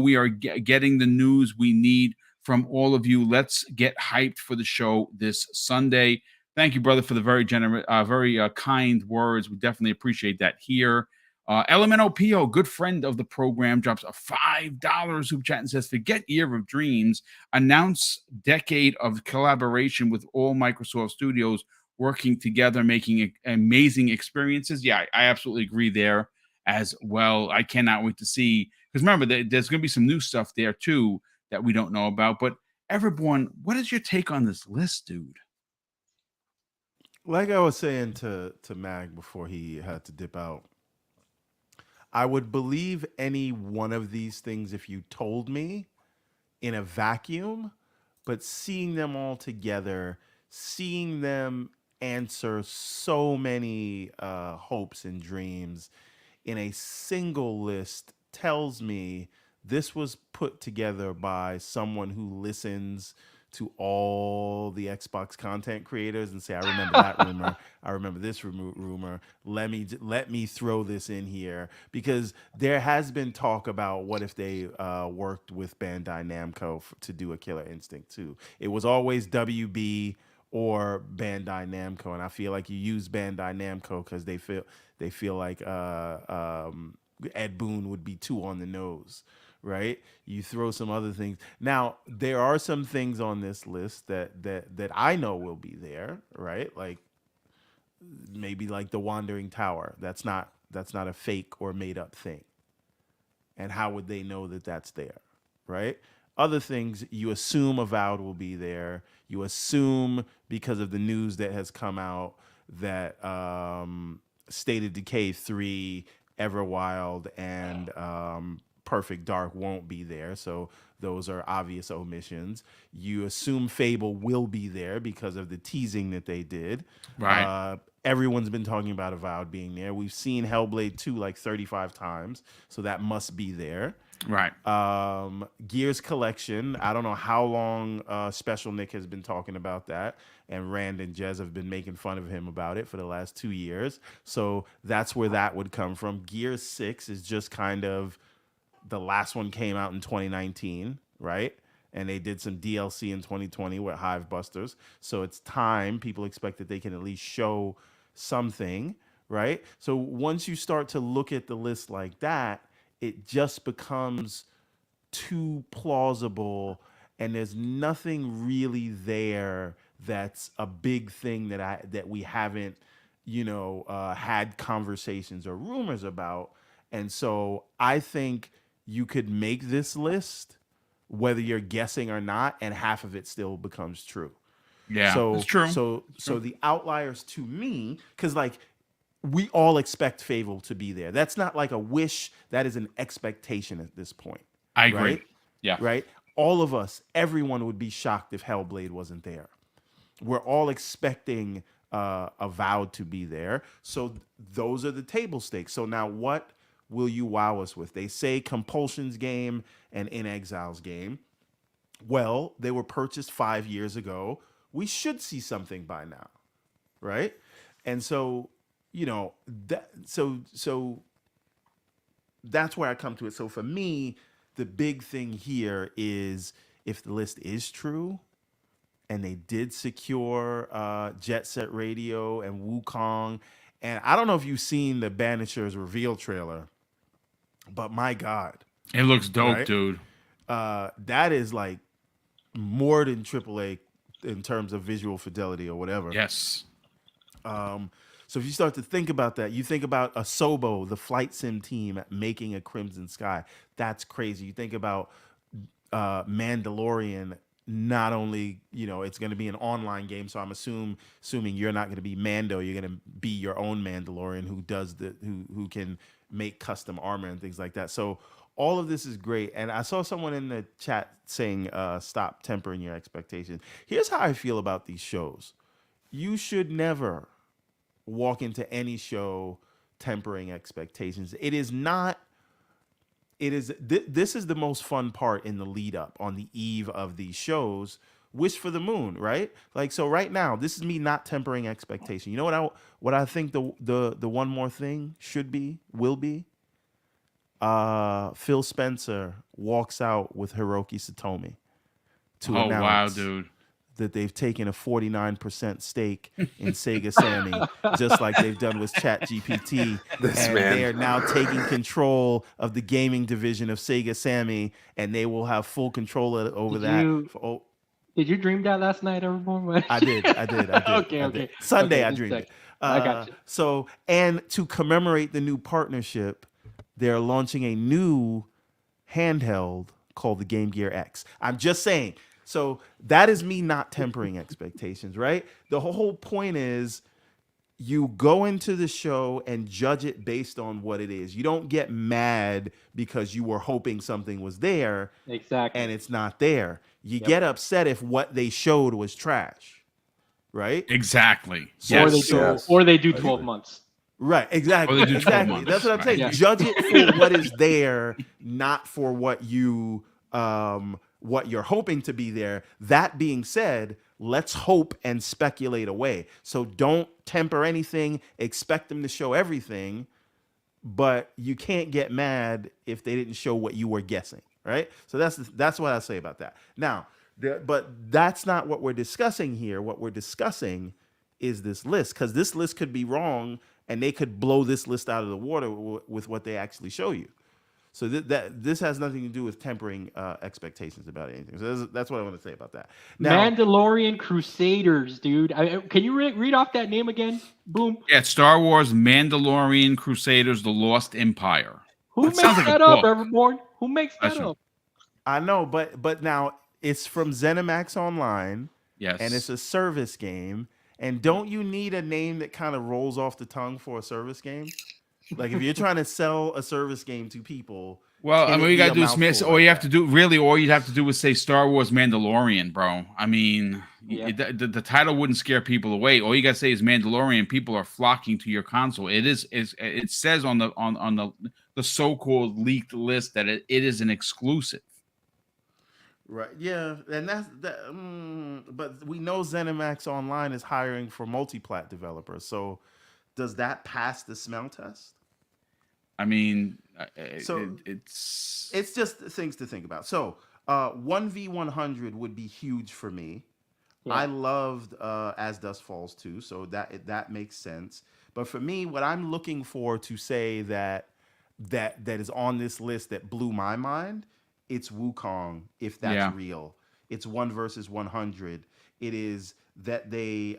we are getting the news we need from all of you. Let's get hyped for the show this Sunday. Thank you, brother, for the very generous, very kind words. We definitely appreciate that here. Elemento P.O., good friend of the program, drops a $5 super chat and says, forget Year of Dreams, announce decade of collaboration with all Microsoft studios working together, making amazing experiences. Yeah, I absolutely agree there as well. I cannot wait to see, because remember, there's going to be some new stuff there too that we don't know about. But everyone, what is your take on this list, dude? Like I was saying to Mag before he had to dip out, I would believe any one of these things if you told me in a vacuum, but seeing them all together, seeing them answer so many hopes and dreams in a single list tells me this was put together by someone who listens to all the Xbox content creators and say, I remember that rumor. I remember this rumor. Let me throw this in here, because there has been talk about what if they worked with Bandai Namco to do a Killer Instinct 2. It was always WB or Bandai Namco. And I feel like you use Bandai Namco because they feel like Ed Boon would be too on the nose, right? You throw some other things. Now, there are some things on this list that I know will be there, right? Like maybe like the Wandering Tower. That's not a fake or made up thing. And how would they know that that's there, right? Other things, you assume Avowed will be there. You assume because of the news that has come out that State of Decay 3, Everwild, and Perfect Dark won't be there. So those are obvious omissions. You assume Fable will be there because of the teasing that they did. Right. Everyone's been talking about Avowed being there. We've seen Hellblade 2 like 35 times, so that must be there. Right. Gears Collection. I don't know how long Special Nick has been talking about that, and Rand and Jez have been making fun of him about it for the last 2 years. So that's where that would come from. Gears 6 is just kind of the last one came out in 2019, right? And they did some DLC in 2020 with Hive Busters. So it's time. People expect that they can at least show something, right? So once you start to look at the list like that, it just becomes too plausible, and there's nothing really there that's a big thing that we haven't, had conversations or rumors about. And so I think you could make this list whether you're guessing or not, and half of it still becomes true. Yeah, so that's true. So the outliers to me, because like we all expect Fable to be there. That's not like a wish. That is an expectation at this point. I agree. Right? Yeah. Right? All of us, everyone would be shocked if Hellblade wasn't there. We're all expecting Avowed to be there. So those are the table stakes. So now what will you wow us with? They say Compulsion's game and In Exile's game. Well, they were purchased 5 years ago. We should see something by now, right? And so, so that's where I come to it. So for me, the big thing here is if the list is true and they did secure Jet Set Radio and Wukong, and I don't know if you've seen the Banishers reveal trailer, but my God. It looks dope, Right? dude. That is like more than AAA in terms of visual fidelity or whatever. Yes. So if you start to think about that, you think about Asobo, the flight sim team, making a Crimson Sky. That's crazy. You think about Mandalorian. Not only, it's going to be an online game, so I'm assuming you're not going to be Mando. You're going to be your own Mandalorian who can make custom armor and things like that. So all of this is great. And I saw someone in the chat saying, stop tempering your expectations. Here's how I feel about these shows. You should never walk into any show tempering expectations. This is the most fun part in the lead up on the eve of these shows. Wish for the moon, right? Like, so right now, this is me not tempering expectation. You know what I think the one more thing will be? Phil Spencer walks out with Hiroki Satomi to announce dude. that they've taken a 49% stake in Sega Sammy, just like they've done with ChatGPT. They are now taking control of the gaming division of Sega Sammy, and they will have full control over that. Did you dream that last night, everyone? I did. Okay. Sunday, Okay, I dreamed it. I got you. So, and to commemorate the new partnership, they're launching a new handheld called the Game Gear X. I'm just saying. So that is me not tempering expectations, right? The whole point is you go into the show and judge it based on what it is. You don't get mad because you were hoping something was there. Exactly. And it's not there. You get upset if what they showed was trash, right? Exactly. Or they do 12 months. Right, exactly. Or they do 12 Exactly. months. That's what I'm saying. Yeah. Judge it for what is there, not for what you're hoping to be there. That being said, let's hope and speculate away. So don't temper anything, expect them to show everything, but you can't get mad if they didn't show what you were guessing, right? So that's what I say about that. Now, But that's not what we're discussing here. What we're discussing is this list, because this list could be wrong, and they could blow this list out of the water with what they actually show you. So this has nothing to do with tempering expectations about anything. So that's what I want to say about that. Now, Mandalorian Crusaders, dude. Can you read off that name again? Boom. Yeah, Star Wars Mandalorian Crusaders: The Lost Empire. Who That makes sounds like a that up, book. Everborn? Who makes that Listen. up? I know, but now it's from ZeniMax Online, Yes. and it's a service game. And don't you need a name that kind of rolls off the tongue for a service game? Like if you're trying to sell a service game to people, Well, I can mean, it you be got a to do is miss. mouthful All like you have that? to do, really, all you'd have to do is say Star Wars Mandalorian, bro. I mean, Yeah. the title wouldn't scare people away. All you got to say is Mandalorian. People are flocking to your console. It says on the so-called leaked list that it is an exclusive. Right. Yeah, and that's that. But we know ZeniMax Online is hiring for multi-plat developers. So does that pass the smell test? I mean, So it's It's just things to think about. So 1v100 would be huge for me. Yeah. I loved As Dust Falls too, so that makes sense. But for me, what I'm looking for to say that is on this list that blew my mind, it's Wukong, if that's Yeah. real. It's 1 versus 100. It is that they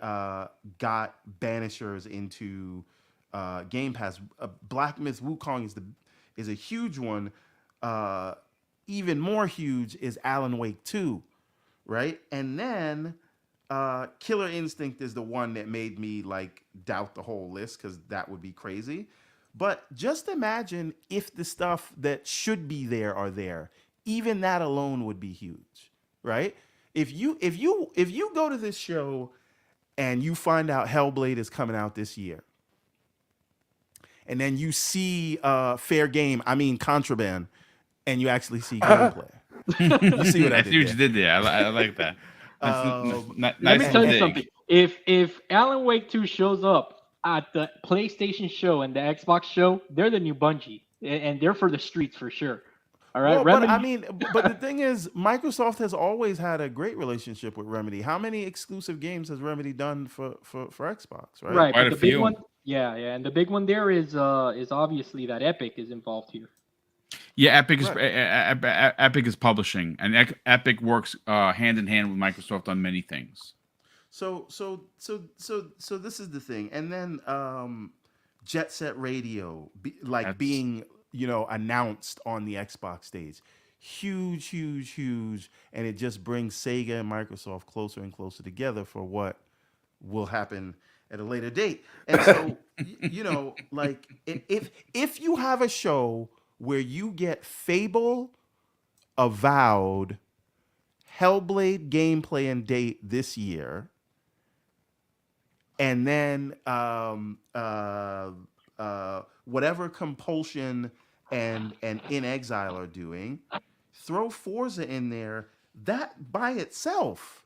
got Banishers into Game Pass. Black Myth Wukong is a huge one. Even more huge is Alan Wake 2, right? And then Killer Instinct is the one that made me like doubt the whole list, because that would be crazy. But just imagine if the stuff that should be there are there. Even that alone would be huge, right? If you go to this show and you find out Hellblade is coming out this year, and then you see Fair Game, I mean Contraband, and you actually see gameplay. You see what I I did see what there? you did there. I like that. Let Nice me and tell you big. something. If Alan Wake 2 shows up at the PlayStation show and the Xbox show, they're the new Bungie, and they're for the streets for sure. All right, Well, Remedy. but I mean, but the thing is, Microsoft has always had a great relationship with Remedy. How many exclusive games has Remedy done for Xbox, right? right, Quite but a the big few. one, yeah, and the big one there is obviously that Epic is involved here. Yeah, Epic is Right. Epic is publishing, and Epic works hand in hand with Microsoft on many things. So this is the thing, and then Jet Set Radio, That's- being announced on the Xbox stage, huge, and it just brings Sega and Microsoft closer and closer together for what will happen at a later date. And so like if you have a show where you get Fable, Avowed, Hellblade gameplay and date this year, and then whatever Compulsion and In Exile are doing, throw Forza in there, that by itself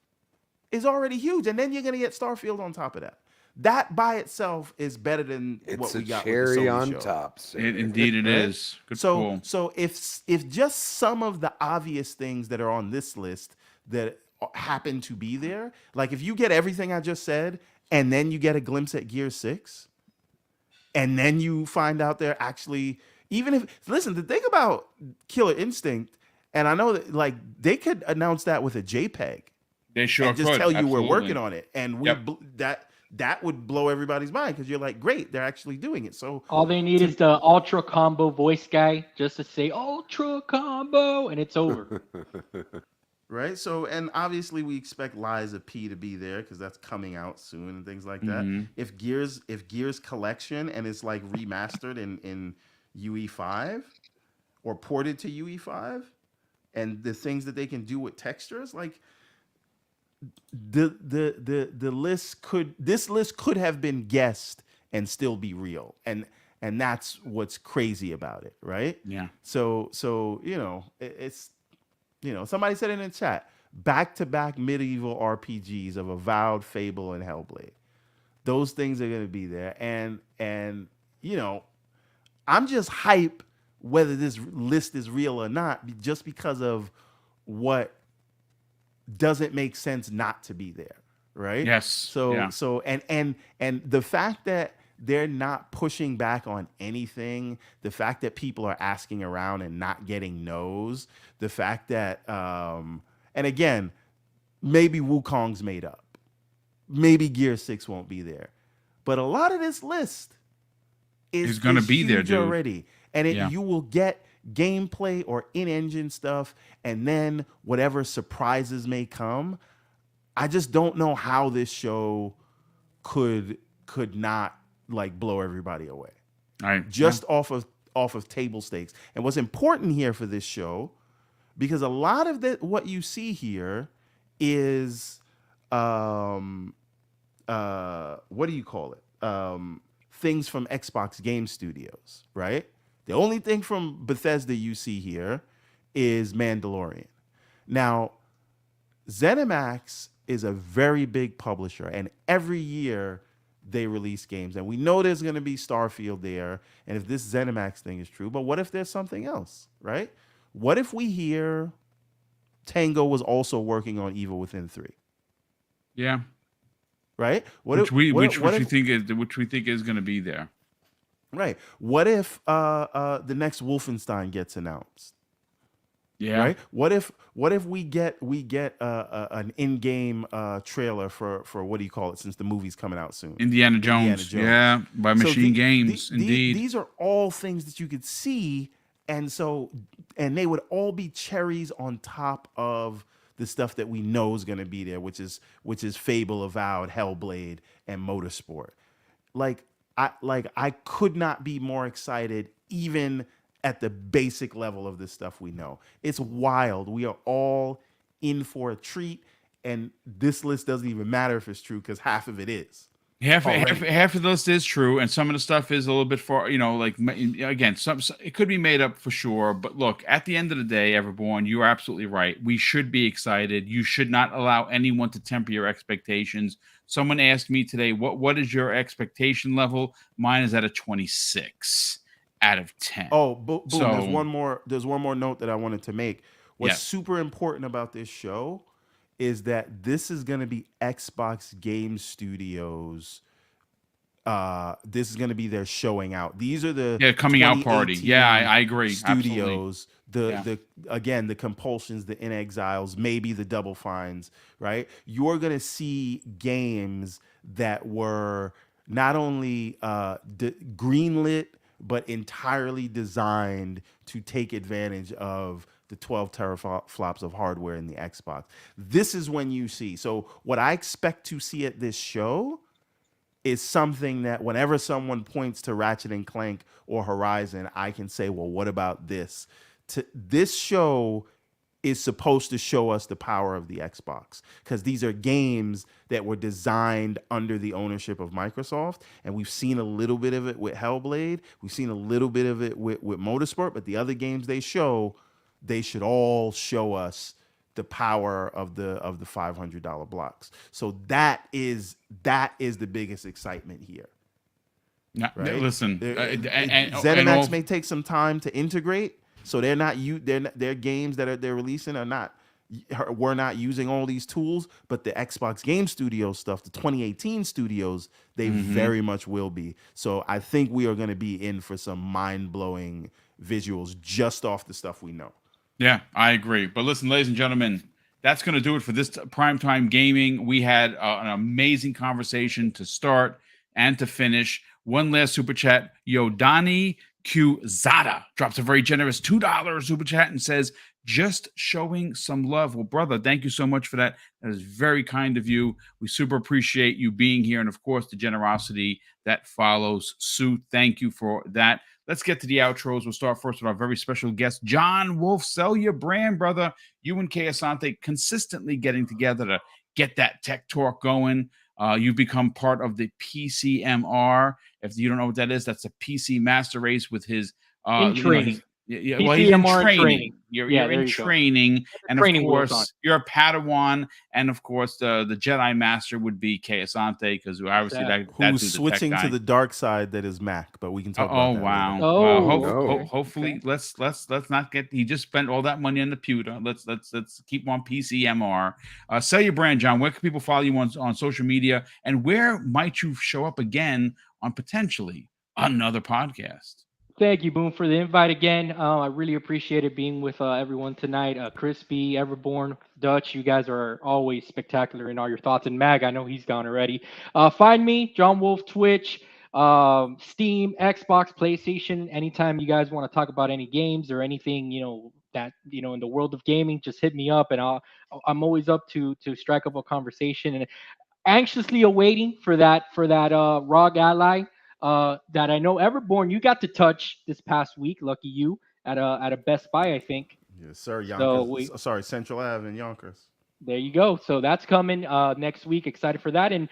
is already huge. And then you're going to get Starfield on top of that. That by itself is better than It's what a we got cherry with the Sony on show. top. sir. Indeed, it Right? is. Good call. So if just some of the obvious things that are on this list that happen to be there, like if you get everything I just said, and then you get a glimpse at Gear 6, and then you find out they're actually, even if, listen, the thing about Killer Instinct, and I know that like they could announce that with a JPEG They sure and just could. tell you Absolutely. we're working on it, and we Yep. that would blow everybody's mind, because you're like, great, they're actually doing it. So All they need is the Ultra Combo voice guy just to say Ultra Combo, and it's over. right, so and obviously we expect Liza P to be there because that's coming out soon and things like that. Mhm. If Gears Collection and it's like remastered in UE5 or ported to UE5, and the things that they can do with textures, like the list could have been guessed and still be real, and that's what's crazy about it, right? Yeah. So it's somebody said in the chat, back-to-back medieval RPGs of Avowed, Fable, and Hellblade. Those things are going to be there, and I'm just hype whether this list is real or not, just because of what doesn't make sense not to be there, right? Yes. So and the fact that they're not pushing back on anything, the fact that people are asking around and not getting no's, the fact that and again, maybe Wukong's made up. Maybe Gear 6 won't be there. But a lot of this list is going to be there, dude. already. And you will get gameplay or in-engine stuff, and then whatever surprises may come. I just don't know how this show could not like blow everybody away. Just off of table stakes. And what's important here for this show, because a lot of what you see here is what do you call it? Things from Xbox Game Studios, right? The only thing from Bethesda you see here is Mandalorian. Now, ZeniMax is a very big publisher, and every year they release games. And we know there's going to be Starfield there, and if this ZeniMax thing is true, but what if there's something else, right? What if we hear Tango was also working on Evil Within 3? Yeah. Right? Which we think is going to be there. Right. What if the next Wolfenstein gets announced? Yeah. Right. What if we get an in-game trailer for what do you call it, since the movie's coming out soon? Indiana Jones. Yeah, by Machine Games. Indeed. These are all things that you could see, and they would all be cherries on top of the stuff that we know is going to be there, which is Fable, Avowed, Hellblade, and Motorsport. I could not be more excited, even at the basic level of this stuff we know. It's wild. We are all in for a treat, and this list doesn't even matter if it's true, because half of it is. Half of the list is true, and some of the stuff is a little bit far, like, again, some it could be made up for sure. But look, at the end of the day, Everborn, you are absolutely right. We should be excited. You should not allow anyone to temper your expectations. Someone asked me today, what is your expectation level? Mine is at a 26 out of 10. Oh, boom! So, there's one more note that I wanted to make. What's super important about this show is that this is going to be Xbox Game Studios. This is going to be their showing out. These are the coming out party. Yeah, I agree. Studios. Absolutely. The Compulsions, the In Exiles, maybe the Double Fines. Right? You're going to see games that were not only greenlit, but entirely designed to take advantage of the 12 teraflops of hardware in the Xbox. This is when you see. So what I expect to see at this show is something that whenever someone points to Ratchet and Clank or Horizon, I can say, well, what about this? This show is supposed to show us the power of the Xbox, because these are games that were designed under the ownership of Microsoft, and we've seen a little bit of it with Hellblade, we've seen a little bit of it with Motorsport, but the other games they should all show us the power of the $500 blocks. So that is the biggest excitement here. Right? Listen, ZeniMax may take some time to integrate. So their games that they're releasing we're not using all these tools, but the Xbox Game Studios stuff, the 2018 studios, they very much will be. So I think we are going to be in for some mind-blowing visuals just off the stuff we know. Yeah, I agree. But listen, ladies and gentlemen, that's going to do it for this Primetime Gaming. We had an amazing conversation to start and to finish. One last super chat. Yodani Qzada drops a very generous $2 super chat and says, just showing some love. Well, brother, thank you so much for that. That is very kind of you. We super appreciate you being here, and of course the generosity that follows suit. Thank you for that. Let's get to the outros. We'll start first with our very special guest, John Wolf. Sell your brand, brother. You and Kay Asante consistently getting together to get that tech talk going. You've become part of the PCMR. If you don't know what that is, that's a PC Master Race with his Yeah, well, he's in PCMR and training. training. You're Yeah, in there you go. training, and of training wheels on. course, you're a Padawan, and of course, the Jedi Master would be Keisante, because obviously that Who's dude's a tech switching guy. to the dark side that is Mac, but we can talk Oh about that wow! later. Oh, okay. Hopefully, let's not get. He just spent all that money on the pewter. Let's keep on PCMR. Sell your brand, John. Where can people follow you on social media, and where might you show up again on potentially another podcast? thank you, Boom, for the invite again. I really appreciated being with everyone tonight. Crispy, Everborn, Dutch, you guys are always spectacular in all your thoughts. And Mag, I know he's gone already. Find me, John Wolf, Twitch, Steam, Xbox, PlayStation. Anytime you guys want to talk about any games or anything, that in the world of gaming, just hit me up, and I'm always up to strike up a conversation, and anxiously awaiting for that ROG Ally that I know Everborn you got to touch this past week. Lucky you at a Best Buy, I think. Yes, sir. So Yonkers. Central Ave in Yonkers. There you go. So that's coming next week. Excited for that. And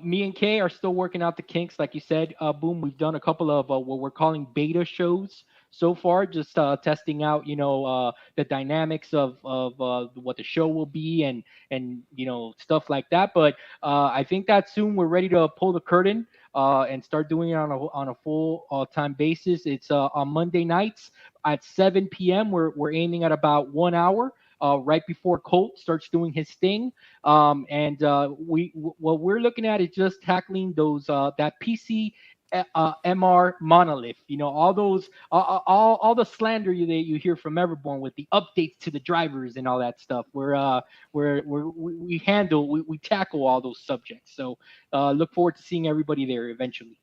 me and Kay are still working out the kinks, like you said. Boom. We've done a couple of what we're calling beta shows so far, just testing out, the dynamics of what the show will be and stuff like that. But I think that soon we're ready to pull the curtain and start doing it on a full time basis. It's on Monday nights at 7 p.m. We're aiming at about 1 hour. Right before Colt starts doing his thing, and what we're looking at is just tackling those that PC MR monolith. All those all the slander you hear from Everborn with the updates to the drivers and all that stuff. We tackle all those subjects. So look forward to seeing everybody there eventually.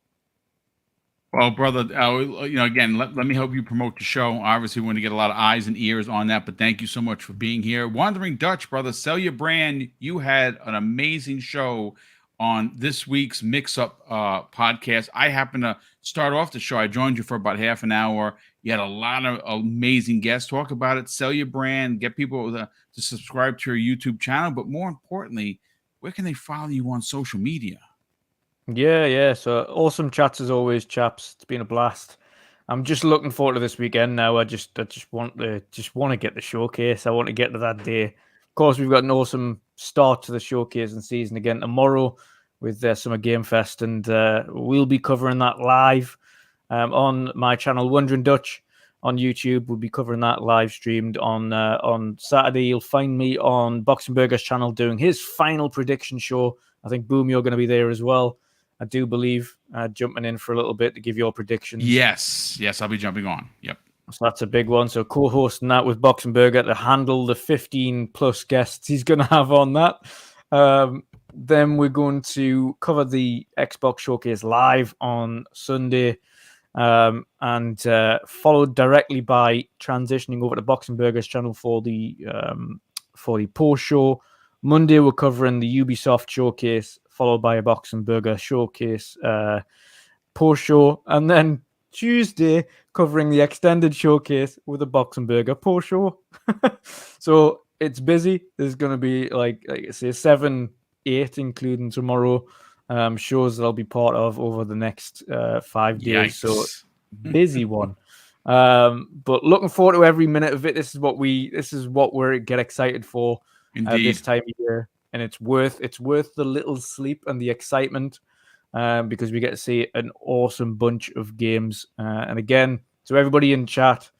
Well, brother, again, let me help you promote the show. Obviously, we want to get a lot of eyes and ears on that, but thank you so much for being here. Wandering Dutch, brother, sell your brand. You had an amazing show on this week's Mix Up podcast. I happened to start off the show. I joined you for about half an hour. You had a lot of amazing guests. Talk about it, sell your brand, get people to subscribe to your YouTube channel, but more importantly, where can they follow you on social media? Yeah. So awesome chats as always, chaps. It's been a blast. I'm just looking forward to this weekend now. I just want to get the showcase. I want to get to that day. Of course, we've got an awesome start to the showcase and season again tomorrow with Summer Game Fest, and we'll be covering that live on my channel, Wondering Dutch, on YouTube. We'll be covering that live streamed on Saturday. You'll find me on Boxing Burger's channel doing his final prediction show. I think Boom, you're going to be there as well. I do believe jumping in for a little bit to give your predictions. Yes, I'll be jumping on. Yep. So that's a big one. So co-hosting that with Boxing Burger to handle the 15 plus guests he's going to have on that. Then we're going to cover the Xbox Showcase live on Sunday, and followed directly by transitioning over to Boxing Burger's channel for the post show. Monday we're covering the Ubisoft Showcase, followed by a Boxing Burger Showcase post show, and then Tuesday covering the extended showcase with a Boxing Burger post show. So it's busy. There's going to be like I say 7, 8, including tomorrow, shows that I'll be part of over the next 5 days. Yikes. So busy one. But looking forward to every minute of it. This is what we get excited for this time of year, and it's worth the little sleep and the excitement. Because we get to see an awesome bunch of games. And again, to everybody in chat,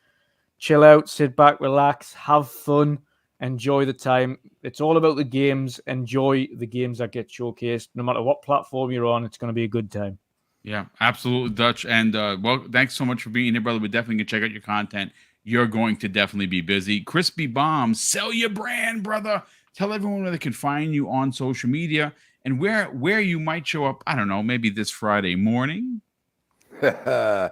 chill out, sit back, relax, have fun, enjoy the time. It's all about the games. Enjoy the games that get showcased. No matter what platform you're on, it's going to be a good time. Yeah, absolutely, Dutch. And well, thanks so much for being here, brother. We're definitely going to check out your content. You're going to definitely be busy. Crispy Bomb, sell your brand, brother. Tell everyone where they can find you on social media. And where you might show up, I don't know, maybe this Friday morning. Yeah.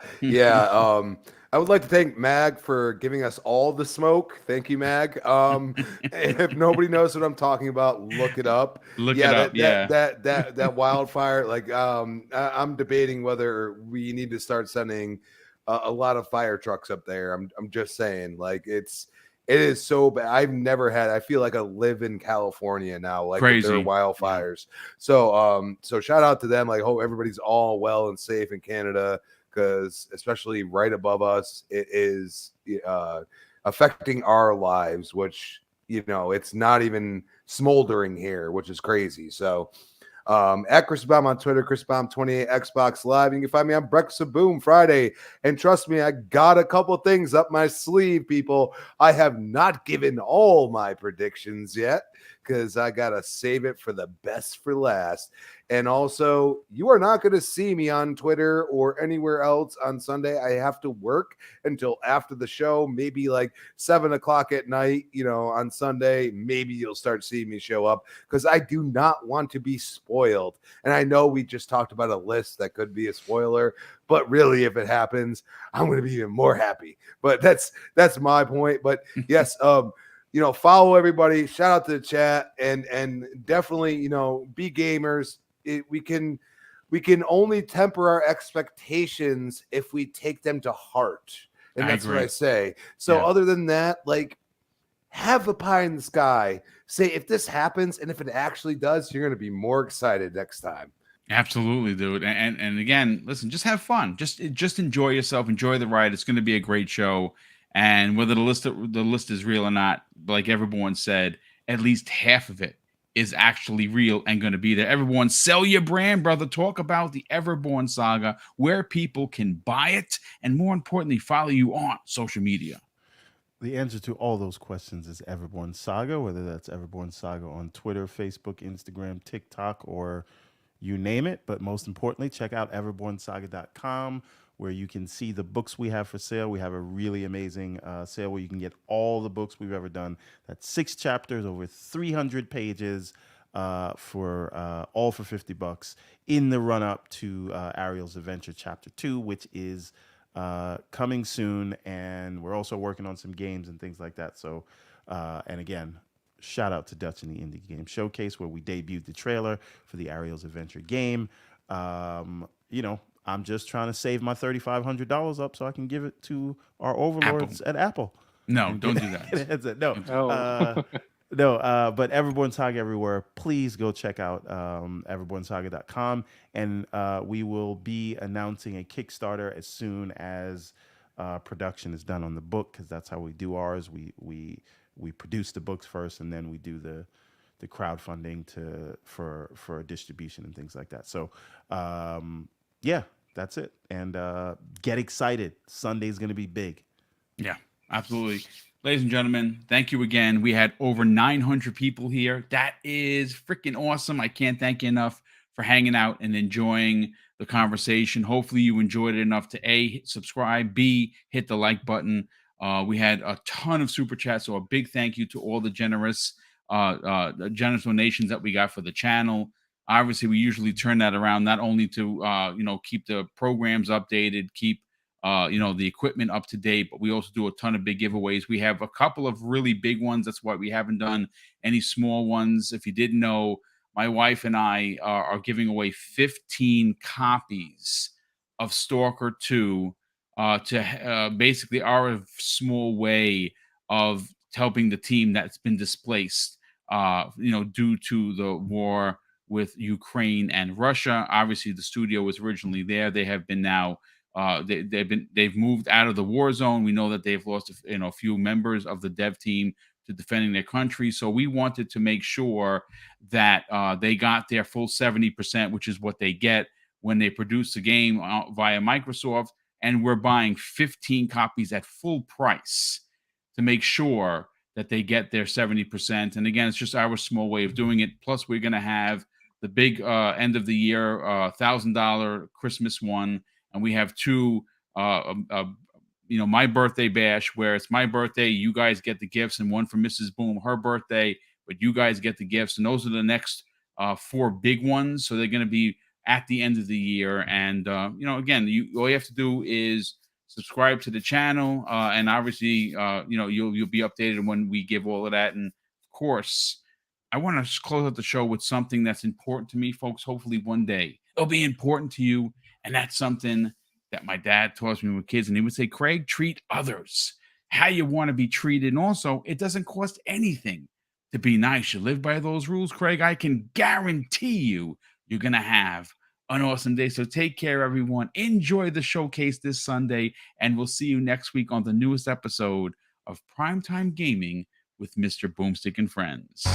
I would like to thank Mag for giving us all the smoke. Thank you, Mag. If nobody knows what I'm talking about, look it up. That wildfire. Like, I'm debating whether we need to start sending a lot of fire trucks up there. I'm just saying, like, it is so bad. I feel like I live in California now, like with their wildfires. Yeah. So shout out to them. Like, hope everybody's all well and safe in Canada. because especially right above us, it is affecting our lives, which, you know, it's not even smoldering here, which is crazy. So at Chris Baum on Twitter, Chris Baum 28 Xbox Live. You can find me on Breakfast of Boom Friday. And trust me, I got a couple things up my sleeve, people. I have not given all my predictions yet because I got to save it for the best for last. And also, you are not going to see me on Twitter or anywhere else on Sunday. I have to work until after the show, maybe like 7 o'clock at night, you know, on Sunday. Maybe you'll start seeing me show up because I do not want to be spoiled. And I know we just talked about a list that could be a spoiler, but really, if it happens, I'm going to be even more happy. But that's my point. But yes, you know, follow everybody. Shout out to the chat, and definitely, you know, be gamers. We can only temper our expectations if we take them to heart, and that's what I say. So other than that, like, have a pie in the sky. Say if this happens, and if it actually does, you're going to be more excited next time. Absolutely, dude. And again, listen, just have fun. Just enjoy yourself. Enjoy the ride. It's going to be a great show. And whether the list is real or not, like everyone said, at least half of it is actually real and going to be there. Everyone, sell your brand, brother. Talk about the Everborn Saga, where people can buy it, and more importantly, follow you on social media. The answer to all those questions is Everborn Saga, whether that's Everborn Saga on Twitter, Facebook, Instagram, TikTok, or you name it. But most importantly, check out everbornsaga.com, where you can see the books we have for sale. We have a really amazing sale where you can get all the books we've ever done. That's 6 chapters, over 300 pages, for all for $50 in the run up to Ariel's Adventure Chapter 2, which is coming soon. And we're also working on some games and things like that. So, and again, shout out to Dutch and the Indie Game Showcase, where we debuted the trailer for the Ariel's Adventure game. You know, I'm just trying to save my $3,500 up so I can give it to our overlords at Apple. No, don't do that. But Everborn Saga everywhere. Please go check out everbornsaga.com, and we will be announcing a Kickstarter as soon as production is done on the book, because that's how we do ours. We produce the books first, and then we do the crowdfunding for distribution and things like that. So yeah, that's it. And get excited. Sunday's going to be big. Yeah, absolutely. Ladies and gentlemen, thank you again. We had over 900 people here. That is freaking awesome. I can't thank you enough for hanging out and enjoying the conversation. Hopefully you enjoyed it enough to A, subscribe, B, hit the like button. We had a ton of super chats, so a big thank you to all the generous donations that we got for the channel. Obviously, we usually turn that around not only to keep the programs updated, keep the equipment up to date, but we also do a ton of big giveaways. We have a couple of really big ones. That's why we haven't done any small ones. If you didn't know, my wife and I are giving away 15 copies of Stalker 2 to basically our small way of helping the team that's been displaced, due to the war with Ukraine and Russia. Obviously, the studio was originally there. They have been now. They've moved out of the war zone. We know that they've lost a few members of the dev team to defending their country. So we wanted to make sure that they got their full 70%, which is what they get when they produce the game via Microsoft. And we're buying 15 copies at full price to make sure that they get their 70%. And again, it's just our small way of doing it. Plus, we're going to have the big end of the year $1,000 Christmas one. And we have two, my birthday bash, where it's my birthday, you guys get the gifts, and one for Mrs. Boom, her birthday, but you guys get the gifts. And those are the next 4 big ones. So they're going to be at the end of the year. And, again, all you have to do is subscribe to the channel. And obviously, you'll be updated when we give all of that. And of course, I want to close out the show with something that's important to me, folks. Hopefully one day it'll be important to you. And that's something that my dad taught me when we were kids. And he would say, Craig, treat others how you want to be treated. And also, it doesn't cost anything to be nice. You live by those rules, Craig. I can guarantee you're going to have an awesome day. So take care, everyone. Enjoy the showcase this Sunday, and we'll see you next week on the newest episode of Primetime Gaming with Mr. Boomstick and Friends.